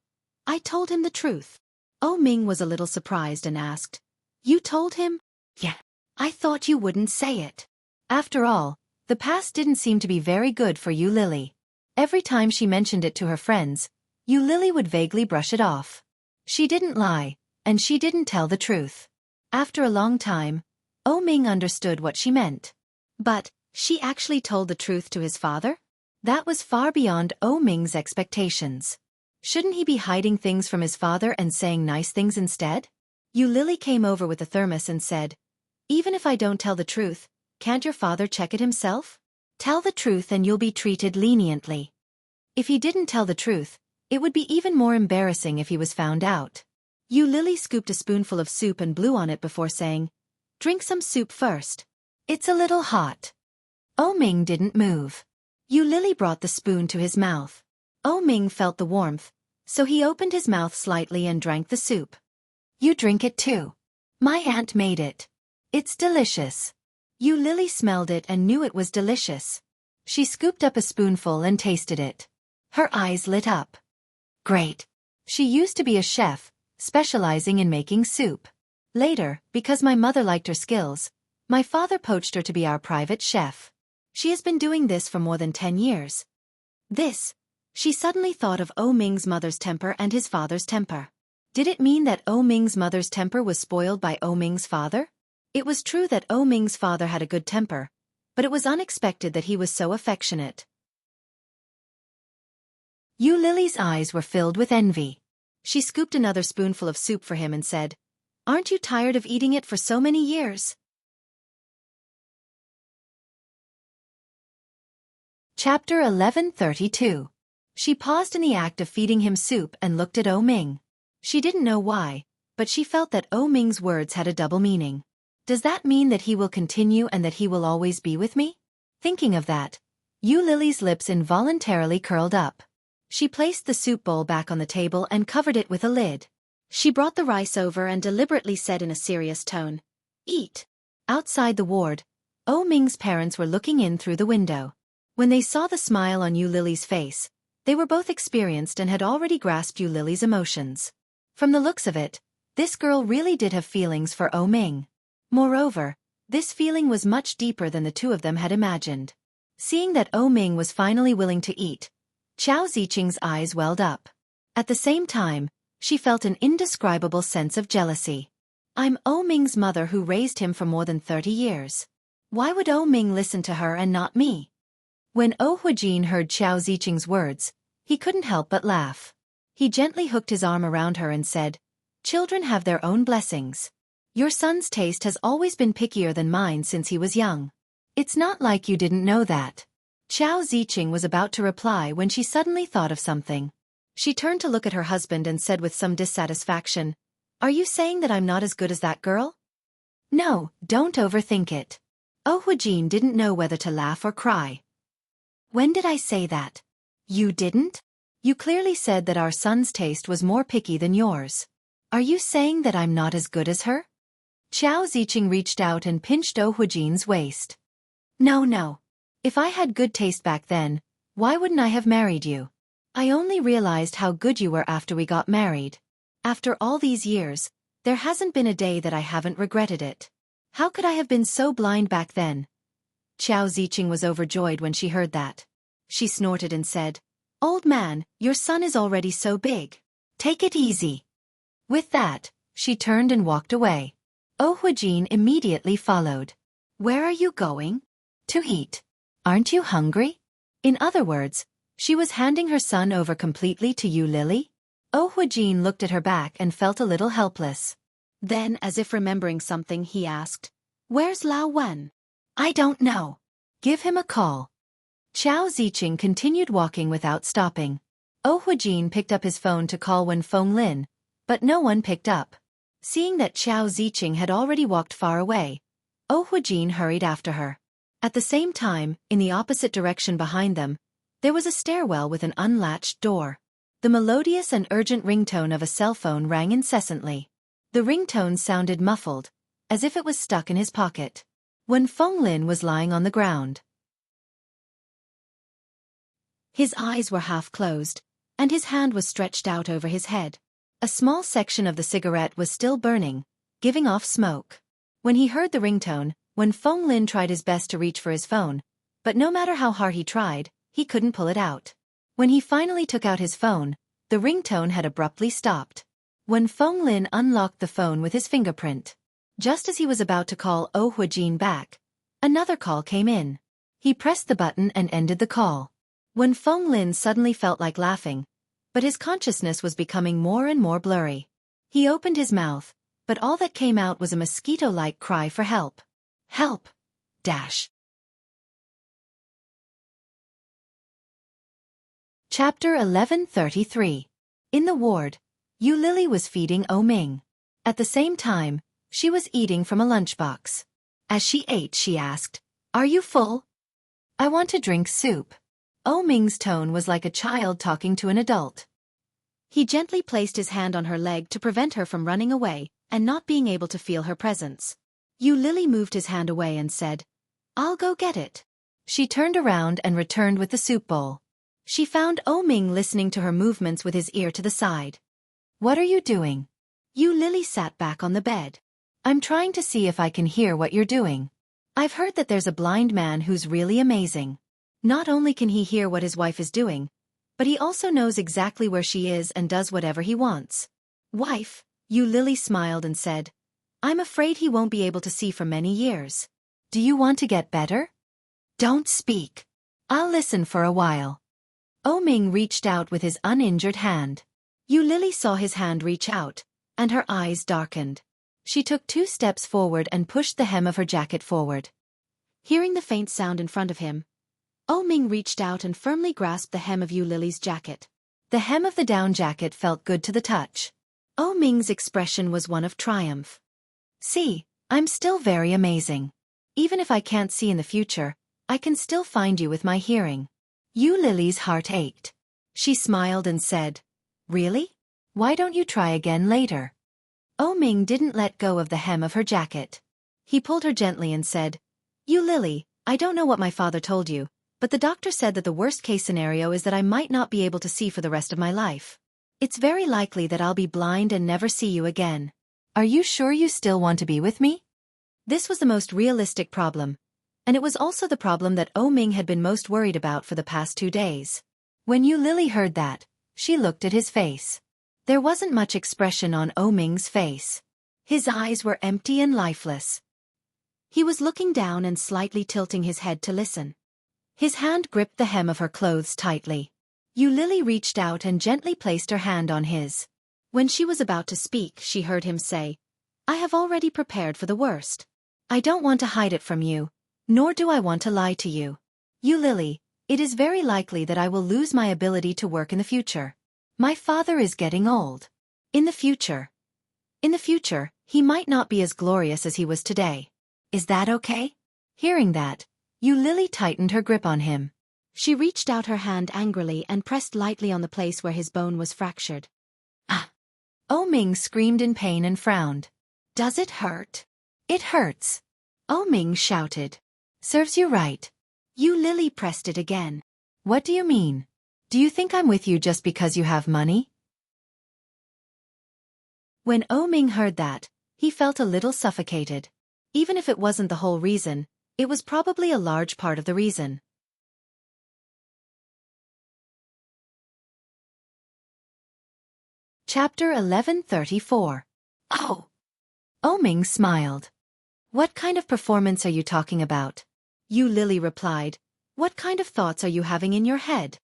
"I told him the truth." Oh Ming was a little surprised and asked, "You told him?" "Yeah." "I thought you wouldn't say it." After all, the past didn't seem to be very good for Yu Lily. Every time she mentioned it to her friends, Yu Lily would vaguely brush it off. She didn't lie, and she didn't tell the truth. After a long time, Oh Ming understood what she meant. But, she actually told the truth to his father? That was far beyond Oh Ming's expectations. Shouldn't he be hiding things from his father and saying nice things instead? Yu Lily came over with a thermos and said, "Even if I don't tell the truth, can't your father check it himself? Tell the truth and you'll be treated leniently." If he didn't tell the truth, it would be even more embarrassing if he was found out. Yu Lily scooped a spoonful of soup and blew on it before saying, "Drink some soup first. It's a little hot." Oh Ming didn't move. Yu Lily brought the spoon to his mouth. Oh Ming felt the warmth, so he opened his mouth slightly and drank the soup. "You drink it too. My aunt made it. It's delicious." Yu Lily smelled it and knew it was delicious. She scooped up a spoonful and tasted it. Her eyes lit up. Great. She used to be a chef, specializing in making soup. Later, because my mother liked her skills, my father poached her to be our private chef. She has been doing this for more than 10 years. She suddenly thought of Oh Ming's mother's temper and his father's temper. Did it mean that Oh Ming's mother's temper was spoiled by Oh Ming's father? It was true that Oh Ming's father had a good temper, but it was unexpected that he was so affectionate. Yu Lily's eyes were filled with envy. She scooped another spoonful of soup for him and said, "Aren't you tired of eating it for so many years?" Chapter 1132. She paused in the act of feeding him soup and looked at Oh Ming. She didn't know why, but she felt that Oh Ming's words had a double meaning. Does that mean that he will continue and that he will always be with me? Thinking of that, Yu Lily's lips involuntarily curled up. She placed the soup bowl back on the table and covered it with a lid. She brought the rice over and deliberately said in a serious tone, "Eat." Outside the ward, Oh Ming's parents were looking in through the window. When they saw the smile on Yu Lily's face, they were both experienced and had already grasped Yu Lily's emotions. From the looks of it, this girl really did have feelings for Oh Ming. Moreover, this feeling was much deeper than the two of them had imagined. Seeing that Oh Ming was finally willing to eat, Chao Ziqing's eyes welled up. At the same time, she felt an indescribable sense of jealousy. I'm Oh Ming's mother who raised him for more than 30 years. Why would Oh Ming listen to her and not me? When Oh Huijin heard Chao Ziqing's words, he couldn't help but laugh. He gently hooked his arm around her and said, "Children have their own blessings. Your son's taste has always been pickier than mine since he was young. It's not like you didn't know that." Chao Ziqing was about to reply when she suddenly thought of something. She turned to look at her husband and said with some dissatisfaction, "Are you saying that I'm not as good as that girl?" "No, don't overthink it." Oh Huijin didn't know whether to laugh or cry. "When did I say that?" "You didn't? You clearly said that our son's taste was more picky than yours. Are you saying that I'm not as good as her?" Chao Ziqing reached out and pinched Oh Huijin's waist. No. If I had good taste back then, why wouldn't I have married you? I only realized how good you were after we got married. After all these years, there hasn't been a day that I haven't regretted it. How could I have been so blind back then?" Chao Ziqing was overjoyed when she heard that. She snorted and said, "Old man, your son is already so big. Take it easy." With that, she turned and walked away. Oh Huijin immediately followed. "Where are you going?" "To eat. Aren't you hungry?" In other words, she was handing her son over completely to Yu Lily. Oh Huijin looked at her back and felt a little helpless. Then, as if remembering something, he asked, "Where's Lao Wen?" "I don't know. Give him a call." Chao Ziqing continued walking without stopping. Oh Huijin picked up his phone to call Wen Fenglin, but no one picked up. Seeing that Chao Ziqing had already walked far away, Oh Huijin hurried after her. At the same time, in the opposite direction behind them, there was a stairwell with an unlatched door. The melodious and urgent ringtone of a cell phone rang incessantly. The ringtone sounded muffled, as if it was stuck in his pocket. Wen Fenglin was lying on the ground. His eyes were half closed, and his hand was stretched out over his head. A small section of the cigarette was still burning, giving off smoke. When he heard the ringtone, Wen Fenglin tried his best to reach for his phone, but no matter how hard he tried, he couldn't pull it out. When he finally took out his phone, the ringtone had abruptly stopped. Wen Fenglin unlocked the phone with his fingerprint. Just as he was about to call Oh Huijin back, another call came in. He pressed the button and ended the call. Wen Fenglin suddenly felt like laughing, but his consciousness was becoming more and more blurry. He opened his mouth, but all that came out was a mosquito-like cry for help. Help! Dash! Chapter 1133. In the ward, Yu Lily was feeding O Ming. At the same time, she was eating from a lunchbox. As she ate, she asked, "Are you full? I want to drink soup." O Ming's tone was like a child talking to an adult. He gently placed his hand on her leg to prevent her from running away and not being able to feel her presence. Yu Lily moved his hand away and said, "I'll go get it." She turned around and returned with the soup bowl. She found O Ming listening to her movements with his ear to the side. "What are you doing?" Yu Lily sat back on the bed. "I'm trying to see if I can hear what you're doing. I've heard that there's a blind man who's really amazing. Not only can he hear what his wife is doing, but he also knows exactly where she is and does whatever he wants." "Wife," Yu Lily smiled and said, "I'm afraid he won't be able to see for many years. Do you want to get better?" "Don't speak. I'll listen for a while." O Ming reached out with his uninjured hand. Yu Lily saw his hand reach out, and her eyes darkened. She took 2 steps forward and pushed the hem of her jacket forward. Hearing the faint sound in front of him, O Ming reached out and firmly grasped the hem of Yu Lily's jacket. The hem of the down jacket felt good to the touch. O Ming's expression was one of triumph. "See, I'm still very amazing. Even if I can't see in the future, I can still find you with my hearing." Yu Lily's heart ached. She smiled and said, "Really? Why don't you try again later?" O Ming didn't let go of the hem of her jacket. He pulled her gently and said, "Yu Lily, I don't know what my father told you, but the doctor said that the worst-case scenario is that I might not be able to see for the rest of my life. It's very likely that I'll be blind and never see you again. Are you sure you still want to be with me?" This was the most realistic problem, and it was also the problem that O Ming had been most worried about for the past 2 days. When Yu Lily heard that, she looked at his face. There wasn't much expression on O Ming's face. His eyes were empty and lifeless. He was looking down and slightly tilting his head to listen. His hand gripped the hem of her clothes tightly. Yu Lily reached out and gently placed her hand on his. When she was about to speak, she heard him say, "I have already prepared for the worst. I don't want to hide it from you, nor do I want to lie to you. Yu Lily, it is very likely that I will lose my ability to work in the future. My father is getting old. In the future, he might not be as glorious as he was today. Is that okay?" Hearing that, Yu Lily tightened her grip on him. She reached out her hand angrily and pressed lightly on the place where his bone was fractured. "Ah!" O Ming screamed in pain and frowned. "Does it hurt?" "It hurts," O Ming shouted. "Serves you right." Yu Lily pressed it again. "What do you mean? Do you think I'm with you just because you have money?" When O Ming heard that, he felt a little suffocated. Even if it wasn't the whole reason, it was probably a large part of the reason. Chapter 1134. "Oh!" O Ming smiled. "What kind of performance are you talking about?" Yu Lily replied, "What kind of thoughts are you having in your head?"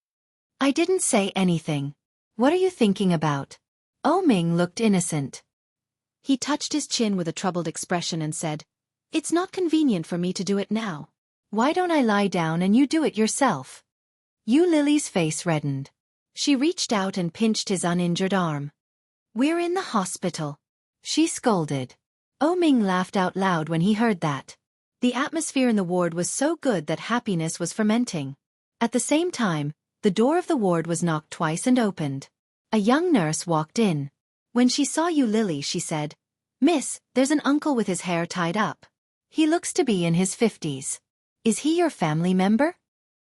"I didn't say anything. What are you thinking about?" O Ming looked innocent. He touched his chin with a troubled expression and said, "It's not convenient for me to do it now. Why don't I lie down and you do it yourself?" Yu Lily's face reddened. She reached out and pinched his uninjured arm. "We're in the hospital," she scolded. O Ming laughed out loud when he heard that. The atmosphere in the ward was so good that happiness was fermenting. At the same time, the door of the ward was knocked twice and opened. A young nurse walked in. When she saw Yu Lily, she said, "Miss, there's an uncle with his hair tied up. He looks to be in his 50s. Is he your family member?"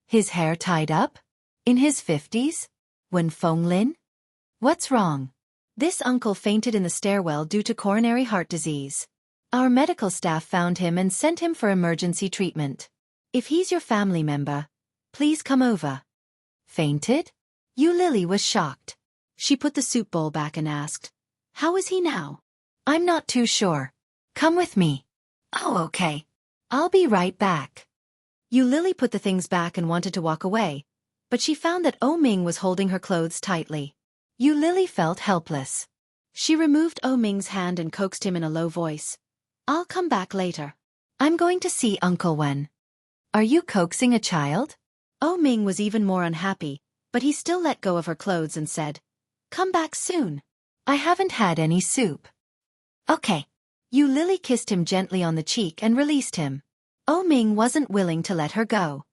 "His hair tied up? In his 50s? Wen Fenglin? What's wrong?" "This uncle fainted in the stairwell due to coronary heart disease. Our medical staff found him and sent him for emergency treatment. If he's your family member, please come over." "Fainted?" Yu Lily was shocked. She put the soup bowl back and asked, "How is he now?" "I'm not too sure. Come with me." "Oh, okay. I'll be right back." Yu Lily put the things back and wanted to walk away, but she found that O Ming was holding her clothes tightly. Yu Lily felt helpless. She removed O Ming's hand and coaxed him in a low voice. "I'll come back later. I'm going to see Uncle Wen." "Are you coaxing a child?" O Ming was even more unhappy, but he still let go of her clothes and said, "Come back soon. I haven't had any soup." "Okay." Yu Lily kissed him gently on the cheek and released him. Oh Ming wasn't willing to let her go.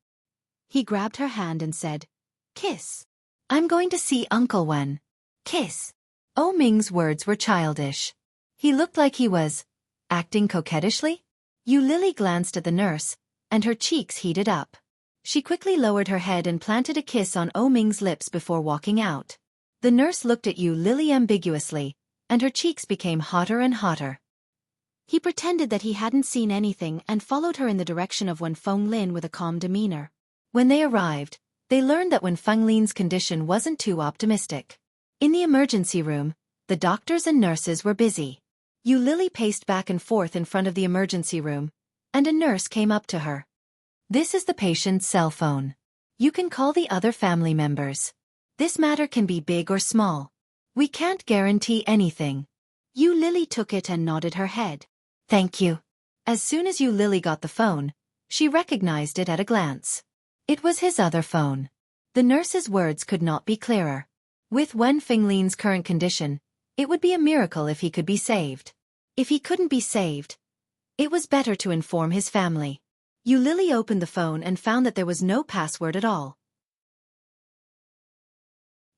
He grabbed her hand and said, "Kiss. I'm going to see Uncle Wen. Kiss." Oh Ming's words were childish. He looked like he was acting coquettishly. Yu Lily glanced at the nurse, and her cheeks heated up. She quickly lowered her head and planted a kiss on Oh Ming's lips before walking out. The nurse looked at Yu Lily ambiguously, and her cheeks became hotter and hotter. He pretended that he hadn't seen anything and followed her in the direction of Wen Fenglin with a calm demeanor. When they arrived, they learned that Wen Fenglin's condition wasn't too optimistic. In the emergency room, the doctors and nurses were busy. Yu Lily paced back and forth in front of the emergency room, and a nurse came up to her. "This is the patient's cell phone. You can call the other family members. This matter can be big or small. We can't guarantee anything." Yu Lily took it and nodded her head. "Thank you." As soon as Yu Lily got the phone, she recognized it at a glance. It was his other phone. The nurse's words could not be clearer. With Wen Fenglin's current condition, it would be a miracle if he could be saved. If he couldn't be saved, it was better to inform his family. Yu Lily opened the phone and found that there was no password at all.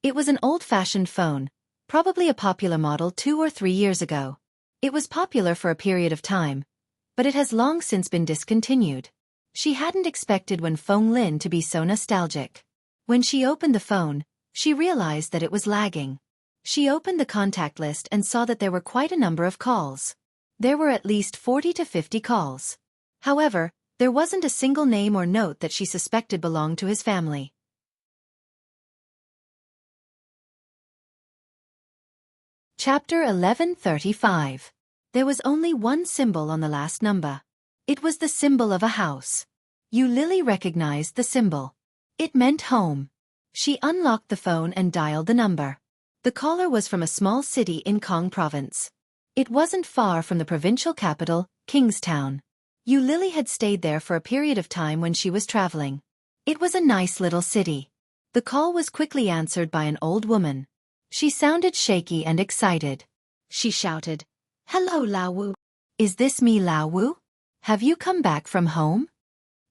It was an old-fashioned phone, probably a popular model 2 or 3 years ago. It was popular for a period of time, but it has long since been discontinued. She hadn't expected Wen Fenglin to be so nostalgic. When she opened the phone, she realized that it was lagging. She opened the contact list and saw that there were quite a number of calls. There were at least 40 to 50 calls. However, there wasn't a single name or note that she suspected belonged to his family. Chapter 1135. There was only one symbol on the last number. It was the symbol of a house. Yu Lily recognized the symbol. It meant home. She unlocked the phone and dialed the number. The caller was from a small city in Kong Province. It wasn't far from the provincial capital, Kingstown. Yu Lily had stayed there for a period of time when she was traveling. It was a nice little city. The call was quickly answered by an old woman. She sounded shaky and excited. She shouted, "Hello, Lao Wu. Is this me, Lao Wu? Have you come back from home?"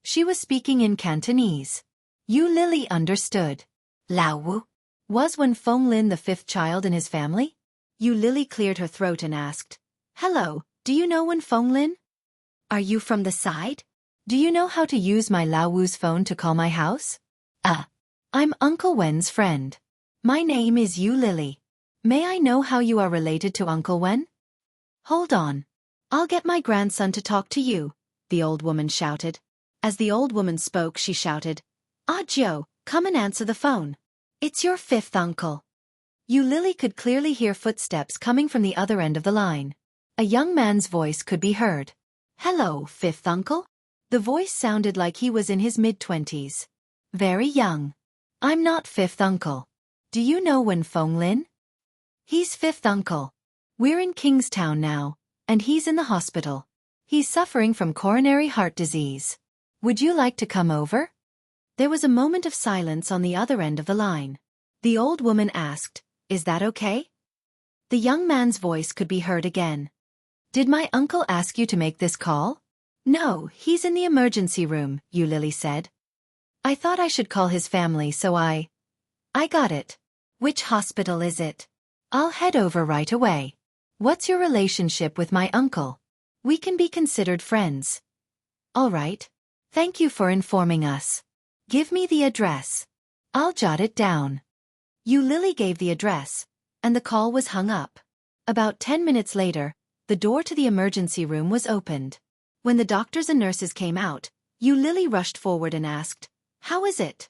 She was speaking in Cantonese. Yu Lily understood. Lao Wu? Was Wen Fenglin the 5th child in his family? Yu Lily cleared her throat and asked, "Hello, do you know Wen Fenglin? Are you from the side? Do you know how to use my Lao Wu's phone to call my house?" I'm Uncle Wen's friend. My name is Yu Lily. May I know how you are related to Uncle Wen?" "Hold on. I'll get my grandson to talk to you," the old woman shouted. As the old woman spoke, she shouted, "Ah Joe, come and answer the phone. It's your 5th uncle." Yu Lily could clearly hear footsteps coming from the other end of the line. A young man's voice could be heard. "Hello, 5th uncle?" The voice sounded like he was in his mid-20s. "Very young. I'm not 5th uncle. Do you know Wen Fenglin?" "He's 5th uncle. We're in Kingstown now, and he's in the hospital. He's suffering from coronary heart disease. Would you like to come over?" There was a moment of silence on the other end of the line. The old woman asked, "Is that okay?" The young man's voice could be heard again. "Did my uncle ask you to make this call?" "No, he's in the emergency room," Yu Lily said. "I thought I should call his family, so I got it. Which hospital is it? I'll head over right away. What's your relationship with my uncle? We can be considered friends." "All right. Thank you for informing us. Give me the address. I'll jot it down." Yu Lily gave the address, and the call was hung up. About 10 minutes later, the door to the emergency room was opened. When the doctors and nurses came out, Yu Lily rushed forward and asked, "How is it?"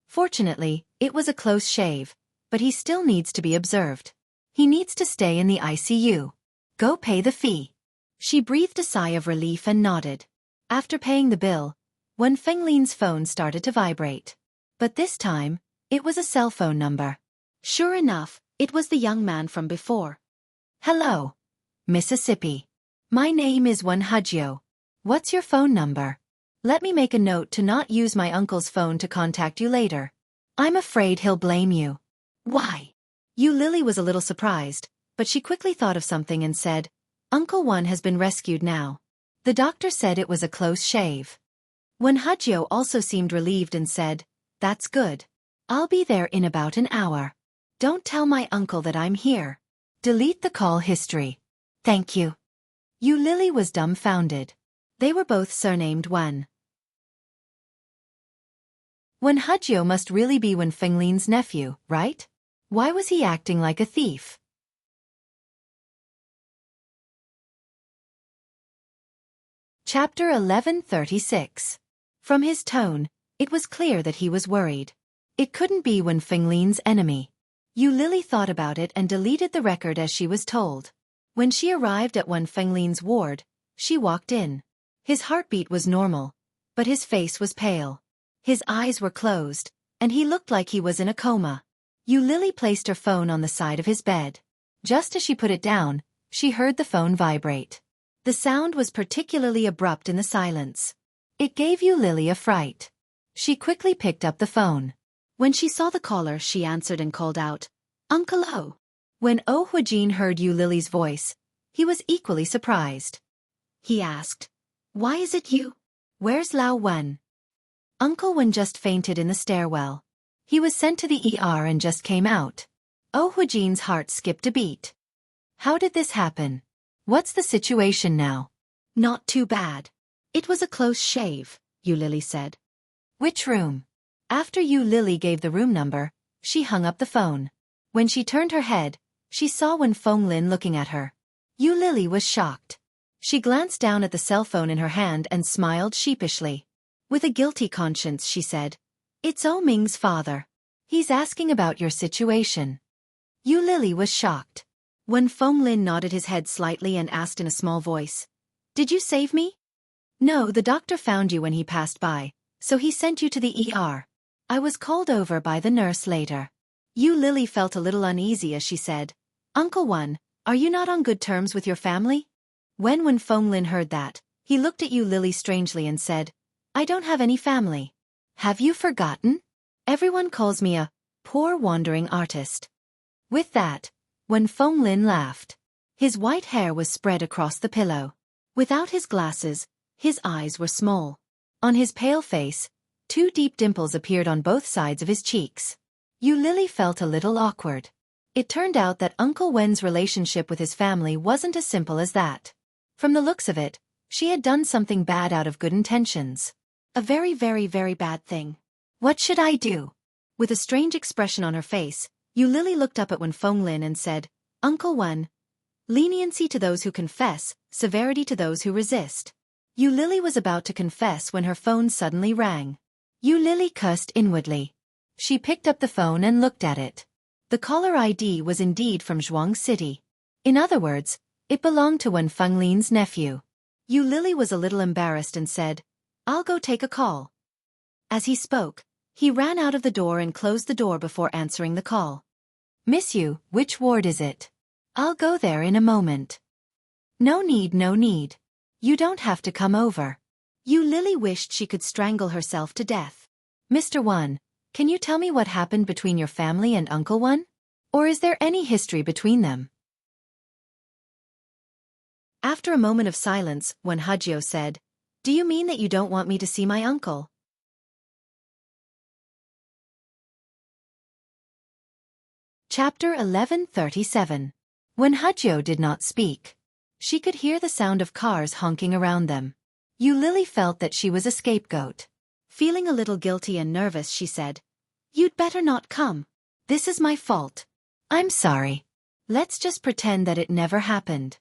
Fortunately, it was a close shave, but he still needs to be observed. He needs to stay in the ICU. Go pay the fee. She breathed a sigh of relief and nodded. After paying the bill, Wen Fenglin's phone started to vibrate. But this time, it was a cell phone number. Sure enough, it was the young man from before. "Hello, Mississippi. My name is Wen Hujio. What's your phone number? Let me make a note to not use my uncle's phone to contact you later." I'm afraid he'll blame you. Why? Yu Lily was a little surprised, but she quickly thought of something and said, Uncle Wen has been rescued now. The doctor said it was a close shave. Wen Hajio also seemed relieved and said, That's good. I'll be there in about an hour. Don't tell my uncle that I'm here. Delete the call history. Thank you. Yu Lily was dumbfounded. They were both surnamed Wen. Wen Hajio must really be Wen Fenglin's nephew, right? Why was he acting like a thief? Chapter 1136. From his tone, it was clear that he was worried. It couldn't be Wen Fenglin's enemy. Yu Lily thought about it and deleted the record as she was told. When she arrived at Wen Fenglin's ward, she walked in. His heartbeat was normal, but his face was pale. His eyes were closed, and he looked like he was in a coma. Yu Lily placed her phone on the side of his bed. Just as she put it down, she heard the phone vibrate. The sound was particularly abrupt in the silence. It gave Yu Lily a fright. She quickly picked up the phone. When she saw the caller, she answered and called out, Uncle O. When O Huijin heard Yu Lily's voice, he was equally surprised. He asked, Why is it you? Where's Lao Wen? Uncle Wen just fainted in the stairwell. He was sent to the ER and just came out. O Huijin's heart skipped a beat. How did this happen? What's the situation now? Not too bad. It was a close shave, Yu Lily said. Which room? After Yu Lily gave the room number, she hung up the phone. When she turned her head, she saw Wen Fenglin looking at her. Yu Lily was shocked. She glanced down at the cell phone in her hand and smiled sheepishly. With a guilty conscience, she said, It's O Ming's father. He's asking about your situation. Yu Lily was shocked. Wen Fenglin nodded his head slightly and asked in a small voice, Did you save me? No, the doctor found you when he passed by, so he sent you to the ER. I was called over by the nurse later. Yu Lily felt a little uneasy as she said, Uncle Wen, are you not on good terms with your family? When Wen Fenglin heard that, he looked at Yu Lily strangely and said, I don't have any family. Have you forgotten? Everyone calls me a poor wandering artist. With that, Wen Fenglin laughed. His white hair was spread across the pillow. Without his glasses, his eyes were small. On his pale face, 2 deep dimples appeared on both sides of his cheeks. Yu Lily felt a little awkward. It turned out that Uncle Wen's relationship with his family wasn't as simple as that. From the looks of it, she had done something bad out of good intentions. A very, very, very bad thing. What should I do? With a strange expression on her face, Yu Lily looked up at Wen Fenglin and said, Uncle Wen, leniency to those who confess, severity to those who resist. Yu Lily was about to confess when her phone suddenly rang. Yu Lily cursed inwardly. She picked up the phone and looked at it. The caller ID was indeed from Zhuang City. In other words, it belonged to Wen Fenglin's nephew. Yu Lily was a little embarrassed and said, I'll go take a call. As he spoke, he ran out of the door and closed the door before answering the call. Miss Yu, which ward is it? I'll go there in a moment. No need, no need. You don't have to come over. Yu Lily wished she could strangle herself to death. Mr. Wen, can you tell me what happened between your family and Uncle Wen? Or is there any history between them? After a moment of silence, Wen Hajio said, Do you mean that you don't want me to see my uncle? Chapter 1137. Wen Hajio did not speak. She could hear the sound of cars honking around them. Yu Lily felt that she was a scapegoat. Feeling a little guilty and nervous, she said, You'd better not come. This is my fault. I'm sorry. Let's just pretend that it never happened.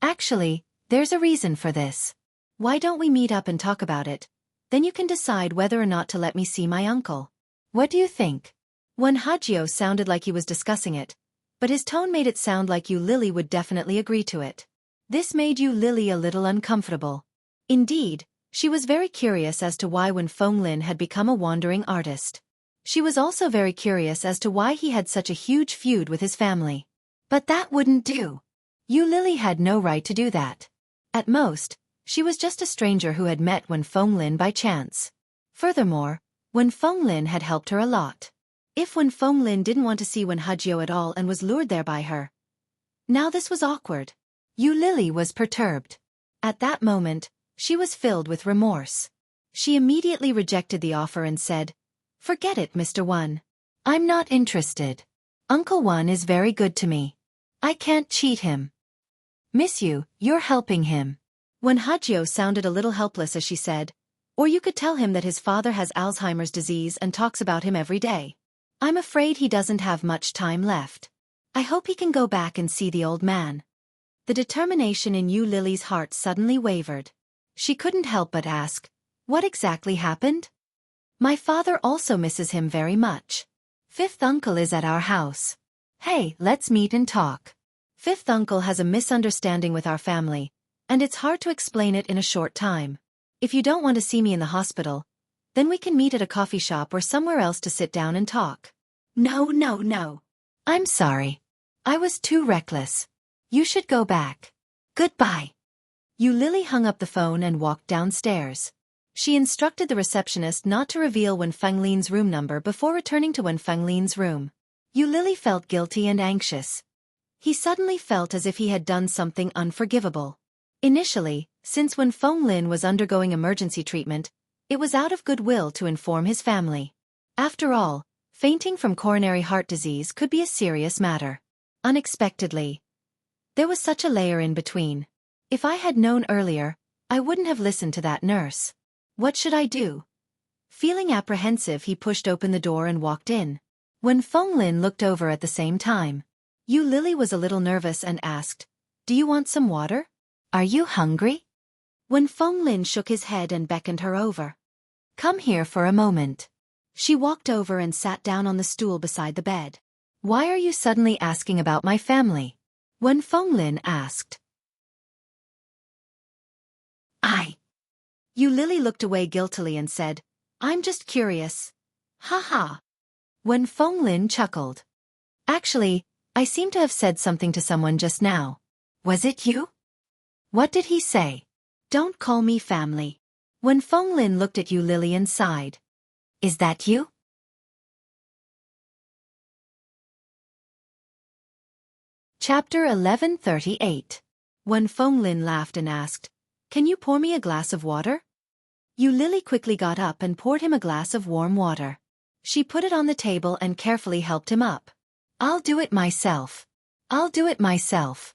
Actually, there's a reason for this. Why don't we meet up and talk about it? Then you can decide whether or not to let me see my uncle. What do you think? Wen Hajio sounded like he was discussing it, but his tone made it sound like Yu Lily would definitely agree to it. This made Yu Lily a little uncomfortable. Indeed, she was very curious as to why Wen Fenglin had become a wandering artist. She was also very curious as to why he had such a huge feud with his family. But that wouldn't do. Yu Lily had no right to do that. At most, she was just a stranger who had met Wen Fenglin by chance. Furthermore, Wen Fenglin had helped her a lot. If Wen Fenglin didn't want to see Wen Hajio at all and was lured there by her. Now this was awkward. Yu Lily was perturbed. At that moment, she was filled with remorse. She immediately rejected the offer and said, "Forget it, Mr. Wan. I'm not interested. Uncle Wan is very good to me. I can't cheat him." "Miss Yu, you're helping him." Wen Hajio sounded a little helpless as she said, "Or you could tell him that his father has Alzheimer's disease and talks about him every day. I'm afraid he doesn't have much time left. I hope he can go back and see the old man." The determination in Yu Lily's heart suddenly wavered. She couldn't help but ask, "What exactly happened?" "My father also misses him very much. Fifth uncle is at our house. Hey, let's meet and talk. Fifth uncle has a misunderstanding with our family, and it's hard to explain it in a short time. If you don't want to see me in the hospital, then we can meet at a coffee shop or somewhere else to sit down and talk." No. I'm sorry. I was too reckless. You should go back. Goodbye." Yu Lily hung up the phone and walked downstairs. She instructed the receptionist not to reveal Wen Fenglin's room number before returning to Wen Fenglin's room. Yu Lily felt guilty and anxious. He suddenly felt as if he had done something unforgivable. Initially, since Wen Fenglin was undergoing emergency treatment, it was out of goodwill to inform his family. After all, fainting from coronary heart disease could be a serious matter. Unexpectedly, there was such a layer in between. If I had known earlier, I wouldn't have listened to that nurse. What should I do? Feeling apprehensive, he pushed open the door and walked in. Wen Fenglin looked over at the same time. Yu Lily was a little nervous and asked, "Do you want some water? Are you hungry?" Wen Fenglin shook his head and beckoned her over. "Come here for a moment." She walked over and sat down on the stool beside the bed. "Why are you suddenly asking about my family?" Wen Fenglin asked. Yu Lily looked away guiltily and said, "I'm just curious." "Ha ha." Wen Fenglin chuckled. "Actually, I seem to have said something to someone just now. Was it you?" "What did he say?" "Don't call me family." Wen Fenglin looked at Yu Lily and sighed. "Is that you?" Chapter 1138. Wen Fenglin laughed and asked, "Can you pour me a glass of water?" Yu Lily quickly got up and poured him a glass of warm water. She put it on the table and carefully helped him up. "I'll do it myself. I'll do it myself."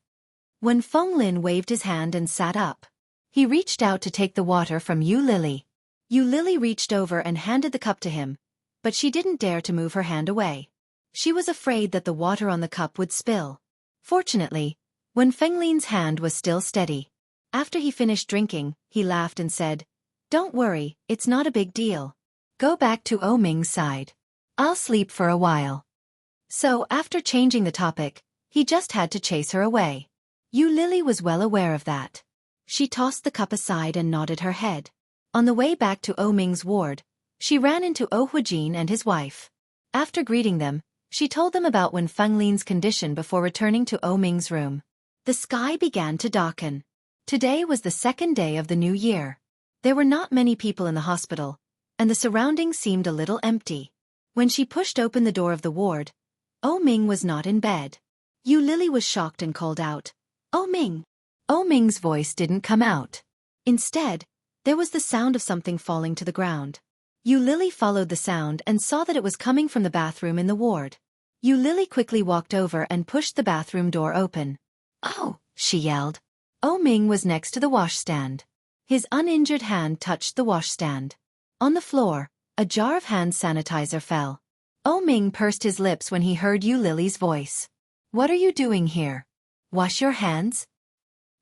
Wen Fenglin waved his hand and sat up. He reached out to take the water from Yu Lily. Yu Lily reached over and handed the cup to him, but she didn't dare to move her hand away. She was afraid that the water on the cup would spill. Fortunately, Wen Fenglin's hand was still steady. After he finished drinking, he laughed and said, "Don't worry, it's not a big deal. Go back to Ming's side. I'll sleep for a while." So after changing the topic, he just had to chase her away. Yu Lily was well aware of that. She tossed the cup aside and nodded her head. On the way back to Ming's ward, she ran into Huijin and his wife. After greeting them, she told them about Wen Fenglin's condition before returning to Ming's room. The sky began to darken. Today was the second day of the new year. There were not many people in the hospital, and the surroundings seemed a little empty. When she pushed open the door of the ward, Ming was not in bed. Yu Lily was shocked and called out, "Ming!" Ming's voice didn't come out. Instead, there was the sound of something falling to the ground. Yu Lily followed the sound and saw that it was coming from the bathroom in the ward. Yu Lily quickly walked over and pushed the bathroom door open. "Oh!" she yelled. Ming was next to the washstand. His uninjured hand touched the washstand. On the floor, a jar of hand sanitizer fell. Ming pursed his lips when he heard Yu Lily's voice. "What are you doing here? Wash your hands?"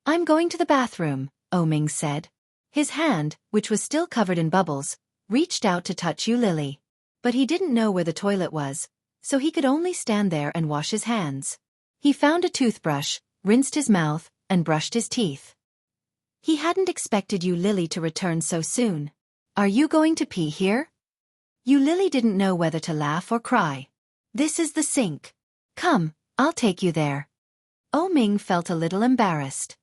"I'm going to the bathroom," Ming said. His hand, which was still covered in bubbles, reached out to touch Yu Lily. But he didn't know where the toilet was, so he could only stand there and wash his hands. He found a toothbrush, rinsed his mouth, and brushed his teeth. He hadn't expected Yu Lily to return so soon. "Are you going to pee here?" Yu Lily didn't know whether to laugh or cry. "This is the sink. Come, I'll take you there." Ming felt a little embarrassed.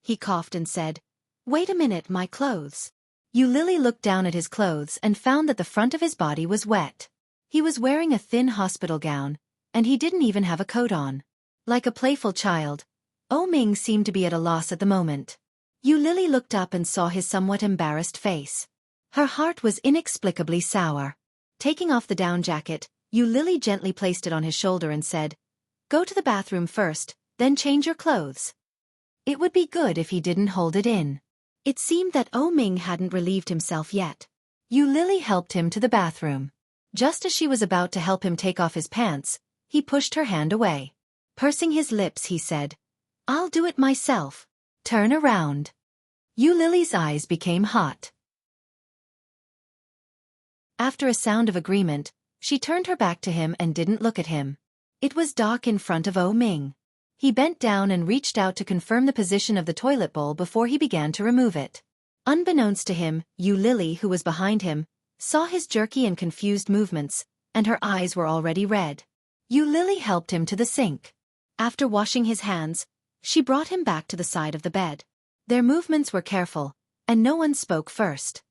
He coughed and said, "Wait a minute, my clothes." Yu Lily looked down at his clothes and found that the front of his body was wet. He was wearing a thin hospital gown, and he didn't even have a coat on. Like a playful child, Ming seemed to be at a loss at the moment. Yu Lily looked up and saw his somewhat embarrassed face. Her heart was inexplicably sour. Taking off the down jacket, Yu Lily gently placed it on his shoulder and said, "Go to the bathroom first, then change your clothes." It would be good if he didn't hold it in. It seemed that Ming hadn't relieved himself yet. Yu Lily helped him to the bathroom. Just as she was about to help him take off his pants, he pushed her hand away. Pursing his lips, he said, "I'll do it myself. Turn around." Yu Lily's eyes became hot. After a sound of agreement, she turned her back to him and didn't look at him. It was dark in front of Ming. He bent down and reached out to confirm the position of the toilet bowl before he began to remove it. Unbeknownst to him, Yu Lily, who was behind him, saw his jerky and confused movements, and her eyes were already red. Yu Lily helped him to the sink. After washing his hands, she brought him back to the side of the bed. Their movements were careful, and no one spoke first.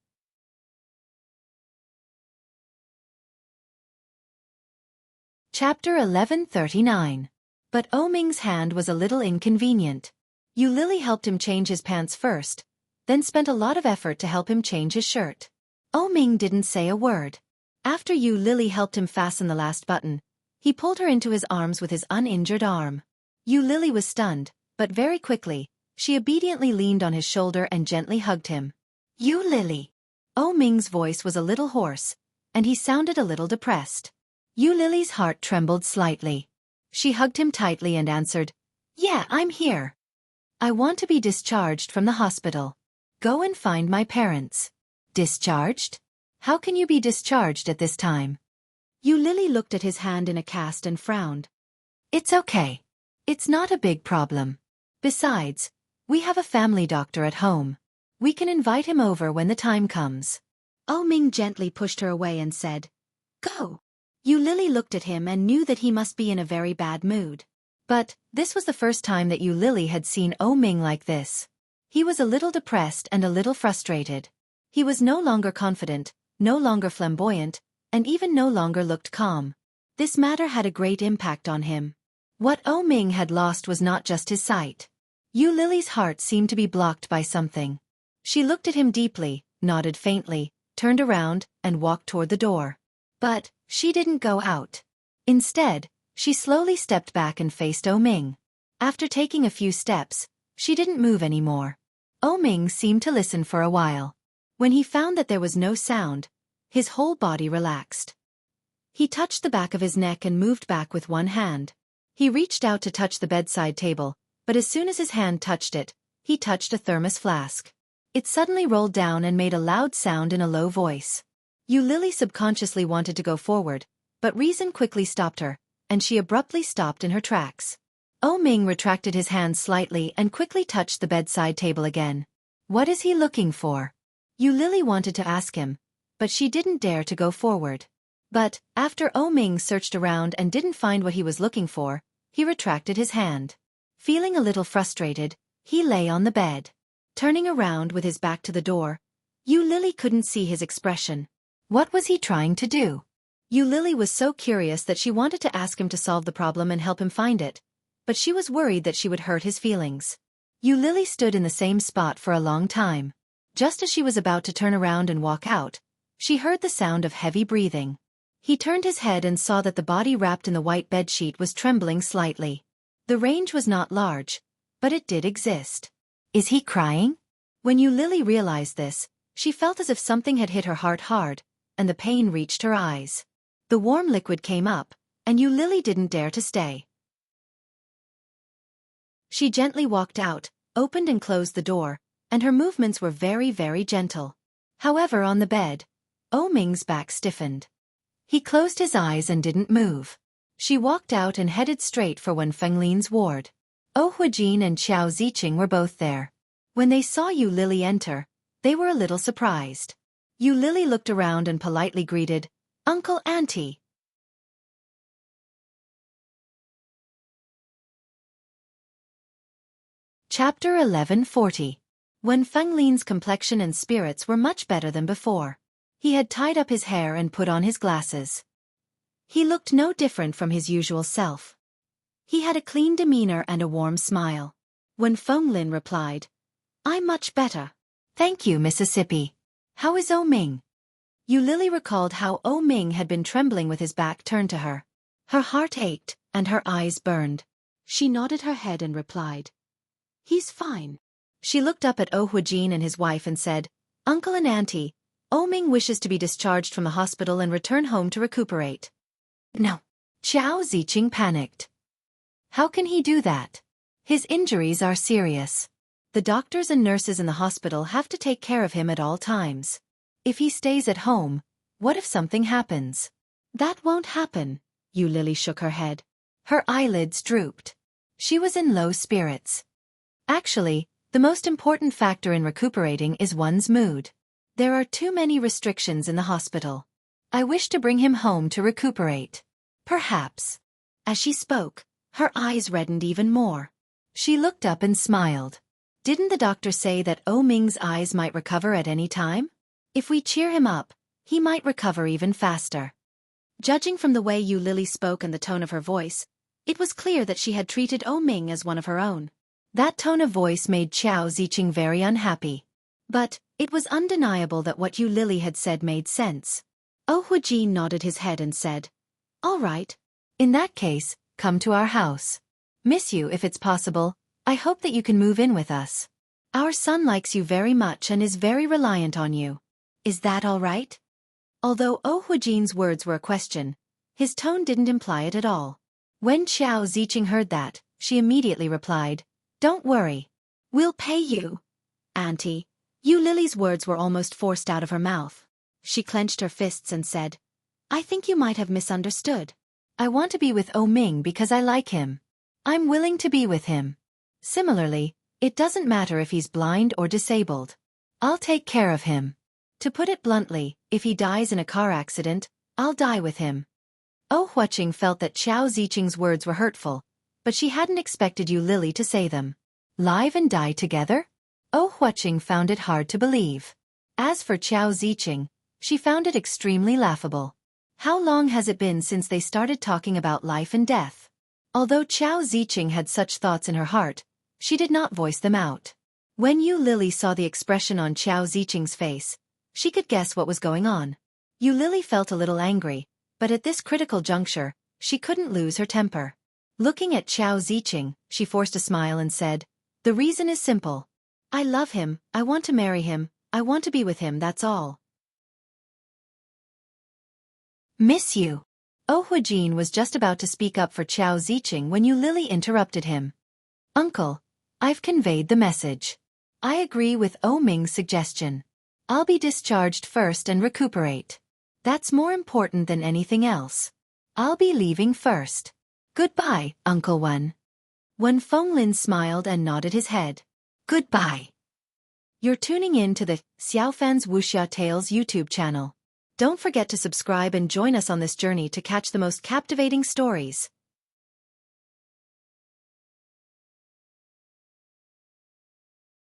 Chapter 1139. But Ming's hand was a little inconvenient. Yu Lily helped him change his pants first, then spent a lot of effort to help him change his shirt. Ming didn't say a word. After Yu Lily helped him fasten the last button, he pulled her into his arms with his uninjured arm. Yu Lily was stunned, but very quickly, she obediently leaned on his shoulder and gently hugged him. "Yu Lily." Ming's voice was a little hoarse, and he sounded a little depressed. Yu Lily's heart trembled slightly. She hugged him tightly and answered, "Yeah, I'm here. I want to be discharged from the hospital. Go and find my parents." "Discharged? How can you be discharged at this time?" Yu Lily looked at his hand in a cast and frowned. "It's okay. It's not a big problem. Besides, we have a family doctor at home. We can invite him over when the time comes." Ming gently pushed her away and said, "Go." Yu Lily looked at him and knew that he must be in a very bad mood. But this was the first time that Yu Lily had seen Ming like this. He was a little depressed and a little frustrated. He was no longer confident, no longer flamboyant, and even no longer looked calm. This matter had a great impact on him. What Ming had lost was not just his sight. Yu Lily's heart seemed to be blocked by something. She looked at him deeply, nodded faintly, turned around, and walked toward the door. But she didn't go out. Instead, she slowly stepped back and faced Ming. After taking a few steps, she didn't move anymore. Ming seemed to listen for a while. When he found that there was no sound, his whole body relaxed. He touched the back of his neck and moved back with one hand. He reached out to touch the bedside table, but as soon as his hand touched it, he touched a thermos flask. It suddenly rolled down and made a loud sound in a low voice. Yu Lily subconsciously wanted to go forward, but reason quickly stopped her, and she abruptly stopped in her tracks. Ming retracted his hand slightly and quickly touched the bedside table again. What is he looking for? Yu Lily wanted to ask him, but she didn't dare to go forward. But, after Ming searched around and didn't find what he was looking for, he retracted his hand. Feeling a little frustrated, he lay on the bed. Turning around with his back to the door, Yu Lily couldn't see his expression. What was he trying to do? Yu Lily was so curious that she wanted to ask him to solve the problem and help him find it, but she was worried that she would hurt his feelings. Yu Lily stood in the same spot for a long time. Just as she was about to turn around and walk out, she heard the sound of heavy breathing. He turned his head and saw that the body wrapped in the white bedsheet was trembling slightly. The range was not large, but it did exist. Is he crying? When Yu Lily realized this, she felt as if something had hit her heart hard, and the pain reached her eyes. The warm liquid came up, and Yu Lily didn't dare to stay. She gently walked out, opened and closed the door, and her movements were very, very gentle. However, on the bed, Ming's back stiffened. He closed his eyes and didn't move. She walked out and headed straight for Wen Fenglin's ward. Huijin and Xiao Ziqing were both there. When they saw Yu Lily enter, they were a little surprised. Yu Lily looked around and politely greeted, "Uncle, Auntie." Chapter 1140. Wen Fenglin's complexion and spirits were much better than before. He had tied up his hair and put on his glasses. He looked no different from his usual self. He had a clean demeanor and a warm smile. Wen Fenglin replied, "I'm much better. Thank you, Mississippi. How is O Ming?" Yu Lily recalled how O Ming had been trembling with his back turned to her. Her heart ached, and her eyes burned. She nodded her head and replied, "He's fine." She looked up at O Huijin and his wife and said, "Uncle and Auntie, O Ming wishes to be discharged from the hospital and return home to recuperate." No. Xiao Ziqing panicked. How can he do that? His injuries are serious. The doctors and nurses in the hospital have to take care of him at all times. If he stays at home, what if something happens? That won't happen. Yu Lily shook her head. Her eyelids drooped. She was in low spirits. Actually, the most important factor in recuperating is one's mood. There are too many restrictions in the hospital. I wish to bring him home to recuperate. Perhaps. As she spoke, her eyes reddened even more. She looked up and smiled. Didn't the doctor say that O Ming's eyes might recover at any time? If we cheer him up, he might recover even faster. Judging from the way Yu Lily spoke and the tone of her voice, it was clear that she had treated O Ming as one of her own. That tone of voice made Xiao Ziqing very unhappy. But it was undeniable that what Yu Lily had said made sense. O Huijin nodded his head and said, "All right. In that case, come to our house. Miss you if it's possible. I hope that you can move in with us. Our son likes you very much and is very reliant on you. Is that all right?" Although O Huijin's words were a question, his tone didn't imply it at all. When Xiao Ziqing heard that, she immediately replied, "Don't worry. We'll pay you, Auntie." Yu Lily's words were almost forced out of her mouth. She clenched her fists and said, "I think you might have misunderstood. I want to be with O Ming because I like him. I'm willing to be with him. Similarly, it doesn't matter if he's blind or disabled. I'll take care of him. To put it bluntly, if he dies in a car accident, I'll die with him." O Huijing felt that Xiao Ziqing's words were hurtful, but she hadn't expected Yu Lily to say them. Live and die together? O Huijing found it hard to believe. As for Xiao Ziqing, she found it extremely laughable. How long has it been since they started talking about life and death? Although Xiao Ziqing had such thoughts in her heart, she did not voice them out. When Yu Lily saw the expression on Xiao Ziqing's face, she could guess what was going on. Yu Lily felt a little angry, but at this critical juncture, she couldn't lose her temper. Looking at Xiao Ziqing, she forced a smile and said, "The reason is simple. I love him, I want to marry him, I want to be with him, that's all." "Miss you." O Huijin was just about to speak up for Xiao Ziqing when Yu Lily interrupted him. "Uncle, I've conveyed the message. I agree with O Ming's suggestion. I'll be discharged first and recuperate. That's more important than anything else. I'll be leaving first. Goodbye, Uncle Wen." Wen Fenglin smiled and nodded his head. Goodbye. You're tuning in to the Xiaofan's Wuxia Tales YouTube channel. Don't forget to subscribe and join us on this journey to catch the most captivating stories.